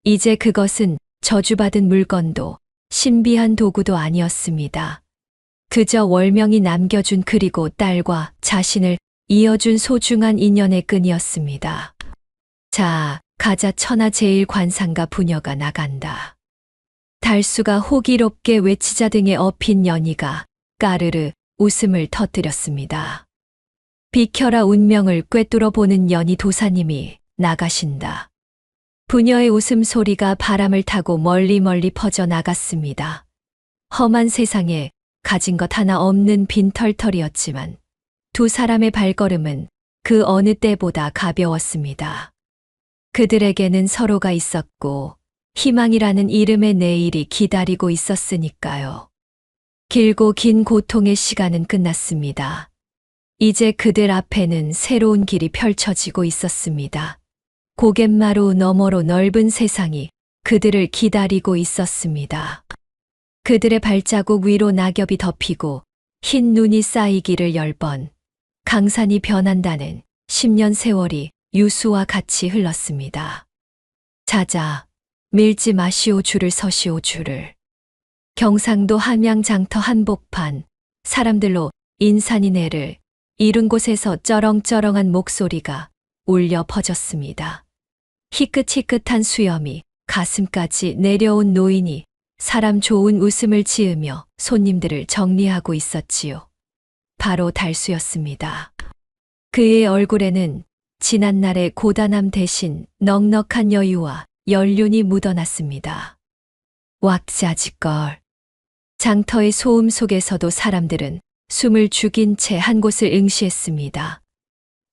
이제 그것은 저주받은 물건도 신비한 도구도 아니었습니다. 그저 월명이 남겨준 그리고 딸과 자신을 이어준 소중한 인연의 끈이었습니다. 자, 가자. 천하제일관상가 부녀가 나간다. 달수가 호기롭게 외치자 등에 업힌 연희가 까르르 웃음을 터뜨렸습니다. 비켜라. 운명을 꿰뚫어 보는 연희 도사님이 나가신다. 부녀의 웃음소리가 바람을 타고 멀리 퍼져나갔습니다. 험한 세상에 가진 것 하나 없는 빈털털이었지만 두 사람의 발걸음은 그 어느 때보다 가벼웠습니다. 그들에게는 서로가 있었고 희망이라는 이름의 내일이 기다리고 있었으니까요. 길고 긴 고통의 시간은 끝났습니다. 이제 그들 앞에는 새로운 길이 펼쳐지고 있었습니다. 고갯마루 너머로 넓은 세상이 그들을 기다리고 있었습니다. 그들의 발자국 위로 낙엽이 덮이고 흰 눈이 쌓이기를 10번, 강산이 변한다는 10년 세월이 유수와 같이 흘렀습니다. 자자, 밀지 마시오. 줄을 서시오. 줄을. 경상도 함양장터 한복판, 사람들로 인산이 내를 이룬 곳에서 쩌렁쩌렁한 목소리가 울려 퍼졌습니다. 희끗희끗한 수염이 가슴까지 내려온 노인이 사람 좋은 웃음을 지으며 손님들을 정리하고 있었지요. 바로 달수였습니다. 그의 얼굴에는 지난날의 고단함 대신 넉넉한 여유와 연륜이 묻어났습니다. 왁자지껄. 장터의 소음 속에서도 사람들은 숨을 죽인 채 한 곳을 응시했습니다.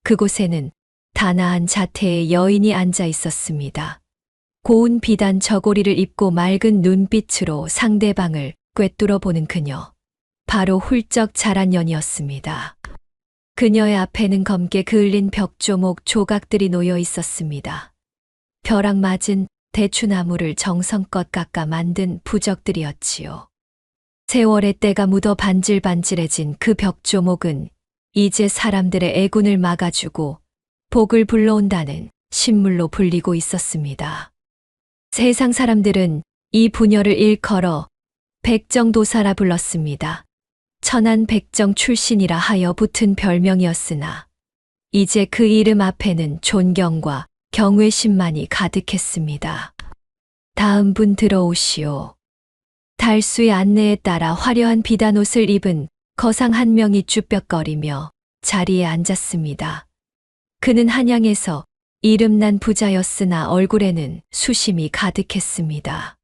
그곳에는 단아한 자태의 여인이 앉아 있었습니다. 고운 비단 저고리를 입고 맑은 눈빛으로 상대방을 꿰뚫어 보는 그녀. 바로 훌쩍 자란 년이었습니다. 그녀의 앞에는 검게 그을린 벽조목 조각들이 놓여 있었습니다. 벼락 맞은 대추나무를 정성껏 깎아 만든 부적들이었지요. 세월의 때가 묻어 반질반질해진 그 벽조목은 이제 사람들의 애군을 막아주고 복을 불러온다는 신물로 불리고 있었습니다. 세상 사람들은 이 부녀를 일컬어 백정도사라 불렀습니다. 천안 백정 출신이라 하여 붙은 별명이었으나 이제 그 이름 앞에는 존경과 경외심만이 가득했습니다. 다음 분 들어오시오. 달수의 안내에 따라 화려한 비단옷을 입은 거상 한 명이 쭈뼛거리며 자리에 앉았습니다. 그는 한양에서 이름난 부자였으나 얼굴에는 수심이 가득했습니다.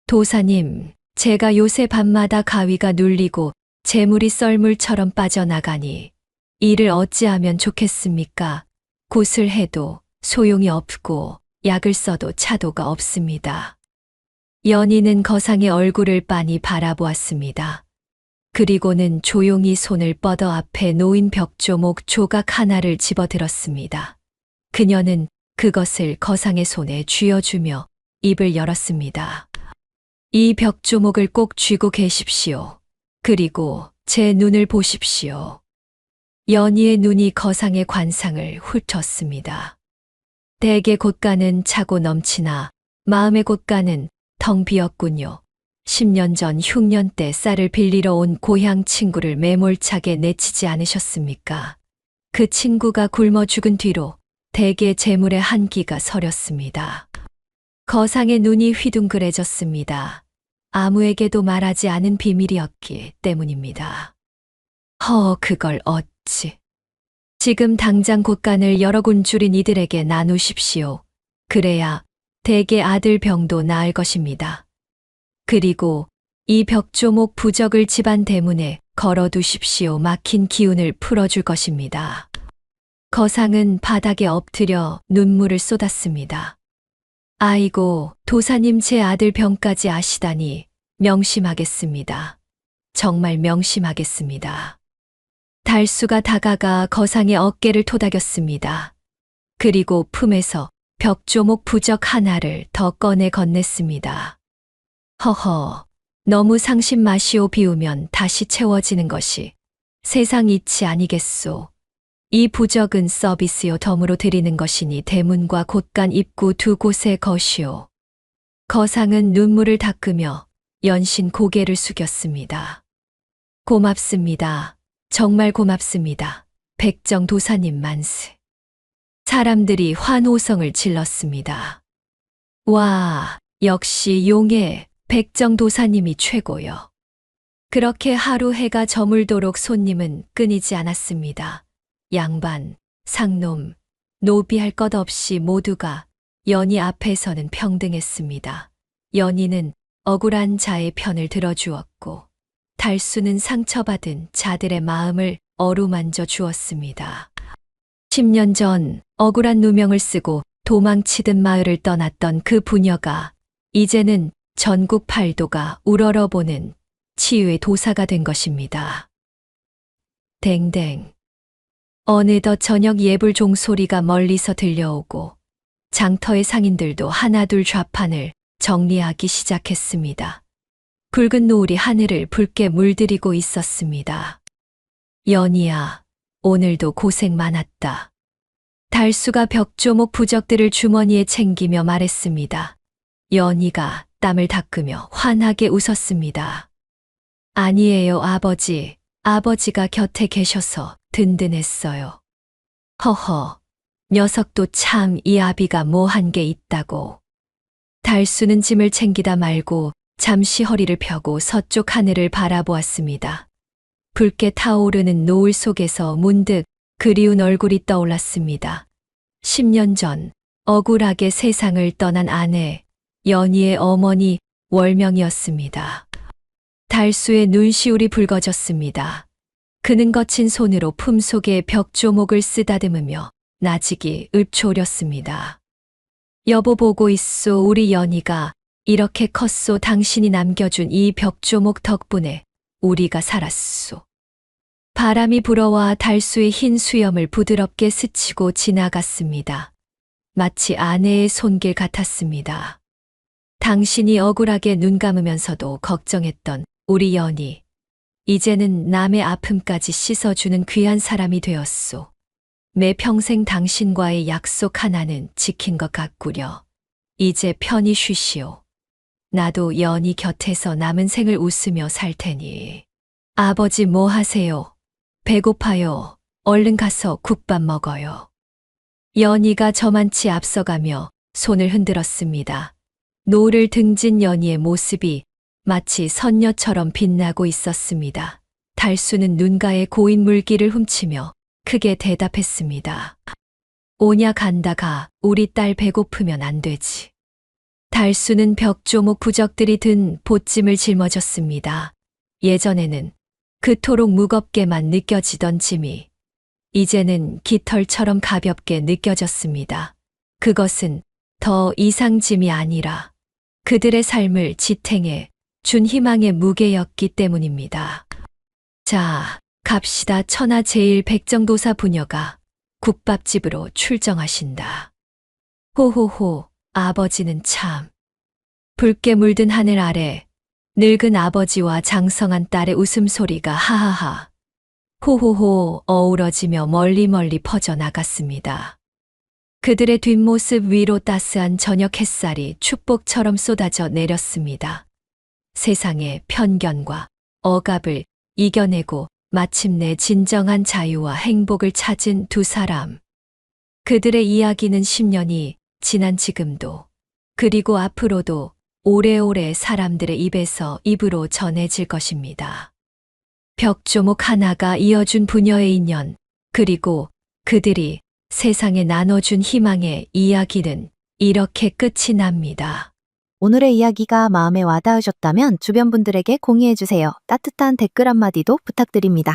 도사님, 제가 요새 밤마다 가위가 눌리고 재물이 썰물처럼 빠져나가니 이를 어찌하면 좋겠습니까? 굿을 해도 소용이 없고 약을 써도 차도가 없습니다. 연희는 거상의 얼굴을 빤히 바라보았습니다. 그리고는 조용히 손을 뻗어 앞에 놓인 벽조목 조각 하나를 집어들었습니다. 그녀는 그것을 거상의 손에 쥐어주며 입을 열었습니다. 이 벽조목을 꼭 쥐고 계십시오. 그리고 제 눈을 보십시오. 연희의 눈이 거상의 관상을 훑었습니다. 댁의 곳간은 차고 넘치나 마음의 곳간은 텅 비었군요. 10년 전 흉년 때 쌀을 빌리러 온 고향 친구를 매몰차게 내치지 않으셨습니까? 그 친구가 굶어 죽은 뒤로 댁의 재물에 한기가 서렸습니다. 거상의 눈이 휘둥그레졌습니다. 아무에게도 말하지 않은 비밀이었기 때문입니다. 그걸 어찌. 지금 당장 곳간을 여러 군 줄인 이들에게 나누십시오. 그래야 댁의 아들 병도 나을 것입니다. 그리고 이 벽조목 부적을 집안 대문에 걸어두십시오. 막힌 기운을 풀어줄 것입니다. 거상은 바닥에 엎드려 눈물을 쏟았습니다. 아이고, 도사님 제 아들 병까지 아시다니 명심하겠습니다. 정말 명심하겠습니다. 달수가 다가가 거상의 어깨를 토닥였습니다. 그리고 품에서 벽조목 부적 하나를 더 꺼내 건넸습니다. 허허, 너무 상심 마시오. 비우면 다시 채워지는 것이 세상 이치 아니겠소. 이 부적은 서비스요 덤으로 드리는 것이니 대문과 곳간 입구 두 곳의 것이오. 거상은 눈물을 닦으며 연신 고개를 숙였습니다. 고맙습니다. 정말 고맙습니다. 백정 도사님 만세. 사람들이 환호성을 질렀습니다. 와, 역시 용의 백정 도사님이 최고요. 그렇게 하루 해가 저물도록 손님은 끊이지 않았습니다. 양반, 상놈, 노비할 것 없이 모두가 연희 앞에서는 평등했습니다. 연희는 억울한 자의 편을 들어주었고 달수는 상처받은 자들의 마음을 어루만져 주었습니다. 10년 전 억울한 누명을 쓰고 도망치듯 마을을 떠났던 그 부녀가 이제는 전국 팔도가 우러러보는 치유의 도사가 된 것입니다. 댕댕. 어느덧 저녁 예불 종소리가 멀리서 들려오고 장터의 상인들도 하나둘 좌판을 정리하기 시작했습니다. 붉은 노을이 하늘을 붉게 물들이고 있었습니다. 연희야, 오늘도 고생 많았다. 달수가 벽조목 부적들을 주머니에 챙기며 말했습니다. 연희가 땀을 닦으며 환하게 웃었습니다. 아니에요, 아버지. 아버지가 곁에 계셔서 든든했어요. 허허, 녀석도 참 이 아비가 뭐한 게 있다고. 달수는 짐을 챙기다 말고 잠시 허리를 펴고 서쪽 하늘을 바라보았습니다. 붉게 타오르는 노을 속에서 문득 그리운 얼굴이 떠올랐습니다. 10년 전 억울하게 세상을 떠난 아내, 연희의 어머니 월명이었습니다. 달수의 눈시울이 붉어졌습니다. 그는 거친 손으로 품속에 벽조목을 쓰다듬으며 나직이 읊조렸습니다. 여보 보고 있소. 우리 연희가 이렇게 컸소. 당신이 남겨준 이 벽조목 덕분에 우리가 살았소. 바람이 불어와 달수의 흰 수염을 부드럽게 스치고 지나갔습니다. 마치 아내의 손길 같았습니다. 당신이 억울하게 눈 감으면서도 걱정했던 우리 연희. 이제는 남의 아픔까지 씻어주는 귀한 사람이 되었소. 매 평생 당신과의 약속 하나는 지킨 것 같구려. 이제 편히 쉬시오. 나도 연희 곁에서 남은 생을 웃으며 살 테니. 아버지 뭐 하세요? 배고파요. 얼른 가서 국밥 먹어요. 연희가 저만치 앞서가며 손을 흔들었습니다. 노를 등진 연희의 모습이 마치 선녀처럼 빛나고 있었습니다. 달수는 눈가에 고인 물기를 훔치며 크게 대답했습니다. 오냐 간다가 우리 딸 배고프면 안 되지. 달수는 벽조목 부적들이 든 보찜을 짊어졌습니다. 예전에는 그토록 무겁게만 느껴지던 짐이 이제는 깃털처럼 가볍게 느껴졌습니다. 그것은 더 이상 짐이 아니라 그들의 삶을 지탱해 준 희망의 무게였기 때문입니다. 자, 갑시다. 천하 제일 백정도사 부녀가 국밥집으로 출정하신다. 호호호, 아버지는 참. 붉게 물든 하늘 아래 늙은 아버지와 장성한 딸의 웃음소리가 하하하, 호호호 어우러지며 멀리 퍼져나갔습니다. 그들의 뒷모습 위로 따스한 저녁 햇살이 축복처럼 쏟아져 내렸습니다. 세상의 편견과 억압을 이겨내고 마침내 진정한 자유와 행복을 찾은 두 사람. 그들의 이야기는 10년이 지난 지금도, 그리고 앞으로도 오래오래 사람들의 입에서 입으로 전해질 것입니다. 벽조목 하나가 이어준 부녀의 인연, 그리고 그들이 세상에 나눠준 희망의 이야기는 이렇게 끝이 납니다. 오늘의 이야기가 마음에 와닿으셨다면 주변 분들에게 공유해주세요. 따뜻한 댓글 한마디도 부탁드립니다.